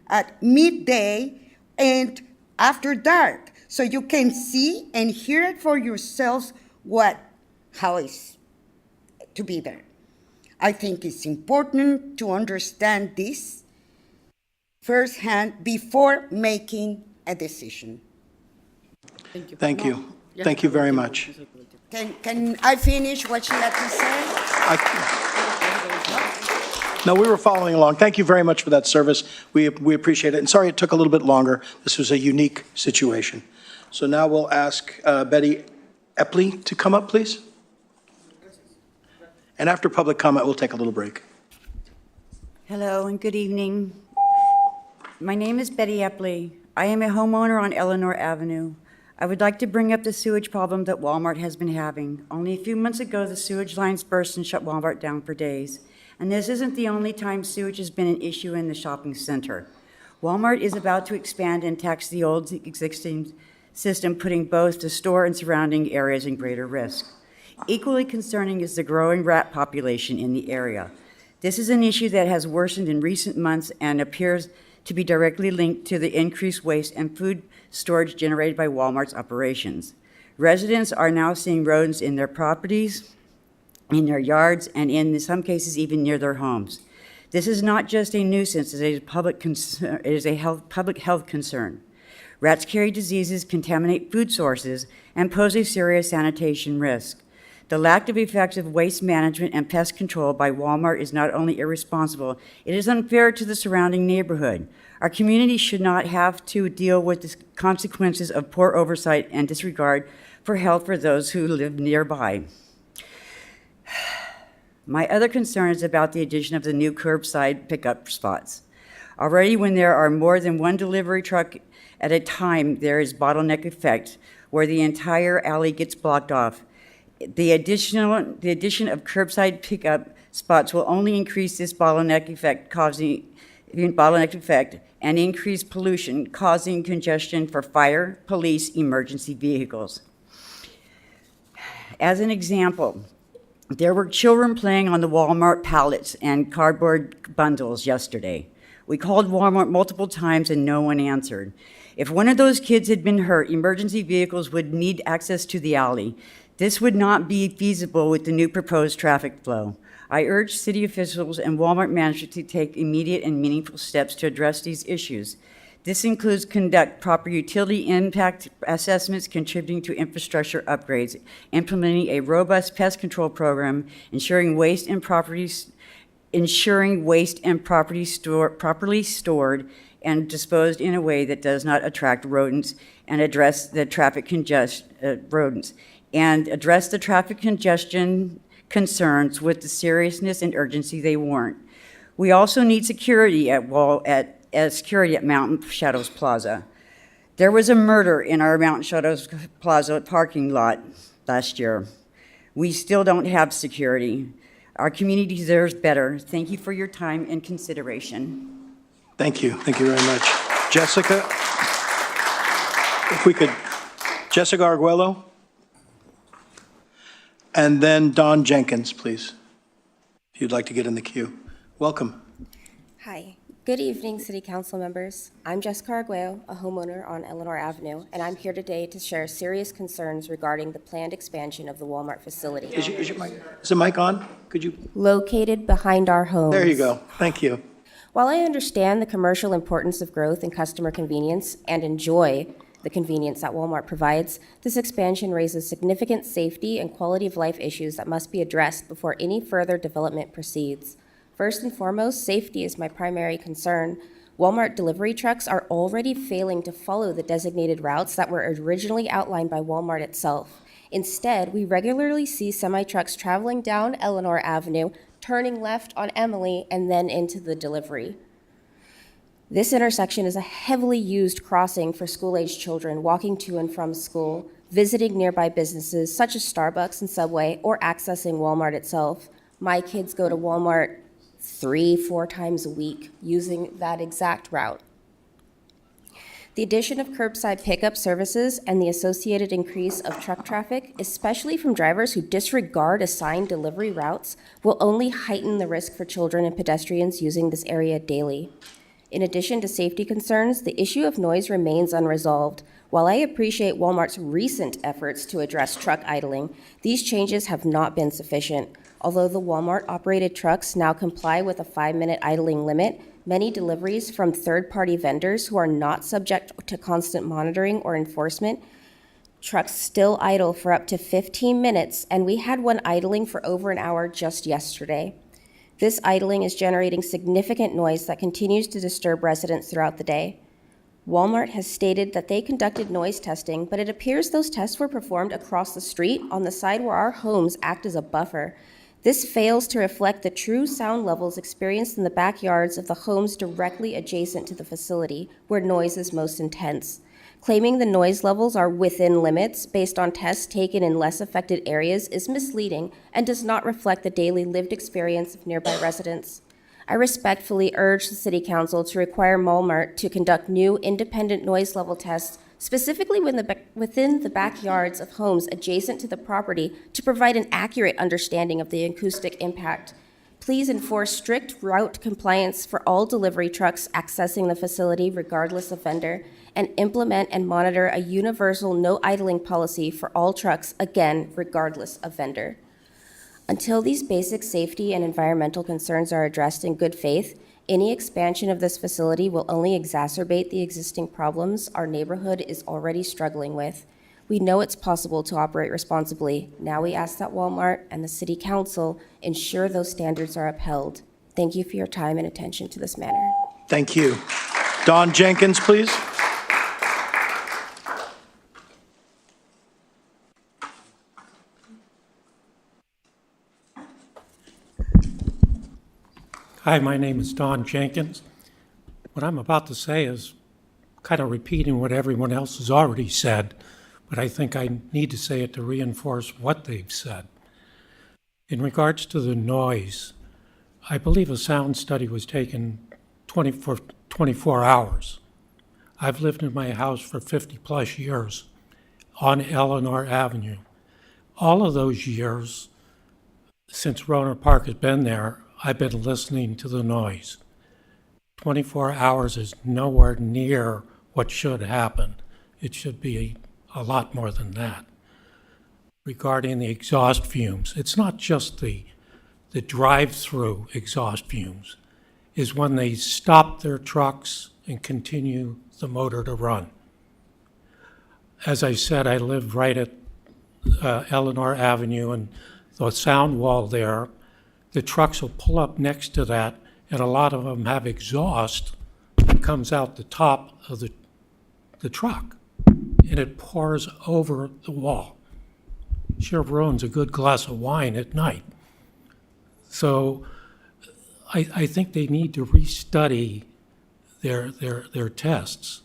at midday, and after dark, so you can see and hear it for yourselves how it's to be there. I think it's important to understand this firsthand before making a decision. Thank you. Thank you very much. Can I finish what she had to say? No, we were following along. Thank you very much for that service. We appreciate it. And sorry it took a little bit longer. This was a unique situation. So now we'll ask Betty Epley to come up, please. And after public comment, we'll take a little break. Hello and good evening. My name is Betty Epley. I am a homeowner on Eleanor Avenue. I would like to bring up the sewage problem that Walmart has been having. Only a few months ago, the sewage lines burst and shut Walmart down for days. And this isn't the only time sewage has been an issue in the shopping center. Walmart is about to expand and tax the old existing system, putting both the store and surrounding areas in greater risk. Equally concerning is the growing rat population in the area. This is an issue that has worsened in recent months and appears to be directly linked to the increased waste and food storage generated by Walmart's operations. Residents are now seeing rodents in their properties, in their yards, and in some cases even near their homes. This is not just a nuisance, it is a public health concern. Rats carry diseases, contaminate food sources, and pose a serious sanitation risk. The lack of effective waste management and pest control by Walmart is not only irresponsible, it is unfair to the surrounding neighborhood. Our community should not have to deal with the consequences of poor oversight and disregard for health for those who live nearby. My other concern is about the addition of the new curbside pickup spots. Already when there are more than one delivery truck at a time, there is bottleneck effect where the entire alley gets blocked off. The addition of curbside pickup spots will only increase this bottleneck effect and increase pollution, causing congestion for fire, police, emergency vehicles. As an example, there were children playing on the Walmart pallets and cardboard bundles yesterday. We called Walmart multiple times and no one answered. If one of those kids had been hurt, emergency vehicles would need access to the alley. This would not be feasible with the new proposed traffic flow. I urge city officials and Walmart management to take immediate and meaningful steps to address these issues. This includes conduct proper utility impact assessments contributing to infrastructure upgrades, implementing a robust pest control program, ensuring waste and property properly stored and disposed in a way that does not attract rodents, and address the traffic congestion concerns with the seriousness and urgency they warrant. We also need security at Mountain Shadows Plaza. There was a murder in our Mountain Shadows Plaza parking lot last year. We still don't have security. Our community deserves better. Thank you for your time and consideration. Thank you. Thank you very much. Jessica, if we could, Jessica Arguello, and then Don Jenkins, please, if you'd like to get in the queue. Welcome. Hi. Good evening, City Council members. I'm Jessica Arguello, a homeowner on Eleanor Avenue, and I'm here today to share serious concerns regarding the planned expansion of the Walmart facility. Is the mic on? Could you? Located behind our homes. There you go. Thank you. While I understand the commercial importance of growth and customer convenience and enjoy the convenience that Walmart provides, this expansion raises significant safety and quality of life issues that must be addressed before any further development proceeds. First and foremost, safety is my primary concern. Walmart delivery trucks are already failing to follow the designated routes that were originally outlined by Walmart itself. Instead, we regularly see semi-trucks traveling down Eleanor Avenue, turning left on Emily, and then into the delivery. This intersection is a heavily used crossing for school-aged children walking to and from school, visiting nearby businesses such as Starbucks and Subway, or accessing Walmart itself. My kids go to Walmart 3-4 times a week using that exact route. The addition of curbside pickup services and the associated increase of truck traffic, especially from drivers who disregard assigned delivery routes, will only heighten the risk for children and pedestrians using this area daily. In addition to safety concerns, the issue of noise remains unresolved. While I appreciate Walmart's recent efforts to address truck idling, these changes have not been sufficient. Although the Walmart-operated trucks now comply with a 5-minute idling limit, many deliveries from third-party vendors who are not subject to constant monitoring or enforcement, trucks still idle for up to 15 minutes, and we had one idling for over an hour just yesterday. This idling is generating significant noise that continues to disturb residents throughout the day. Walmart has stated that they conducted noise testing, but it appears those tests were performed across the street on the side where our homes act as a buffer. This fails to reflect the true sound levels experienced in the backyards of the homes directly adjacent to the facility, where noise is most intense. Claiming the noise levels are within limits based on tests taken in less affected areas is misleading and does not reflect the daily lived experience of nearby residents. I respectfully urge the City Council to require Walmart to conduct new independent noise level tests, specifically within the backyards of homes adjacent to the property, to provide an accurate understanding of the acoustic impact. Please enforce strict route compliance for all delivery trucks accessing the facility regardless of vendor, and implement and monitor a universal no idling policy for all trucks, again, regardless of vendor. Until these basic safety and environmental concerns are addressed in good faith, any expansion of this facility will only exacerbate the existing problems our neighborhood is already struggling with. We know it's possible to operate responsibly. Now we ask that Walmart and the City Council ensure those standards are upheld. Thank you for your time and attention to this matter. Thank you. Don Jenkins, please. Hi, my name is Don Jenkins. What I'm about to say is kind of repeating what everyone else has already said, but I think I need to say it to reinforce what they've said. In regards to the noise, I believe a sound study was taken 24 hours. I've lived in my house for 50 plus years on Eleanor Avenue. All of those years, since Rohnert Park has been there, I've been listening to the noise. 24 hours is nowhere near what should happen. It should be a lot more than that. Regarding the exhaust fumes, it's not just the drive-through exhaust fumes, is when they stop their trucks and continue the motor to run. As I said, I live right at Eleanor Avenue, and the sound wall there, the trucks will pull up next to that, and a lot of them have exhaust that comes out the top of the truck, and it pours over the wall. Sure ruins a good glass of wine at night. So I think they need to restudy their tests.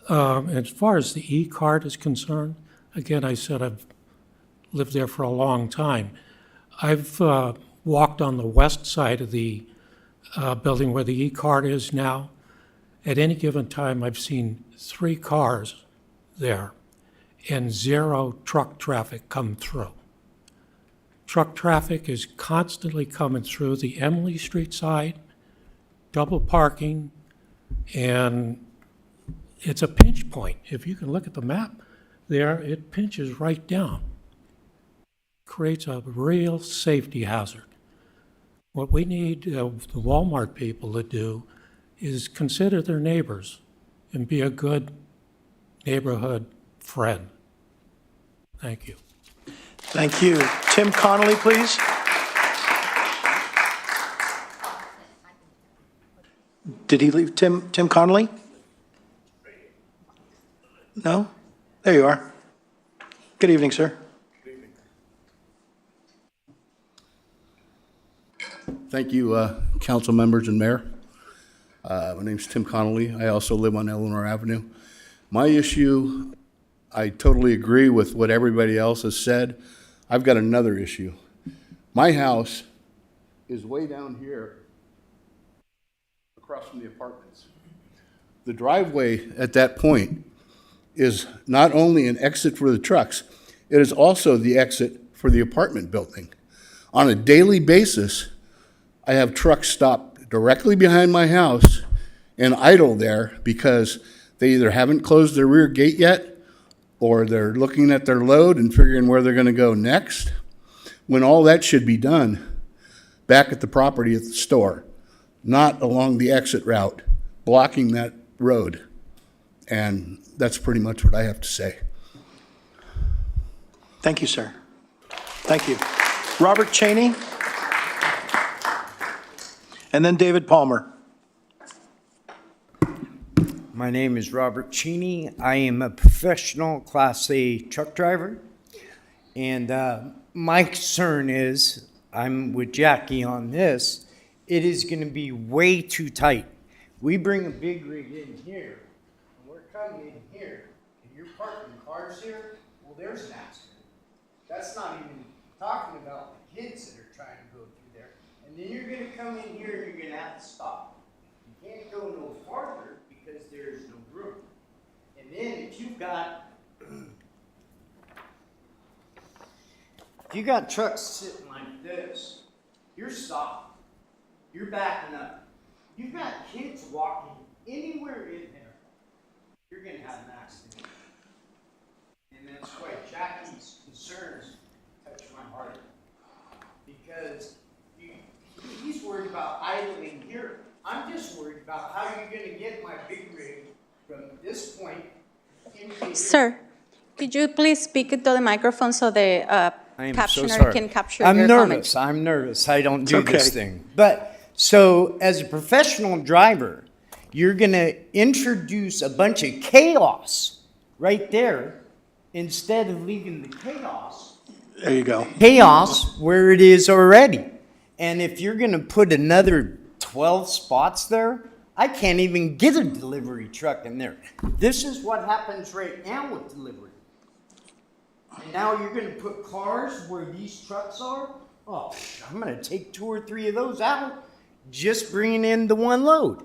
As far as the E-cart is concerned, again, I said I've lived there for a long time. I've walked on the west side of the building where the E-cart is now. At any given time, I've seen 3 cars there and 0 truck traffic come through. Truck traffic is constantly coming through the Emily Street side, double parking, and it's a pinch point. If you can look at the map there, it pinches right down. Creates a real safety hazard. What we need the Walmart people to do is consider their neighbors and be a good neighborhood friend. Thank you. Thank you. Tim Connolly, please. Did he leave? Tim Connolly? No? There you are. Good evening, sir. Thank you, council members and mayor. My name's Tim Connolly. I also live on Eleanor Avenue. My issue, I totally agree with what everybody else has said. I've got another issue. My house is way down here across from the apartments. The driveway at that point is not only an exit for the trucks, it is also the exit for the apartment building. On a daily basis, I have trucks stop directly behind my house and idle there because they either haven't closed their rear gate yet, or they're looking at their load and figuring where they're going to go next. when all that should be done back at the property at the store, not along the exit route, blocking that road. And that's pretty much what I have to say. Thank you, sir. Thank you. Robert Cheney. And then David Palmer. My name is Robert Cheney. I am a professional Class A truck driver. And my concern is, I'm with Jackie on this, it is going to be way too tight. We bring a big rig in here, and we're coming in here, and you're parking cars here, well, there's an accident. That's not even talking about the kids that are trying to go through there. And then you're going to come in here and you're going to have to stop. You can't go no farther because there's no room. And then if you've got trucks sitting like this, you're stopped. You're backing up. You've got kids walking anywhere in there, you're going to have an accident. And that's why Jackie's concerns touch my heart. Because he's worried about idling here. I'm just worried about how you're going to get my big rig from this point into here. Sir, could you please speak into the microphone so the I am so captioner sorry. can capture I'm your nervous. comment? I'm nervous. I don't do Okay. this thing. But so as a professional driver, you're going to introduce a bunch of chaos right there instead of leaving the chaos There you go. where it is already. And if you're going to put another 12 spots there, I can't even get a delivery truck in there. This is what happens right now with delivery. And now you're going to put cars where these trucks are? Oh, I'm going to take 2 or 3 of those out, just bringing in the one load.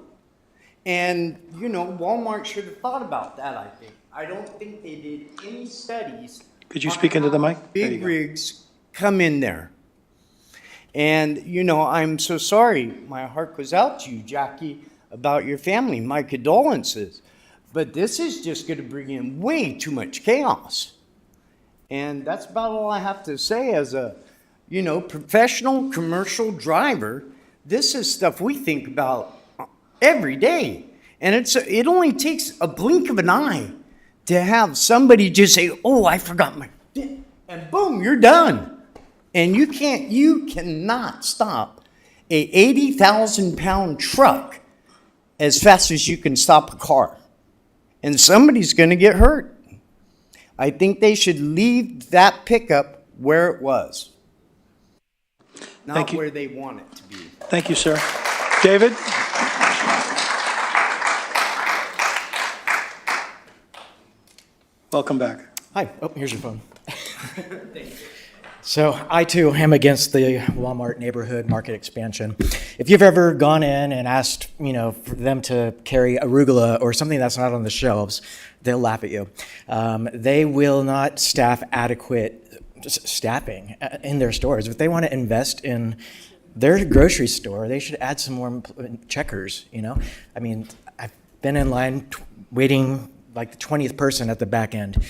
And, you know, Walmart should have thought about that, I think. I don't think they did any studies. Could you speak into the mic? There you Big go. rigs come in there. And, you know, I'm so sorry. My heart goes out to you, Jackie, about your family. My condolences. But this is just going to bring in way too much chaos. And that's about all I have to say as a, you know, professional commercial driver. This is stuff we think about every day. And it only takes a blink of an eye to have somebody just say, oh, I forgot my, and boom, you're done. And you cannot stop a 80,000-pound truck as fast as you can stop a car. And somebody's going to get hurt. I think they should leave that pickup where it was, not where they want it to be. Thank you, sir. David? Welcome back. Hi. Oh, here's your phone. Thank you. So I too am against the Walmart neighborhood market expansion. If you've ever gone in and asked, you know, for them to carry arugula or something that's not on the shelves, they'll laugh at you. They will not staff adequate staffing in their stores. If they want to invest in their grocery store, they should add some more checkers, you know? I mean, I've been in line waiting like the 20th person at the back end.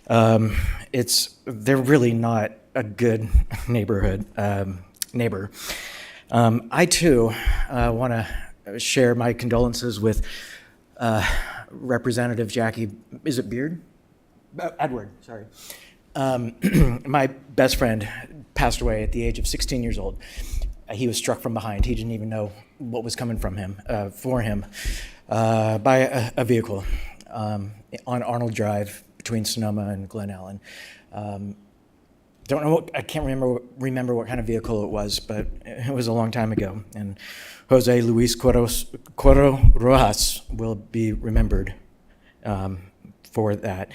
They're really not a good neighbor. I too want to share my condolences with Representative Jackie, is it Beard? Edward, sorry. My best friend passed away at the age of 16 years old. He was struck from behind. He didn't even know what was coming from him, by a vehicle on Arnold Drive between Sonoma and Glen Ellen. Don't know I can't remember what kind of vehicle it was, but it was a long time ago. And Jose Luis Cuero Rojas will be remembered for that.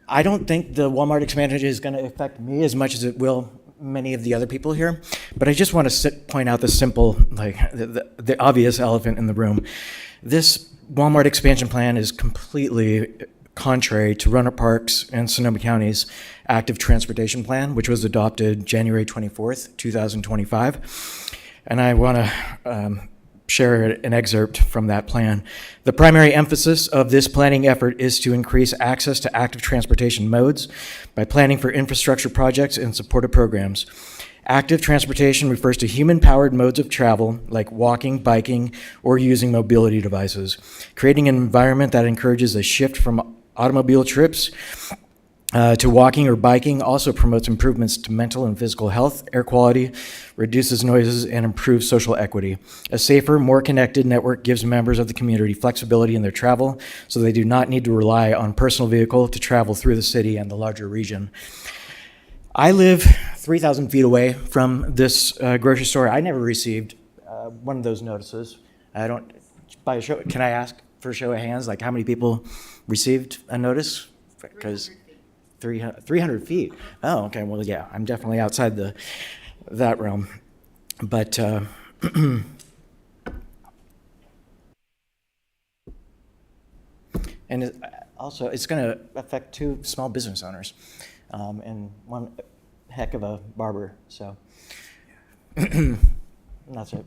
I don't think the Walmart expansion is going to affect me as much as it will many of the other people here, but I just want to point out the simple, like the obvious elephant in the room. This Walmart expansion plan is completely contrary to Rohnert Park's and Sonoma County's active transportation plan, which was adopted January 24th, 2025. And I want to share an excerpt from that plan. The primary emphasis of this planning effort is to increase access to active transportation modes by planning for infrastructure projects and supportive programs. Active transportation refers to human-powered modes of travel like walking, biking, or using mobility devices, creating an environment that encourages a shift from automobile trips to walking or biking. Also promotes improvements to mental and physical health, air quality, reduces noises, and improves social equity. A safer, more connected network gives members of the community flexibility in their travel, so they do not need to rely on personal vehicle to travel through the city and the larger region. I live 3,000 feet away from this grocery store. I never received one of those notices. I don't, by a show, can I ask for a show of hands, like how many people received a notice? Because 300 feet. Oh, okay, well, yeah, I'm definitely outside that realm. But and also, it's going to affect 2 small business owners. And one heck of a barber, so that's it.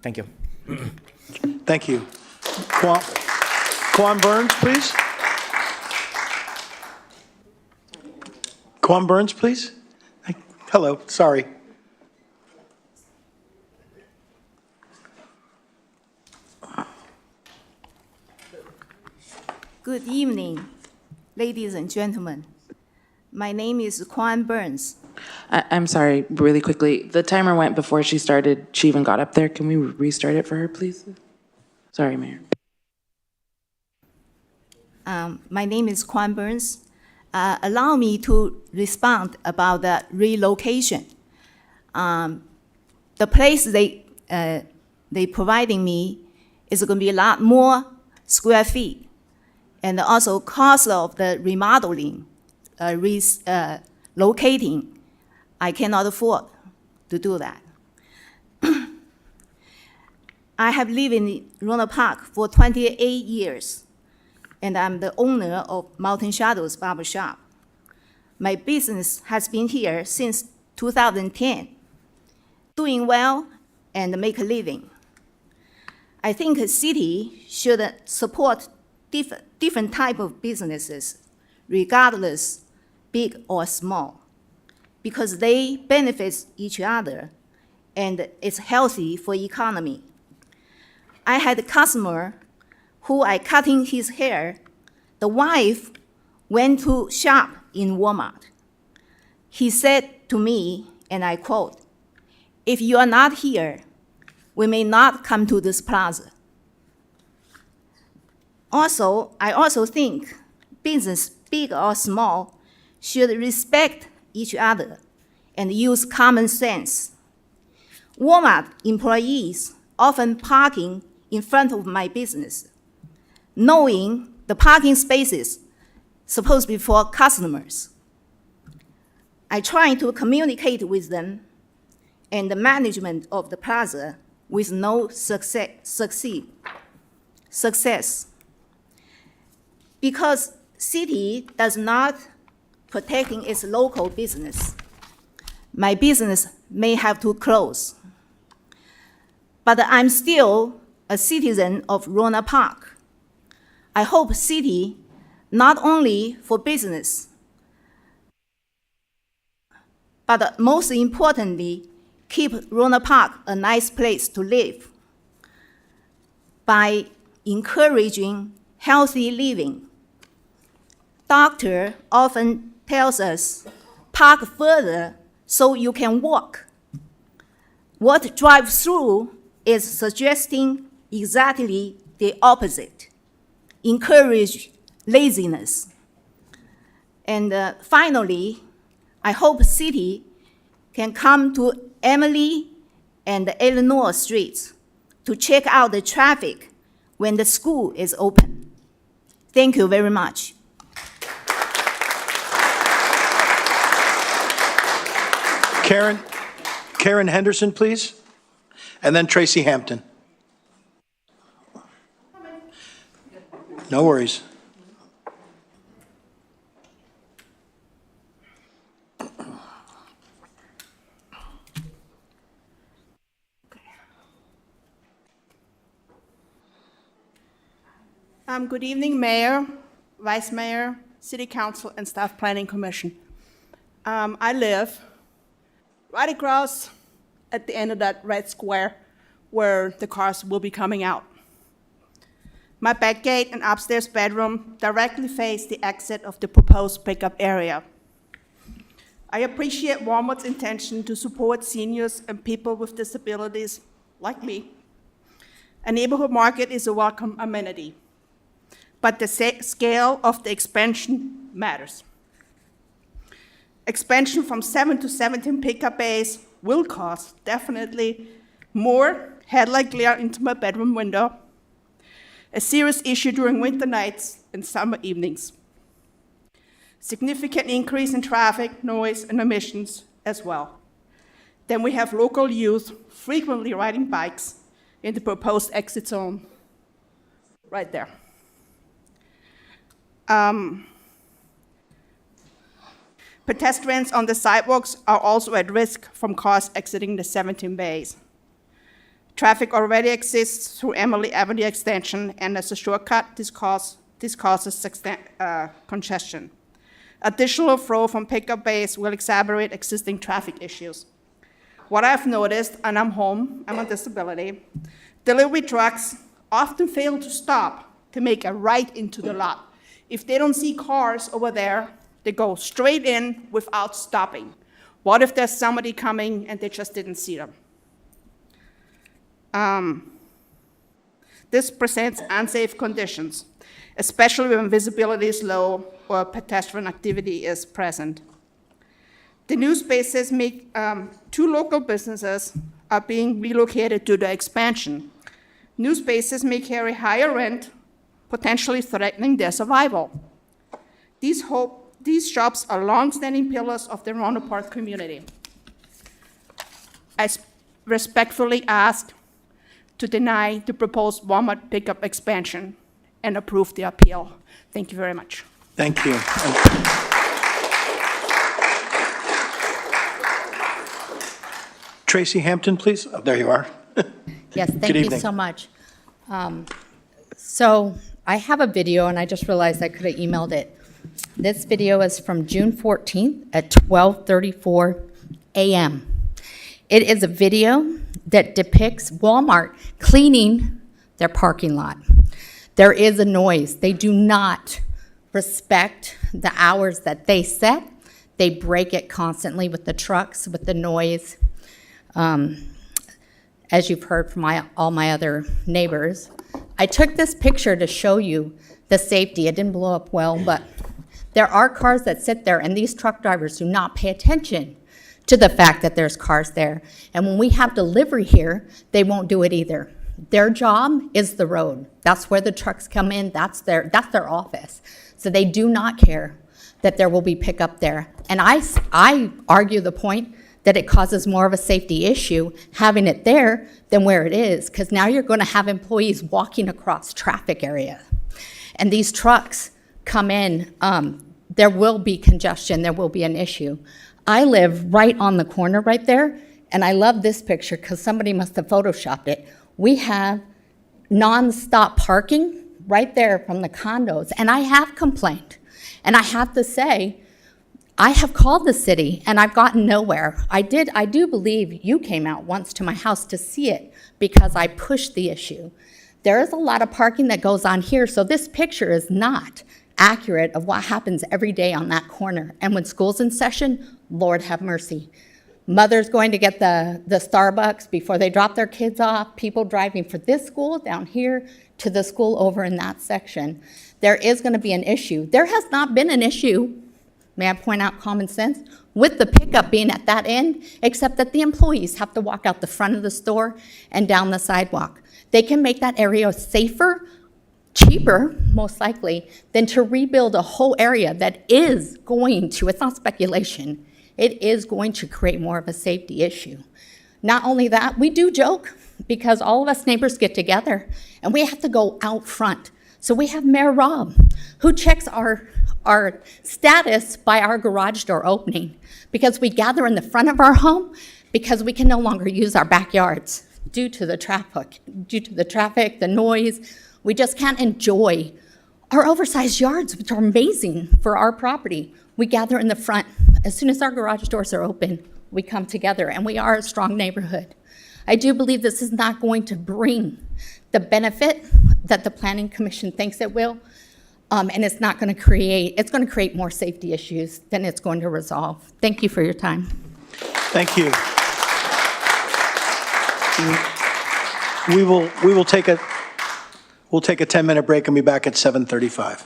Thank you. Thank you. Quan Burns, please. Quan Burns, please. Hello, sorry. Good evening, ladies and gentlemen. My name is Quan Burns. I'm sorry, really quickly. The timer went before she started. She even got up there. Can we restart it for her, please? Sorry, Mayor. My name is Quan Burns. Allow me to respond about the relocation. The place they providing me is going to be a lot more square feet, and also cost of the remodeling, locating, I cannot afford to do that. I have lived in Rohnert Park for 28 years, and I'm the owner of Mountain Shadows Barber Shop. My business has been here since 2010, doing well and make a living. I think a city should support different type of businesses, regardless big or small, because they benefit each other and it's healthy for economy. I had a customer who I cutting his hair. The wife went to shop in Walmart. He said to me, and I quote, "If you are not here, we may not come to this plaza." Also, I also think business, big or small, should respect each other and use common sense. Walmart employees often parking in front of my business, knowing the parking spaces supposed to be for customers. I try to communicate with them and the management of the plaza with no success. Because city does not protecting its local business, my business may have to close. But I'm still a citizen of Rohnert Park. I hope city, not only for business, but most importantly, keep Rohnert Park a nice place to live by encouraging healthy living. Doctor often tells us, park further so you can walk. What drive-through is suggesting exactly the opposite. Encourage laziness. And finally, I hope city can come to Emily and Eleanor Streets to check out the traffic when the school is open. Thank you very much. Karen Henderson, please, and then Tracy Hampton. No worries. Good evening, Mayor, Vice Mayor, City Council, and Staff Planning Commission. I live right across at the end of that red square where the cars will be coming out. My back gate and upstairs bedroom directly face the exit of the proposed pickup area. I appreciate Walmart's intention to support seniors and people with disabilities like me. A neighborhood market is a welcome amenity, but the scale of the expansion matters. Expansion from 7 to 17 pickup bays will cost definitely more headlight glare into my bedroom window, a serious issue during winter nights and summer evenings. Significant increase in traffic, noise, and emissions as well. Then we have local youth frequently riding bikes in the proposed exit zone right there. Pedestrians on the sidewalks are also at risk from cars exiting the 17 bays. Traffic already exists through Emily Avenue Extension, and as a shortcut, this causes congestion. Additional flow from pickup bays will exacerbate existing traffic issues. What I've noticed, and I'm home, I'm on disability, delivery trucks often fail to stop to make a right into the lot. If they don't see cars over there, they go straight in without stopping. What if there's somebody coming and they just didn't see them? This presents unsafe conditions, especially when visibility is low or pedestrian activity is present. The new spaces make 2 local businesses are being relocated due to expansion. New spaces may carry higher rent, potentially threatening their survival. These shops are long-standing pillars of the Rohnert Park community. I respectfully ask to deny the proposed Walmart pickup expansion and approve the appeal. Thank you very much. Thank you. Tracy Hampton, please. Oh, there you are. Yes, Good thank you evening. so much. So I have a video, and I just realized I could have emailed it. This video is from June 14th at 12:34 a.m. It is a video that depicts Walmart cleaning their parking lot. There is a noise. They do not respect the hours that they set. They break it constantly with the trucks, with the noise. As you've heard from all my other neighbors. I took this picture to show you the safety. It didn't blow up well, but there are cars that sit there, and these truck drivers do not pay attention to the fact that there's cars there. And when we have delivery here, they won't do it either. Their job is the road. That's where the trucks come in. That's their office. So they do not care that there will be pickup there. And I argue the point that it causes more of a safety issue having it there than where it is, because now you're going to have employees walking across traffic area. And these trucks come in, there will be congestion, there will be an issue. I live right on the corner right there, and I love this picture because somebody must have photoshopped it. We have nonstop parking right there from the condos, and I have complained. And I have to say, I have called the city and I've gotten nowhere. I do believe you came out once to my house to see it because I pushed the issue. There is a lot of parking that goes on here, so this picture is not accurate of what happens every day on that corner. And when school's in session, Lord have mercy. Mothers going to get the Starbucks before they drop their kids off, people driving for this school down here to the school over in that section. There is going to be an issue. There has not been an issue, may I point out common sense, with the pickup being at that end, except that the employees have to walk out the front of the store and down the sidewalk. They can make that area safer, cheaper, most likely, than to rebuild a whole area that is going to, it's not speculation, it is going to create more of a safety issue. Not only that, we do joke because all of us neighbors get together and we have to go out front. So we have Mayor Rob, who checks our status by our garage door opening because we gather in the front of our home because we can no longer use our backyards due to the traffic, the noise. We just can't enjoy our oversized yards, which are amazing for our property. We gather in the front. As soon as our garage doors are open, we come together, and we are a strong neighborhood. I do believe this is not going to bring the benefit that the Planning Commission thinks it will, and it's not going to create, it's going to create more safety issues than it's going to resolve. Thank you for your time. Thank you. We will take a 10-minute break and be back at 7:35.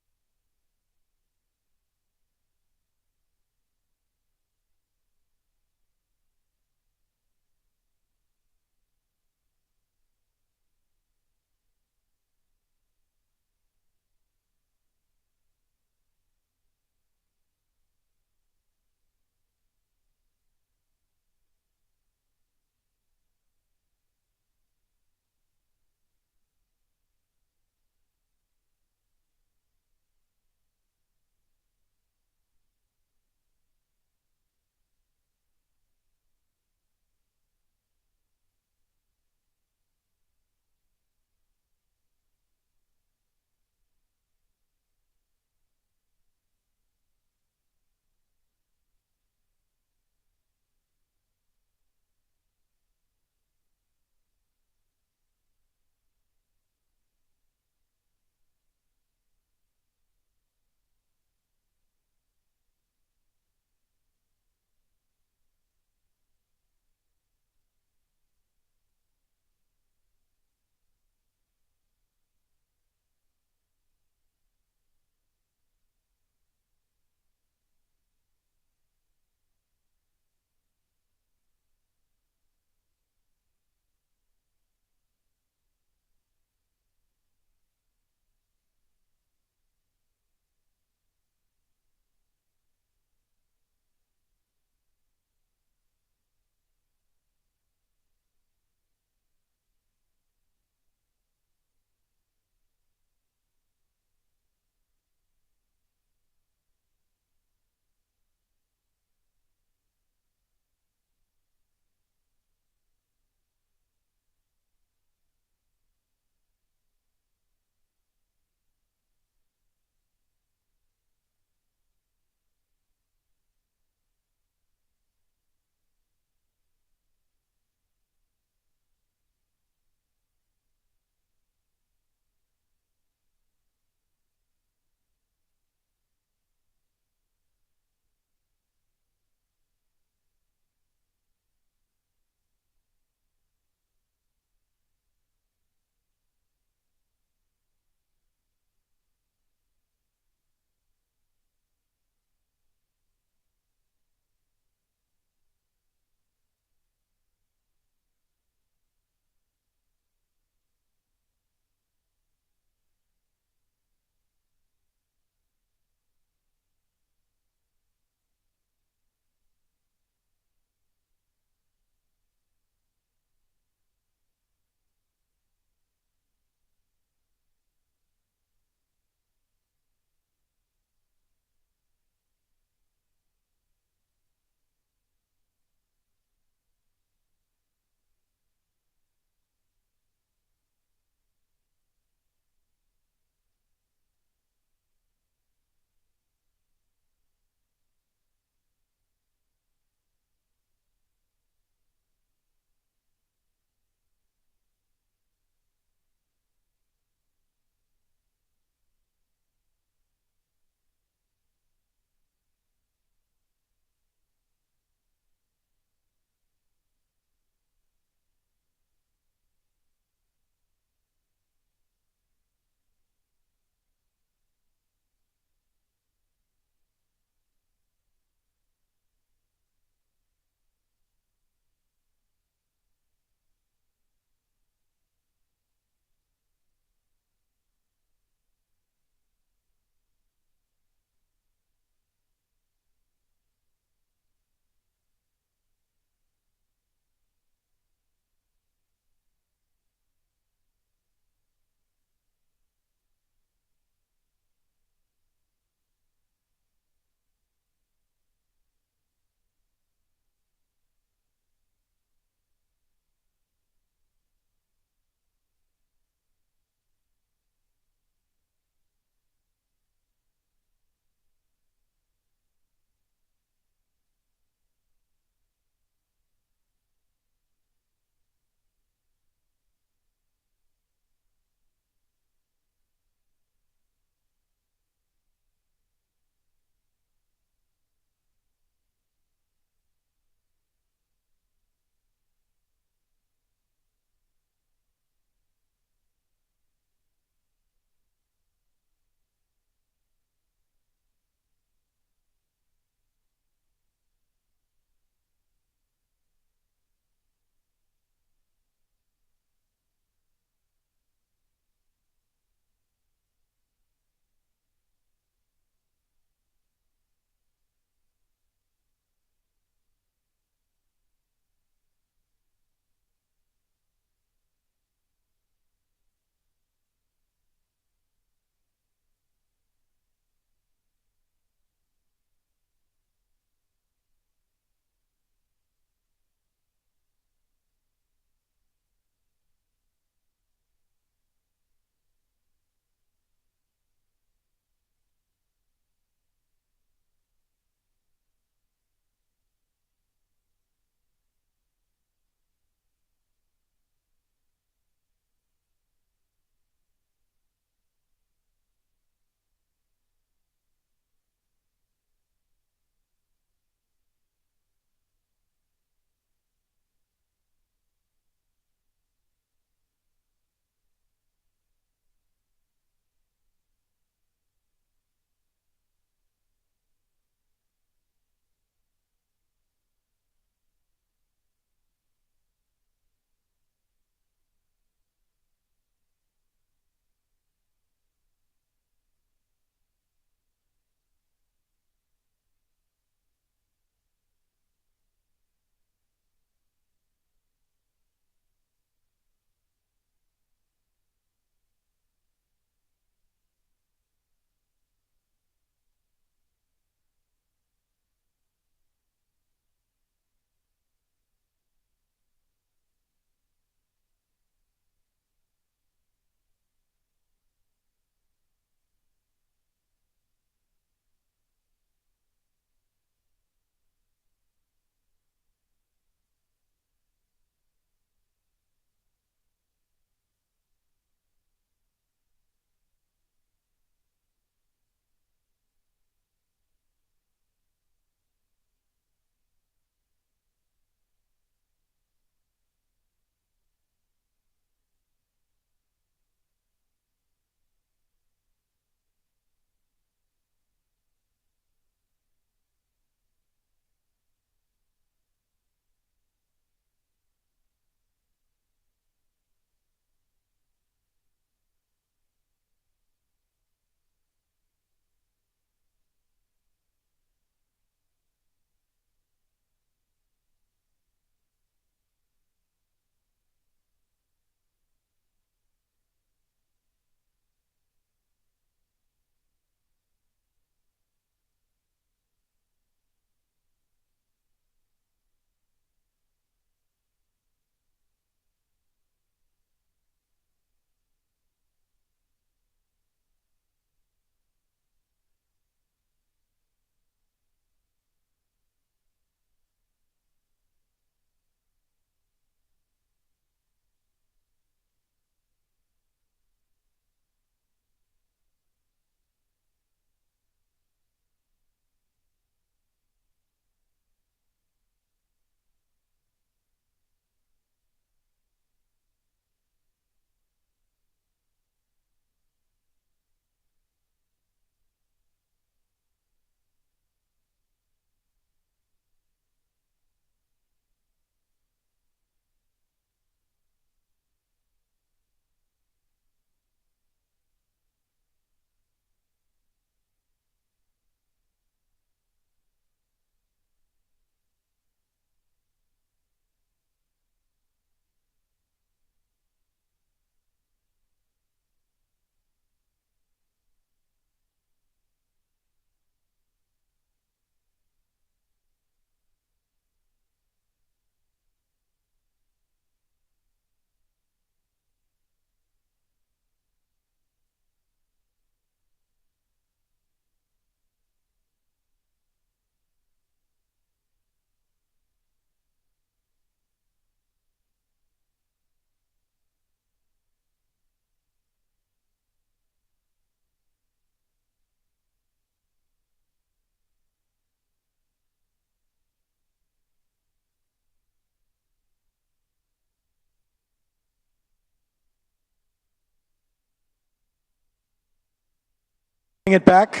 Bring it back.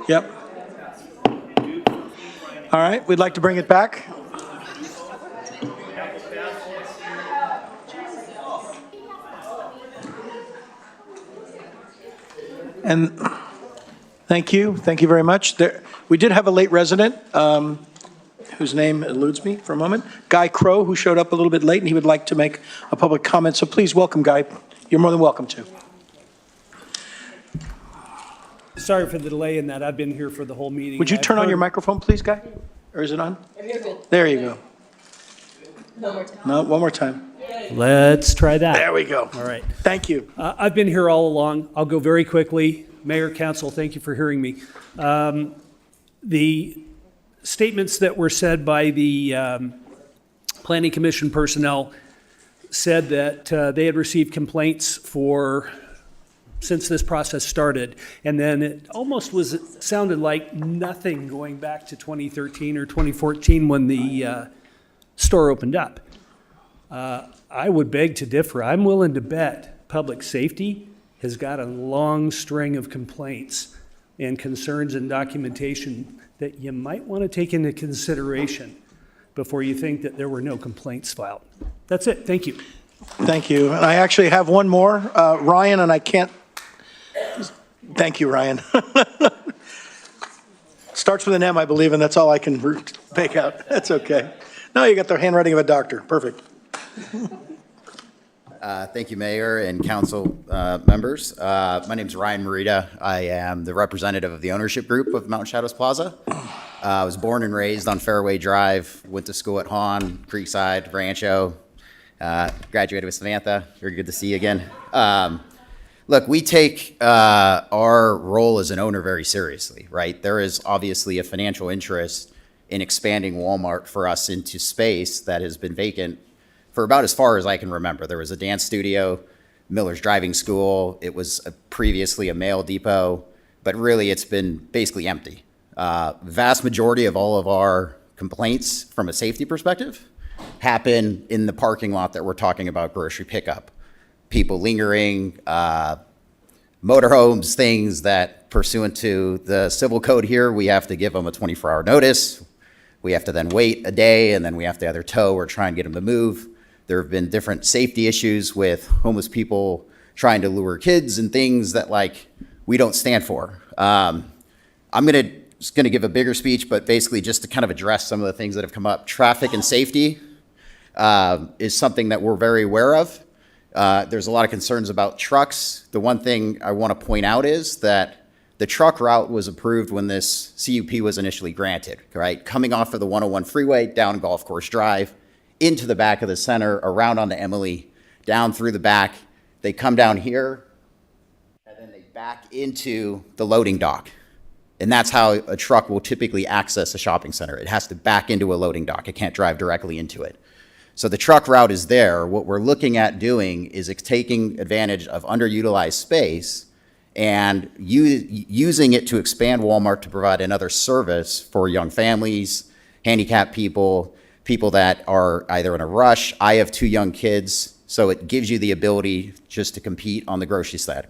Yep. All right, we'd like to bring it back. And thank you very much. We did have a late resident, whose name eludes me for a moment, Guy Crow, who showed up a little bit late, and he would like to make a public comment. So please welcome Guy. You're more than welcome to. Sorry for the delay in that. I've been here for the whole meeting. Would you turn on your microphone, please, Guy? Or is it on? There you go. No, one more time. Let's try that. There we go. All right. Thank you. I've been here all along. I'll go very quickly. Mayor, Council, thank you for hearing me. The statements that were said by the Planning Commission personnel said that they had received complaints since this process started. And then it almost sounded like nothing going back to 2013 or 2014 when the store opened up. I would beg to differ. I'm willing to bet public safety has got a long string of complaints and concerns and documentation that you might want to take into consideration before you think that there were no complaints filed. That's it. Thank you. Thank you. And I actually have one more, Ryan, and I can't. Thank you, Ryan. Starts with an M, I believe, and that's all I can make out. That's okay. No, you got the handwriting of a doctor. Perfect. Thank you, Mayor and Council members. My name is Ryan Morita. I am the representative of the ownership group of Mountain Shadows Plaza. I was born and raised on Fairway Drive, went to school at Hahn, Creekside, Rancho, graduated with Samantha. Very good to see you again. Look, we take our role as an owner very seriously, right? There is obviously a financial interest in expanding Walmart for us into space that has been vacant for about as far as I can remember. There was a dance studio, Miller's Driving School. It was previously a mail depot, but really it's been basically empty. Vast majority of all of our complaints from a safety perspective happen in the parking lot that we're talking about grocery pickup. People lingering, motorhomes, things that pursuant to the civil code here, we have to give them a 24-hour notice. We have to then wait a day, and then we have to either tow or try and get them to move. There have been different safety issues with homeless people trying to lure kids and things that we don't stand for. I'm just gonna give a bigger speech, but basically just to kind of address some of the things that have come up. Traffic and safety is something that we're very aware of. There's a lot of concerns about trucks. The one thing I want to point out is that the truck route was approved when this CUP was initially granted, right? Coming off of the 101 freeway, down Golf Course Drive, into the back of the center, around onto Emily, down through the back. They come down here, and then they back into the loading dock. And that's how a truck will typically access a shopping center. It has to back into a loading dock. It can't drive directly into it. So the truck route is there. What we're looking at doing is taking advantage of underutilized space and using it to expand Walmart to provide another service for young families, handicapped people, people that are either in a rush. I have 2 young kids, so it gives you the ability just to compete on the grocery side.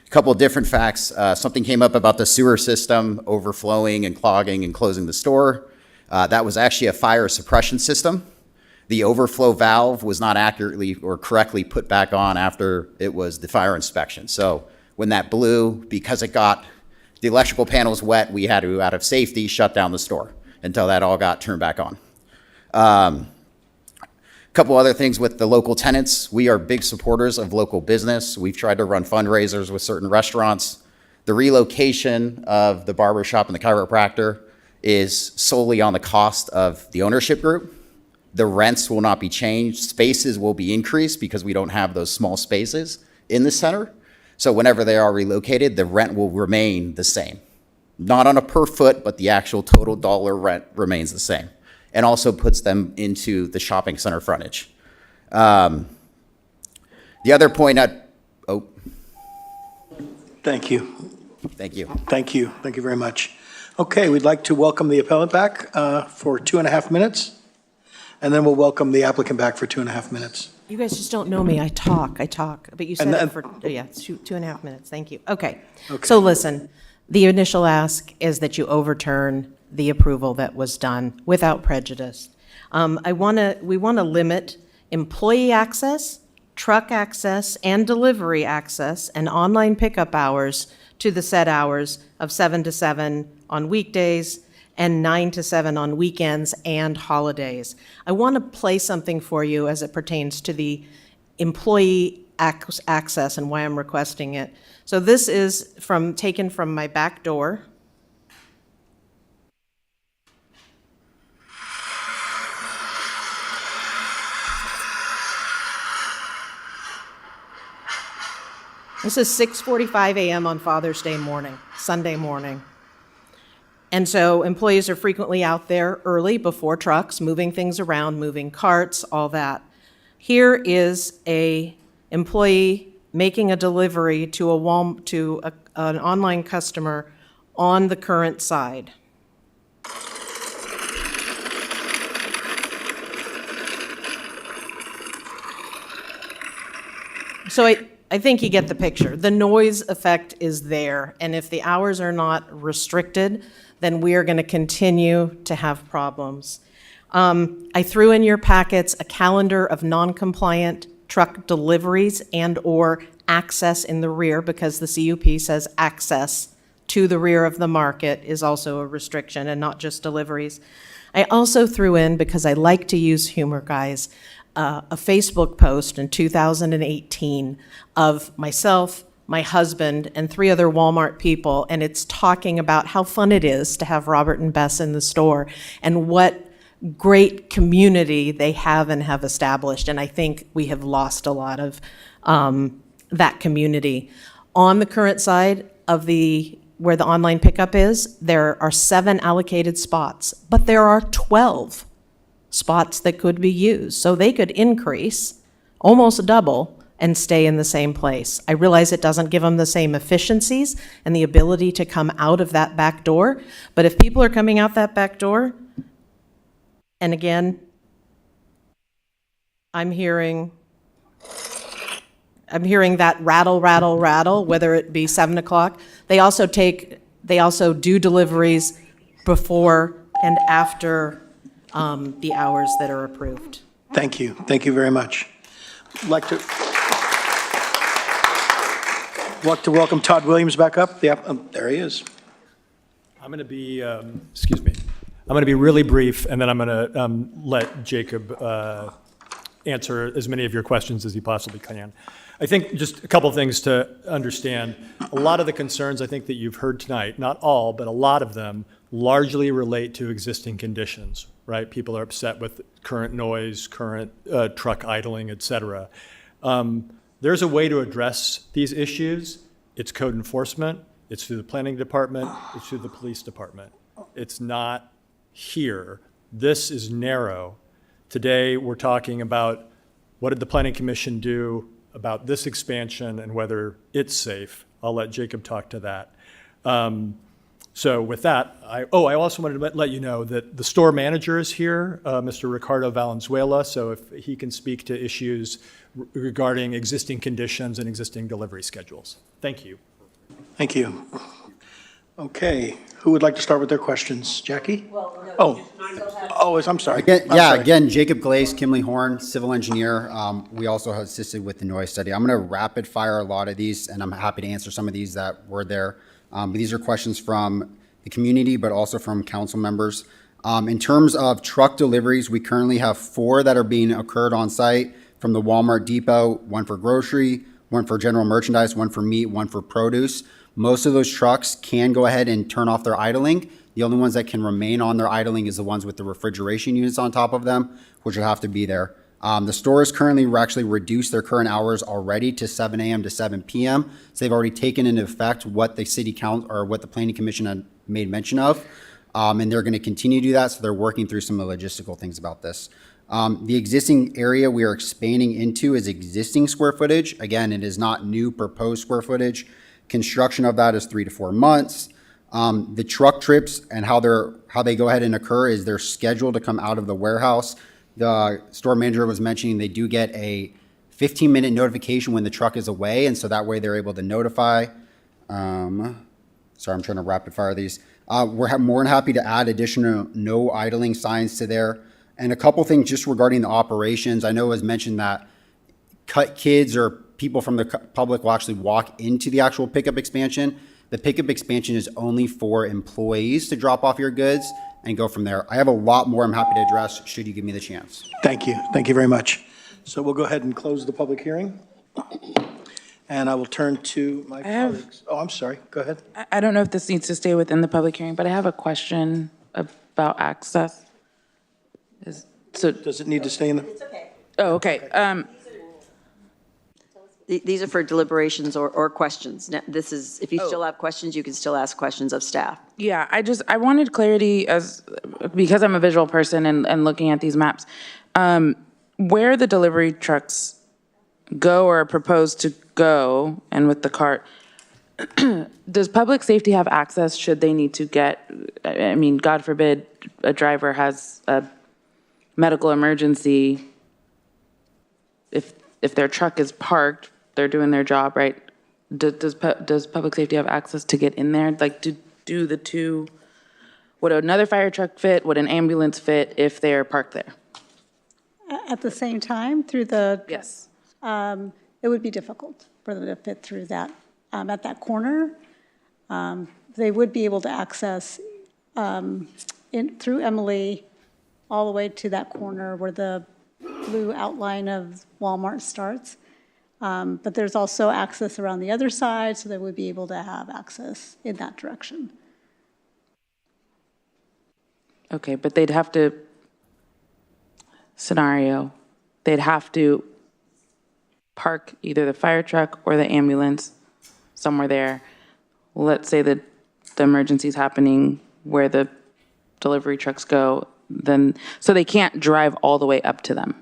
A couple of different facts. Something came up about the sewer system overflowing and clogging and closing the store. That was actually a fire suppression system. The overflow valve was not accurately or correctly put back on after it was the fire inspection. So when that blew, because it got the electrical panels wet, we had to, out of safety, shut down the store until that all got turned back on. A couple other things with the local tenants. We are big supporters of local business. We've tried to run fundraisers with certain restaurants. The relocation of the barber shop and the chiropractor is solely on the cost of the ownership group. The rents will not be changed. Spaces will be increased because we don't have those small spaces in the center. So whenever they are relocated, the rent will remain the same. Not on a per foot, but the actual total dollar rent remains the same, and also puts them into the shopping center frontage. The other point Thank you. Thank you. Thank you. Thank you very much. Okay, we'd like to welcome the appellant back for 2.5 minutes, and then we'll welcome the applicant back for 2.5 minutes. You guys just don't know me. I talk. But you said And it then- for, yeah, it's 2.5 minutes. Thank you. Okay. So listen, the initial ask is that you overturn the approval that was done without prejudice. We want to limit employee access, truck access, and delivery access, and online pickup hours to the set hours of 7 to 7 on weekdays and 9 to 7 on weekends and holidays. I want to play something for you as it pertains to the employee access and why I'm requesting it. So this is taken from my back door. This is 6:45 a.m. on Father's Day morning, Sunday morning. And so employees are frequently out there early before trucks, moving things around, moving carts, all that. Here is a employee making a delivery to an online customer on the current side. So I think you get the picture. The noise effect is there, and if the hours are not restricted, then we are going to continue to have problems. I threw in your packets a calendar of non-compliant truck deliveries and/or access in the rear, because the CUP says access to the rear of the market is also a restriction and not just deliveries. I also threw in, because I like to use humor, guys, a Facebook post in 2018 of myself, my husband, and 3 other Walmart people, and it's talking about how fun it is to have Robert and Bess in the store and what great community they have and have established. And I think we have lost a lot of that community. On the current side of where the online pickup is, there are 7 allocated spots, but there are 12 spots that could be used. So they could increase, almost double, and stay in the same place. I realize it doesn't give them the same efficiencies and the ability to come out of that back door, but if people are coming out that back door, and again, I'm hearing that rattle, rattle, rattle, whether it be 7 o'clock. They also do deliveries before and after the hours that are approved. Thank you. Thank you very much. I'd like to welcome Todd Williams back up. There he is. I'm going to be, excuse me, I'm going to be really brief, and then I'm going to let Jacob answer as many of your questions as he possibly can. I think just a couple of things to understand. A lot of the concerns I think that you've heard tonight, not all, but a lot of them, largely relate to existing conditions, right? People are upset with current noise, current truck idling, et cetera. There's a way to address these issues. It's code enforcement. It's through the planning department. It's through the police department. It's not here. This is narrow. Today, we're talking about what did the Planning Commission do about this expansion and whether it's safe. I'll let Jacob talk to that. So with that, I also wanted to let you know that the store manager is here, Mr. Ricardo Valenzuela, so if he can speak to issues regarding existing conditions and existing delivery schedules. Thank you. Thank you. Okay, who would like to start with their questions? Jackie? I'm sorry. Again, Jacob Glaze, Kimley Horn, civil engineer. We also have assisted with the noise study. I'm going to rapid fire a lot of these, and I'm happy to answer some of these that were there. But these are questions from the community, but also from council members. In terms of truck deliveries, we currently have 4 that are being occurred on site from the Walmart depot, 1 for grocery, 1 for general merchandise, 1 for meat, 1 for produce. Most of those trucks can go ahead and turn off their idling. The only ones that can remain on their idling is the ones with the refrigeration units on top of them, which will have to be there. The stores currently actually reduced their current hours already to 7 a.m. to 7 p.m. So they've already taken into effect what the city council or what the planning commission had made mention of. And they're going to continue to do that. So they're working through some of the logistical things about this. The existing area we are expanding into is existing square footage. Again, it is not new proposed square footage. Construction of that is 3 to 4 months. The truck trips and how they go ahead and occur is they're scheduled to come out of the warehouse, the store manager was mentioning, they do get a 15-minute notification when the truck is away, and so that way they're able to notify. Sorry, I'm trying to rapid fire these. We're more than happy to add additional no idling signs to there. And a couple things just regarding the operations. I know it was mentioned that kids or people from the public will actually walk into the actual pickup expansion. The pickup expansion is only for employees to drop off your goods and go from there. I have a lot more I'm happy to address should you give me the chance. Thank you. Thank you very much. So we'll go ahead and close the public hearing. And I will turn to my colleagues. Oh, I'm sorry. Go ahead. I don't know if this needs to stay within the public hearing, but I have a question about access. Does it need to stay in the? It's okay. Oh, okay. These are for deliberations or questions. Now, this is, if you still have questions, you can still ask questions of staff. Yeah, I wanted clarity because I'm a visual person and looking at these maps. Where the delivery trucks go or are proposed to go, and with the cart, does public safety have access should they need to get, I mean, God forbid, a driver has a medical emergency, if their truck is parked, they're doing their job, right? Does public safety have access to get in there? Like, do the two, would another fire truck fit? Would an ambulance fit if they're parked there? At the same time, through the. Yes. It would be difficult for them to fit through that, at that corner. They would be able to access through Emily all the way to that corner where the blue outline of Walmart starts. But there's also access around the other side, so they would be able to have access in that direction. Okay, but they'd have to, they'd have to park either the fire truck or the ambulance somewhere there. Let's say that the emergency is happening where the delivery trucks go, then, so they can't drive all the way up to them.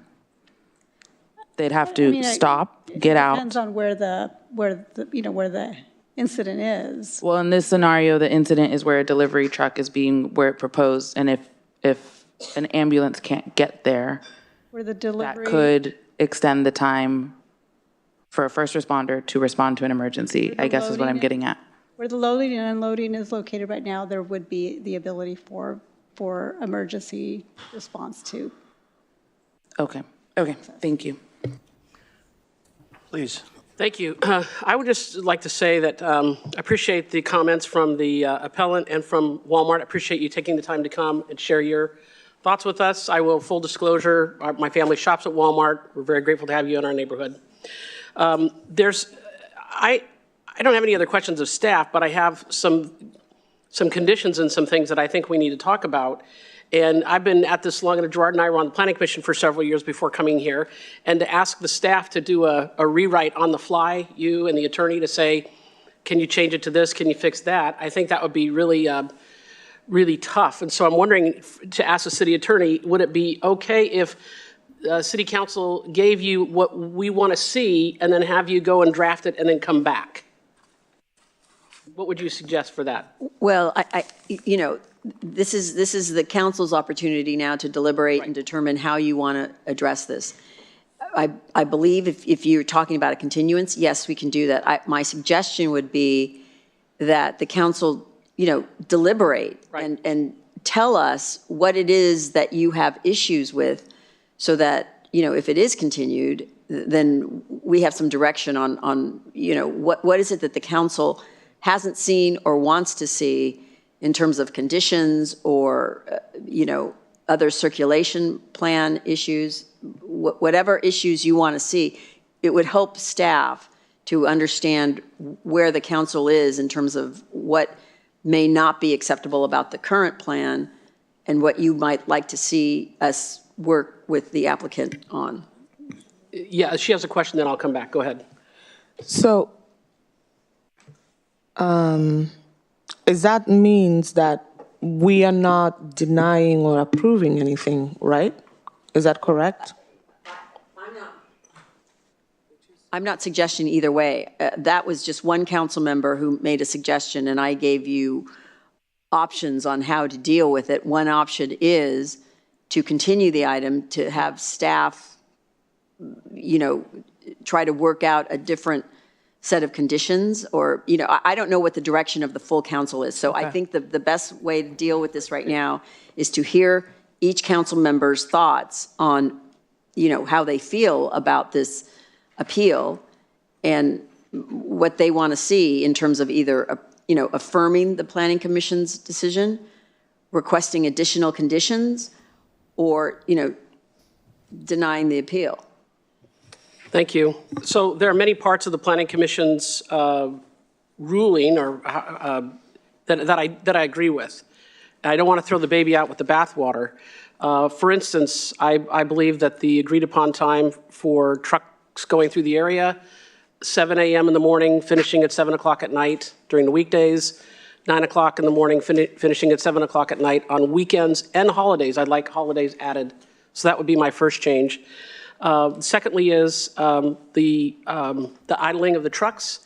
They'd have to stop, get out. Depends on where the incident is. Well, in this scenario, the incident is where a delivery truck is where it proposed, and if an ambulance can't get there, Where the delivery. that could extend the time for a first responder to respond to an emergency, I guess is what I'm getting at. Where the loading and unloading is located right now, there would be the ability for emergency response too. Okay, thank you. Please. Thank you. I would just like to say that I appreciate the comments from the appellant and from Walmart. I appreciate you taking the time to come and share your thoughts with us. I will, full disclosure, my family shops at Walmart. We're very grateful to have you in our neighborhood. I don't have any other questions of staff, but I have some conditions and some things that I think we need to talk about. And I've been at this long, and Gerard and I were on the Planning Commission for several years before coming here, and to ask the staff to do a rewrite on the fly, you and the attorney, to say, can you change it to this, can you fix that? I think that would be really, really tough. And so I'm wondering, to ask the city attorney, would it be okay if city council gave you what we want to see and then have you go and draft it and then come back? What would you suggest for that? Well, this is the council's opportunity now to deliberate and determine how you want to address this. I believe if you're talking about a continuance, yes, we can do that. My suggestion would be that the council, deliberate and tell us what it is that you have issues with, so that, if it is continued, then we have some direction on what is it that the council hasn't seen or wants to see in terms of conditions or, other circulation plan issues, whatever issues you want to see. It would help staff to understand where the council is in terms of what may not be acceptable about the current plan and what you might like to see us work with the applicant on. Yeah, she has a question, then I'll come back. Go ahead. So, is that means that we are not denying or approving anything, right? Is that correct? I'm not suggesting either way. That was just one council member who made a suggestion, and I gave you options on how to deal with it. One option is to continue the item, to have staff, try to work out a different set of conditions, or, I don't know what the direction of the full council is. So I think the best way to deal with this right now is to hear each council member's thoughts on, how they feel about this appeal and what they want to see in terms of either, affirming the Planning Commission's decision, requesting additional conditions, or, denying the appeal. Thank you. So there are many parts of the Planning Commission's ruling or that I agree with. I don't want to throw the baby out with the bathwater. For instance, I believe that the agreed upon time for trucks going through the area, 7 a.m. in the morning, finishing at 7 o'clock at night during the weekdays, 9 o'clock in the morning, finishing at 7 o'clock at night on weekends and holidays. I'd like holidays added. So that would be my first change. Secondly is the idling of the trucks.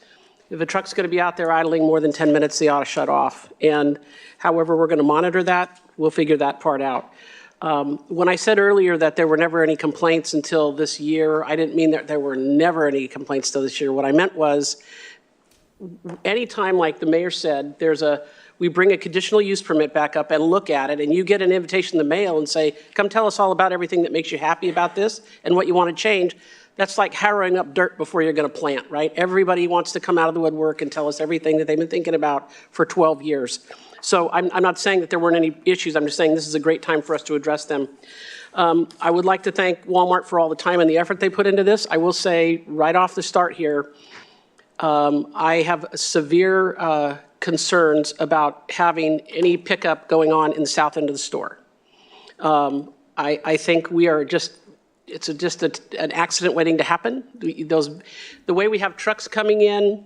If a truck's going to be out there idling more than 10 minutes, they ought to shut off. And however we're going to monitor that, we'll figure that part out. When I said earlier that there were never any complaints until this year, I didn't mean that there were never any complaints till this year. What I meant was, anytime, like the mayor said, we bring a conditional use permit back up and look at it, and you get an invitation in the mail and say, come tell us all about everything that makes you happy about this and what you want to change. That's like harrowing up dirt before you're going to plant, right? Everybody wants to come out of the woodwork and tell us everything that they've been thinking about for 12 years. So I'm not saying that there weren't any issues. I'm just saying this is a great time for us to address them. I would like to thank Walmart for all the time and the effort they put into this. I will say right off the start here, I have severe concerns about having any pickup going on in the south end of the store. I think we are it's just an accident waiting to happen. The way we have trucks coming in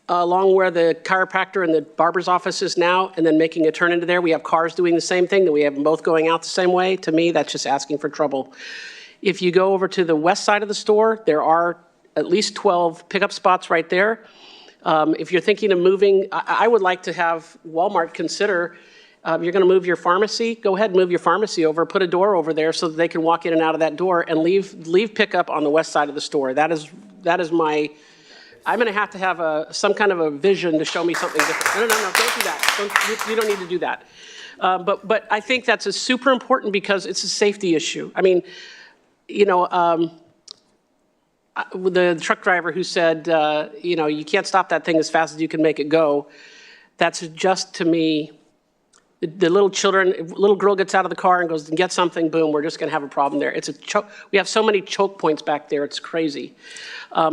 along where the chiropractor and the barber's office is now, and then making a turn into there, we have cars doing the same thing, that we have them both going out the same way. To me, that's just asking for trouble. If you go over to the west side of the store, there are at least 12 pickup spots right there. If you're thinking of moving, I would like to have Walmart consider, if you're going to move your pharmacy, go ahead and move your pharmacy over, put a door over there so that they can walk in and out of that door, and leave pickup on the west side of the store. That is my, I'm going to have some kind of a vision to show me something different. No, don't do that. You don't need to do that. But I think that's super important because it's a safety issue. I mean, the truck driver who said, you can't stop that thing as fast as you can make it go. That's just, to me, the little girl gets out of the car and goes and gets something, boom, we're just going to have a problem there. We have so many choke points back there, it's crazy.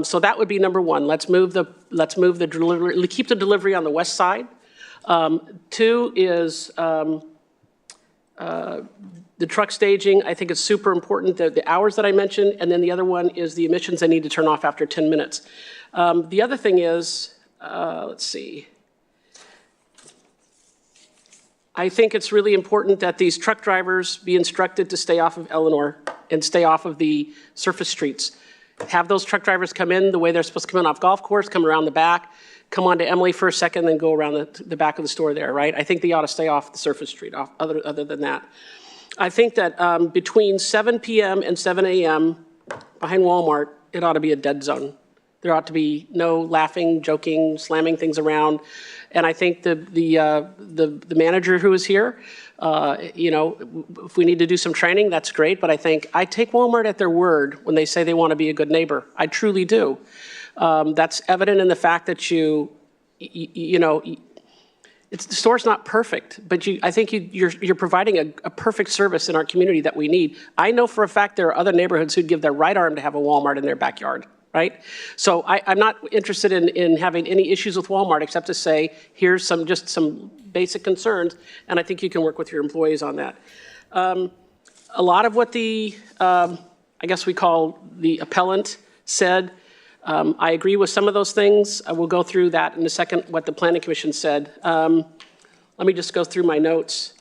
So that would be number one. Let's move the delivery, keep the delivery on the west side. Two is the truck staging. I think it's super important, the hours that I mentioned, and then the other one is the emissions they need to turn off after 10 minutes. The other thing is, let's see. I think it's really important that these truck drivers be instructed to stay off of Eleanor and stay off of the surface streets. Have those truck drivers come in the way they're supposed to come in off golf course, come around the back, come on to Emily for a second, then go around the back of the store there, right? I think they ought to stay off the surface street, other than that. I think that between 7 p.m. and 7 a.m. behind Walmart, it ought to be a dead zone. There ought to be no laughing, joking, slamming things around. And I think the manager who is here, if we need to do some training, that's great. But I take Walmart at their word when they say they want to be a good neighbor. I truly do. That's evident in the fact that the store's not perfect, but I think you're providing a perfect service in our community that we need. I know for a fact there are other neighborhoods who'd give their right arm to have a Walmart in their backyard. Right? So I'm not interested in having any issues with Walmart except to say, here's just some basic concerns, and I think you can work with your employees on that. A lot of what I guess we call the appellant said, I agree with some of those things. I will go through that in a second, what the Planning Commission said. Let me just go through my notes.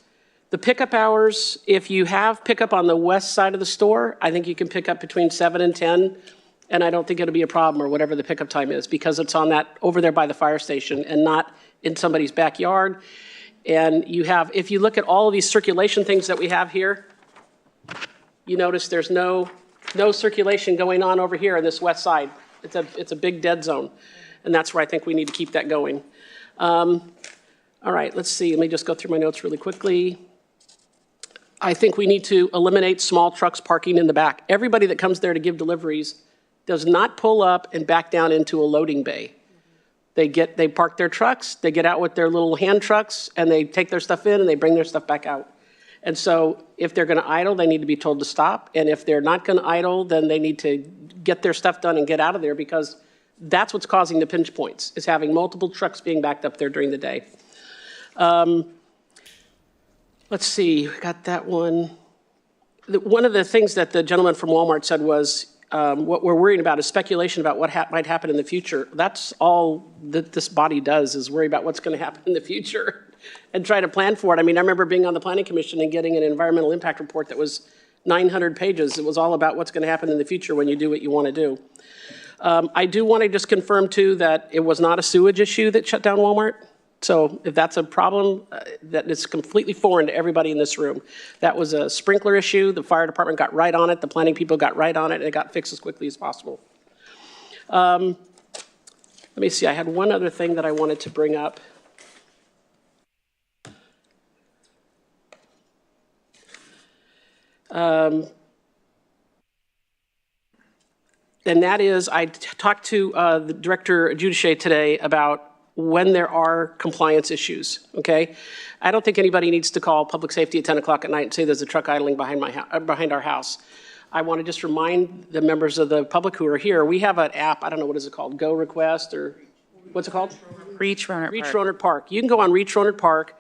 The pickup hours, if you have pickup on the west side of the store, I think you can pick up between 7 and 10. And I don't think it'll be a problem, or whatever the pickup time is, because it's over there by the fire station and not in somebody's backyard. And if you look at all of these circulation things that we have here, you notice there's no circulation going on over here on this west side. It's a big dead zone, and that's where I think we need to keep that going. All right, let's see. Let me just go through my notes really quickly. I think we need to eliminate small trucks parking in the back. Everybody that comes there to give deliveries does not pull up and back down into a loading bay. They park their trucks, they get out with their little hand trucks, and they take their stuff in and they bring their stuff back out. And so if they're gonna idle, they need to be told to stop. And if they're not gonna idle, then they need to get their stuff done and get out of there, because that's what's causing the pinch points, is having multiple trucks being backed up there during the day. Let's see, we got that one. One of the things that the gentleman from Walmart said was, what we're worrying about is speculation about what might happen in the future. That's all that this body does, is worry about what's going to happen in the future and try to plan for it. I mean, I remember being on the Planning Commission and getting an environmental impact report that was 900 pages. It was all about what's going to happen in the future when you do what you want to do. I do want to just confirm, too, that it was not a sewage issue that shut down Walmart. So if that's a problem, that is completely foreign to everybody in this room. That was a sprinkler issue. The fire department got right on it. The planning people got right on it, and it got fixed as quickly as possible. Let me see. I had one other thing that I wanted to bring up. And that is, I talked to the Director Giudice today about when there are compliance issues, okay? I don't think anybody needs to call public safety at 10 o'clock at night and say there's a truck idling behind our house. I want to just remind the members of the public who are here, we have an app, I don't know, what is it called? Go Request, or what's it called? Reach Rohnert Reach Park. Rohnert Park. You can go on Reach Rohnert Park,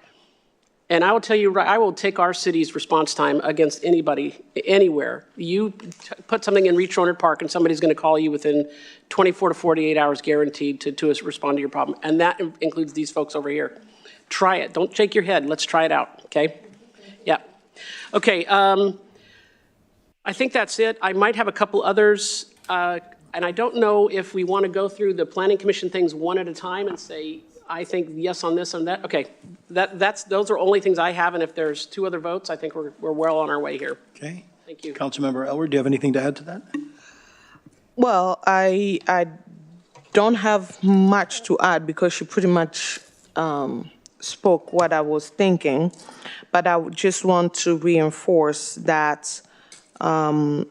and I will tell you, I will take our city's response time against anybody, anywhere. You put something in Reach Rohnert Park and somebody's going to call you within 24 to 48 hours guaranteed to respond to your problem. And that includes these folks over here. Try it. Don't shake your head. Let's try it out, okay? Yeah. Okay, I think that's it. I might have a couple others, and I don't know if we want to go through the Planning Commission things one at a time and say, I think yes on this and that. Okay, those are only things I have, and if there's two other votes, I think we're well on our way here. Okay. Thank you. Councilmember Elward, do you have anything to add to that? Well, I don't have much to add because she pretty much spoke what I was thinking, but I would just want to reinforce that I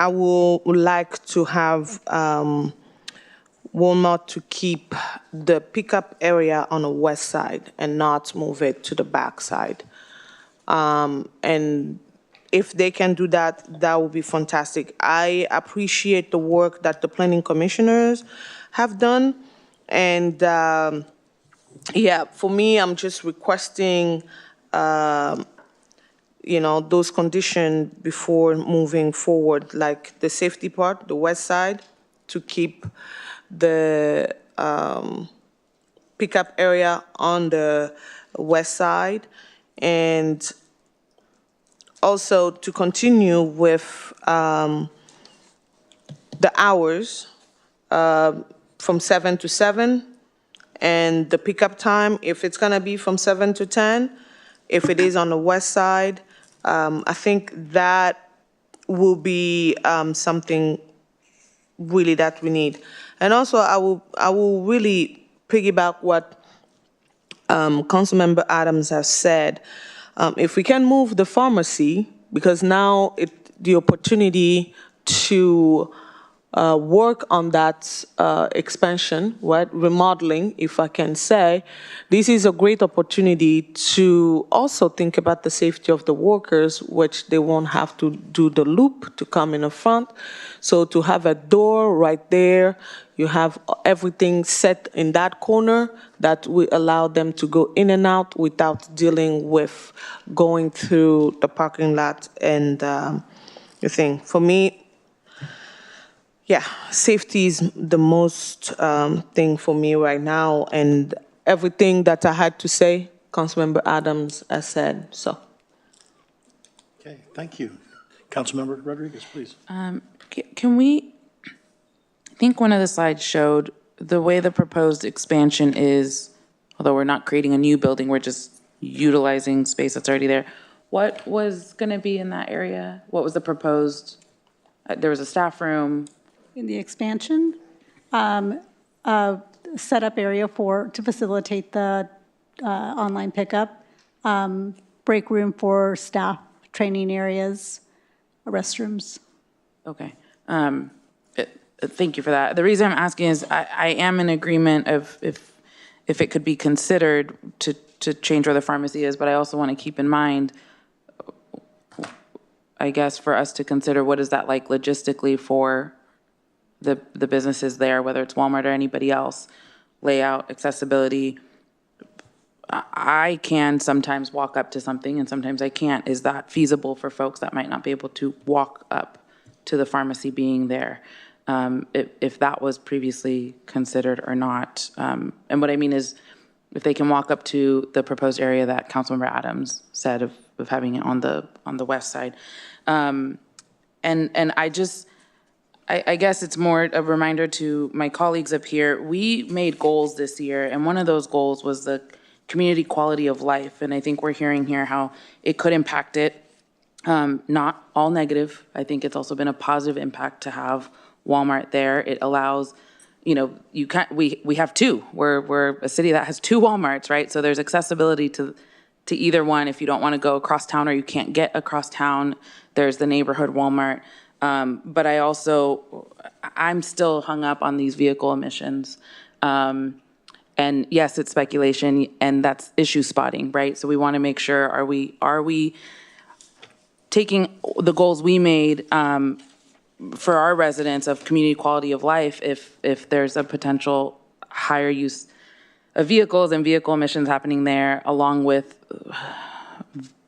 would like to have Walmart to keep the pickup area on the west side and not move it to the back side. And if they can do that, that would be fantastic. I appreciate the work that the planning commissioners have done. And yeah, for me, I'm just requesting, those conditions before moving forward, like the safety part, the west side, to keep the pickup area on the west side, and also to continue with the hours from 7 to 7, and the pickup time, if it's gonna be from 7 to 10, if it is on the west side, I think that will be something really that we need. And also, I will really piggyback what Councilmember Adams has said. If we can move the pharmacy, because now the opportunity to work on that expansion, right, remodeling, if I can say, this is a great opportunity to also think about the safety of the workers, which they won't have to do the loop to come in the front. So to have a door right there, you have everything set in that corner that will allow them to go in and out without dealing with going through the parking lot and the thing. For me, yeah, safety is the most thing for me right now, and everything that I had to say, Councilmember Adams has said, so. Okay, thank you. Councilmember Rodriguez, please. Can we, I think one of the slides showed the way the proposed expansion is, although we're not creating a new building, we're just utilizing space that's already there. what was going to be in that area? What was the proposed? There was a staff room. In the expansion, setup area to facilitate the online pickup, break room for staff, training areas, restrooms. Okay. Thank you for that. The reason I'm asking is I am in agreement of if it could be considered to change where the pharmacy is, but I also want to keep in mind, I guess, for us to consider what is that like logistically for the businesses there, whether it's Walmart or anybody else, layout, accessibility. I can sometimes walk up to something and sometimes I can't. Is that feasible for folks that might not be able to walk up to the pharmacy being there? If that was previously considered or not. And what I mean is, if they can walk up to the proposed area that Councilmember Adams said of having it on the west side. And I guess it's more a reminder to my colleagues up here. We made goals this year, and one of those goals was the community quality of life. And I think we're hearing here how it could impact it. Not all negative. I think it's also been a positive impact to have Walmart there. It allows, we have two. We're a city that has two Walmarts, right? So there's accessibility to either one. If you don't want to go across town or you can't get across town, there's the neighborhood Walmart. But I'm still hung up on these vehicle emissions. And yes, it's speculation, and that's issue spotting, right? So we want to make sure, are we taking the goals we made for our residents of community quality of life if there's a potential higher use of vehicles and vehicle emissions happening there, along with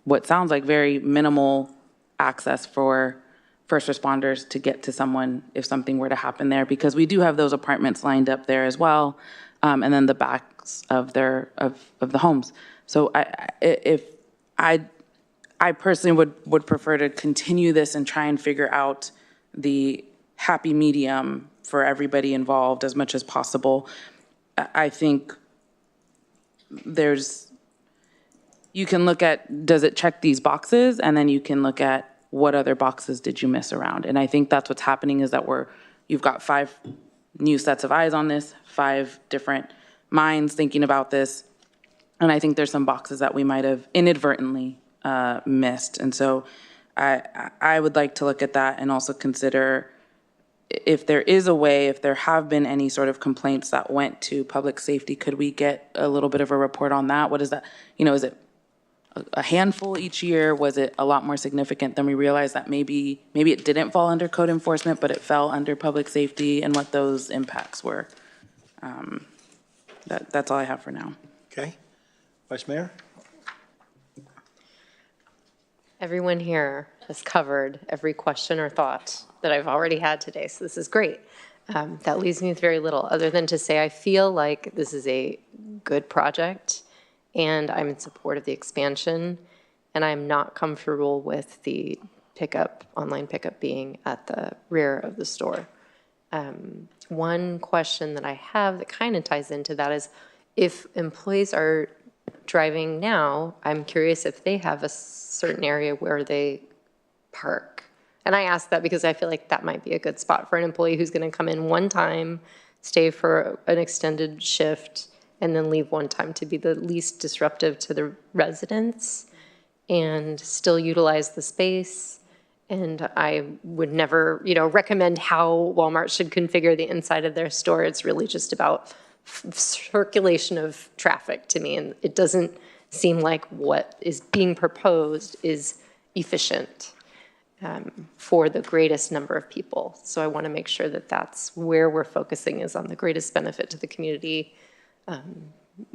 what sounds like very minimal access for first responders to get to someone if something were to happen there, because we do have those apartments lined up there as well, and then the backs of the homes. So I personally would prefer to continue this and try and figure out the happy medium for everybody involved as much as possible. I think you can look at, does it check these boxes? And then you can look at what other boxes did you miss around? And I think that's what's happening is that you've got 5 new sets of eyes on this, 5 different minds thinking about this. And I think there's some boxes that we might have inadvertently missed. And so I would like to look at that and also consider if there is a way, if there have been any sort of complaints that went to public safety, could we get a little bit of a report on that? What is that? Is it a handful each year? Was it a lot more significant than we realized that maybe it didn't fall under code enforcement, but it fell under public safety, and what those impacts were? That's all I have for now. Okay. Vice Mayor? Everyone here has covered every question or thought that I've already had today, so this is great. That leaves me with very little other than to say I feel like this is a good project, and I'm in support of the expansion, and I'm not comfortable with the online pickup being at the rear of the store. One question that I have that kind of ties into that is, if employees are driving now, I'm curious if they have a certain area where they park. And I ask that because I feel like that might be a good spot for an employee who's going to come in one time, stay for an extended shift, and then leave one time to be the least disruptive to the residents and still utilize the space. And I would never, recommend how Walmart should configure the inside of their store. It's really just about circulation of traffic to me, and it doesn't seem like what is being proposed is efficient for the greatest number of people. So I want to make sure that that's where we're focusing, is on the greatest benefit to the community,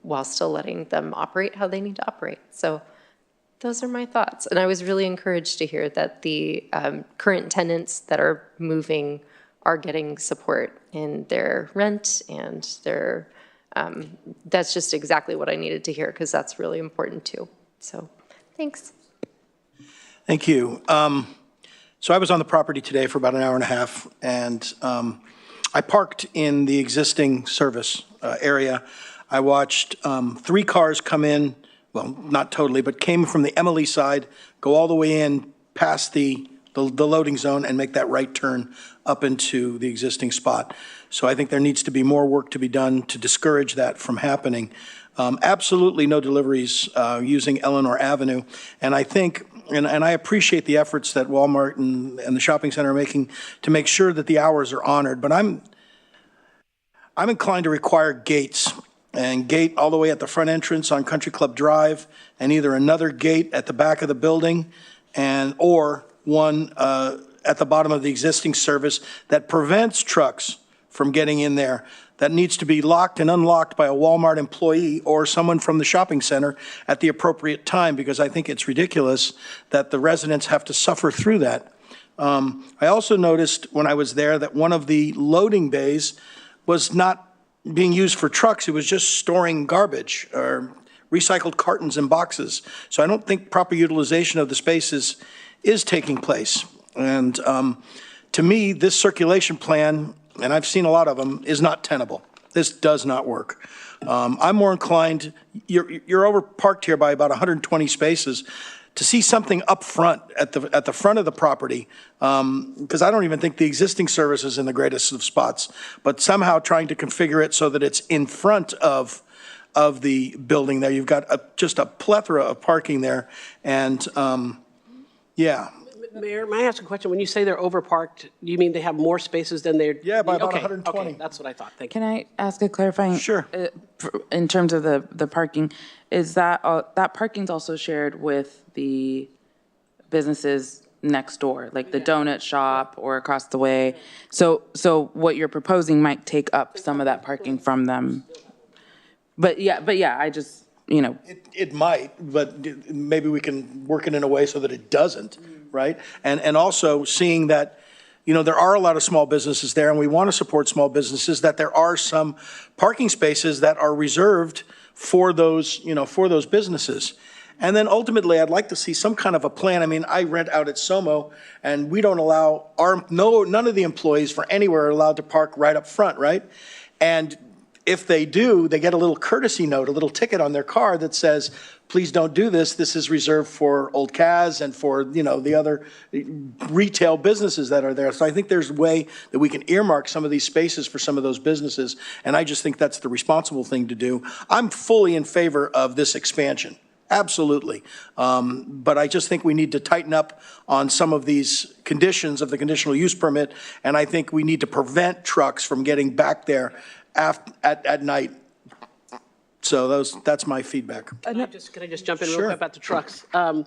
while still letting them operate how they need to operate. So those are my thoughts. And I was really encouraged to hear that the current tenants that are moving are getting support in their rent and their, that's just exactly what I needed to hear, because that's really important too. So thanks. Thank you. So I was on the property today for about an hour and a half, and I parked in the existing service area. I watched 3 cars come in well, not totally, but came from the Emily side, go all the way in past the loading zone and make that right turn up into the existing spot. So I think there needs to be more work to be done to discourage that from happening. Absolutely no deliveries using Eleanor Avenue. And I think, and I appreciate the efforts that Walmart and the shopping center are making to make sure that the hours are honored, but I'm inclined to require gates, and gate all the way at the front entrance on Country Club Drive, and either another gate at the back of the building, or one at the bottom of the existing service that prevents trucks from getting in there. That needs to be locked and unlocked by a Walmart employee or someone from the shopping center at the appropriate time, because I think it's ridiculous that the residents have to suffer through that. I also noticed when I was there that one of the loading bays was not being used for trucks. It was just storing garbage or recycled cartons and boxes. So I don't think proper utilization of the spaces is taking place. And to me, this circulation plan, and I've seen a lot of them, is not tenable. This does not work. I'm more inclined, you're over parked here by about 120 spaces, to see something up front, at the front of the property, because I don't even think the existing service is in the greatest of spots, but somehow trying to configure it so that it's in front of the building there. You've got just a plethora of parking there, and yeah. Mayor, may I ask a question? When you say they're overparked, do you mean they have more spaces than they're? Yeah, by about Okay, 120. Okay, that's what I thought. Thank you. Can I ask a clarifying? Sure. In terms of the parking, is that parking's also shared with the businesses next door, like the donut shop or across the way? So what you're proposing might take up some of that parking from them. But yeah, I just, you know. It might, but maybe we can work it in a way so that it doesn't, right? And also seeing that, you know, there are a lot of small businesses there, and we want to support small businesses, that there are some parking spaces that are reserved for those, you know, for those businesses. And then ultimately, I'd like to see some kind of a plan. I mean, I rent out at SOMO, and we don't allow none of the employees for anywhere are allowed to park right up front, right? And if they do, they get a little courtesy note, a little ticket on their car that says, please don't do this. This is reserved for Old Kaz and for, you know, the other retail businesses that are there. So I think there's a way that we can earmark some of these spaces for some of those businesses. And I just think that's the responsible thing to do. I'm fully in favor of this expansion. Absolutely. But I just think we need to tighten up on some of these conditions of the conditional use permit. And I think we need to prevent trucks from getting back there at night. So that's my feedback. Can I just jump in real Sure. quick about the trucks? I'm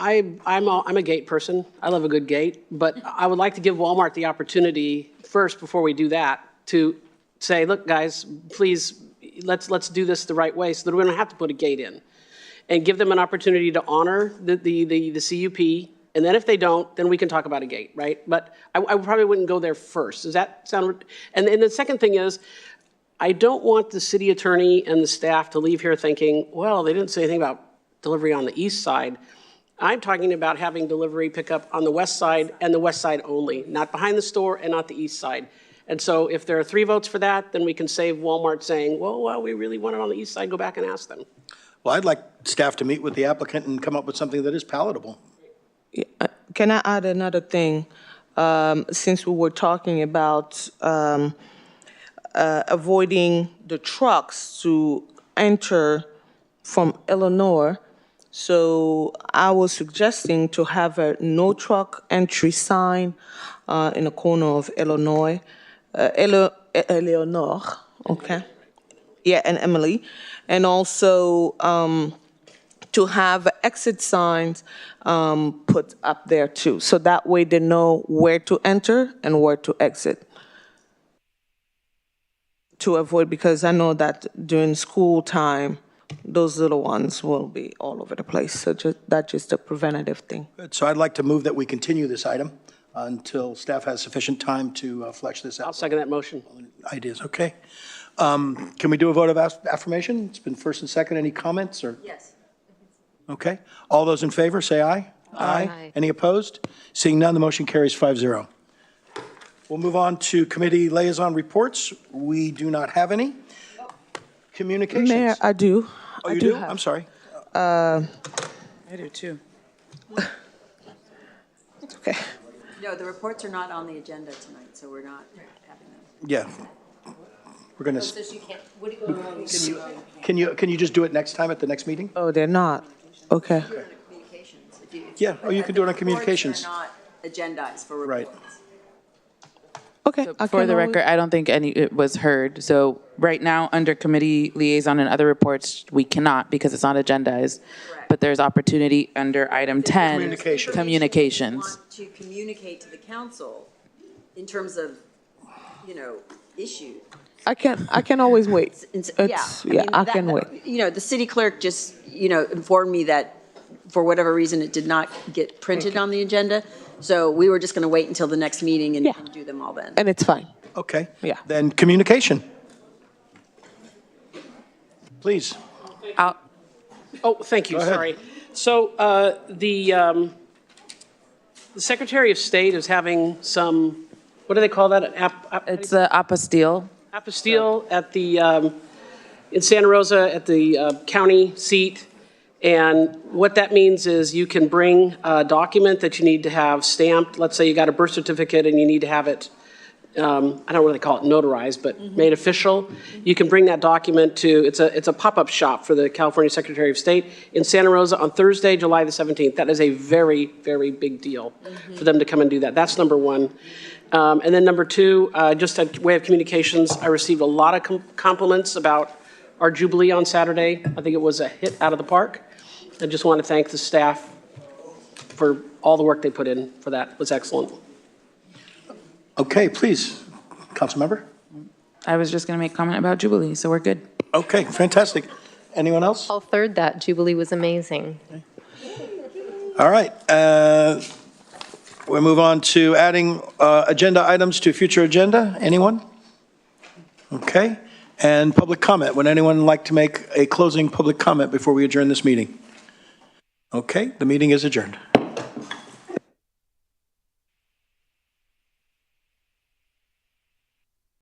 a gate person. I love a good gate, but I would like to give Walmart the opportunity first, before we do that, to say, look, guys, please, let's do this the right way so that we don't have to put a gate in, and give them an opportunity to honor the CUP. And then if they don't, then we can talk about a gate, right? But I probably wouldn't go there first. Does that sound? And the second thing is, I don't want the city attorney and the staff to leave here thinking, well, they didn't say anything about delivery on the east side. I'm talking about having delivery pickup on the west side, and the west side only, not behind the store and not the east side. And so if there are 3 votes for that, then we can save Walmart saying, well, we really want it on the east side, go back and ask them. Well, I'd like staff to meet with the applicant and come up with something that is palatable. Can I add another thing? Since we were talking about avoiding the trucks to enter from Illinois, so I was suggesting to have a no truck entry sign in the corner of Illinois, Eleanor, okay? Yeah, and Emily. And also to have exit signs put up there too. So that way they know where to enter and where to exit. To avoid, because I know that during school time, those little ones will be all over the place. So that's just a preventative thing. Good. So I'd like to move that we continue this item until staff has sufficient time to flesh this out. I'll second that motion. Ideas, okay. Can we do a vote of affirmation? It's been first and second. Any comments or? Yes. Okay. All those in favor, say aye. Aye. Any opposed? Seeing none, the motion carries 5-0. We'll move on to committee liaison reports. We do not have any. Communications. Mayor, I do. Oh, I you do? have. I'm sorry. I do too. Okay. No, the reports are not on the agenda tonight, so we're not having them. Yeah. We're going to, can you just do it next time at the next meeting? Oh, they're not. Okay. Communications. If you- Yeah, or you can do it on the reports communications. are not agendized for Right. reports. Okay. For the record, I don't think it was heard. So right now, under committee liaison and other reports, we cannot because it's not agendized. But there's opportunity under item 10. Communications. Communications. Want to communicate to the council in terms of, issues. I can always wait. I can wait. The city clerk just, informed me that for whatever reason, it did not get printed on the agenda. So we were just going to wait until the next meeting and do them all then. And it's fine. Okay. Yeah. Then communication. Please. Oh, thank you, Go ahead. sorry. So the Secretary of State is having some, what do they call that? It's the apostille. Apostille at the, in Santa Rosa at the county seat. And what that means is you can bring a document that you need to have stamped. Let's say you got a birth certificate and you need to have it, I don't really call it notarized, but made official. You can bring that document to, it's a pop-up shop for the California Secretary of State in Santa Rosa on Thursday, July the 17th. That is a very, very big deal for them to come and do that. That's number one. And then number two, just a way of communications, I received a lot of compliments about our Jubilee on Saturday. I think it was a hit out of the park. I just want to thank the staff for all the work they put in for that. It was excellent. Okay, please. Councilmember? I was just going to make a comment about Jubilee, so we're good. Okay, fantastic. Anyone else? I'll third that. Jubilee was amazing. All right. We'll move on to adding agenda items to future agenda. Anyone? Okay. And public comment. Would anyone like to make a closing public comment before we adjourn this meeting? Okay, the meeting is adjourned.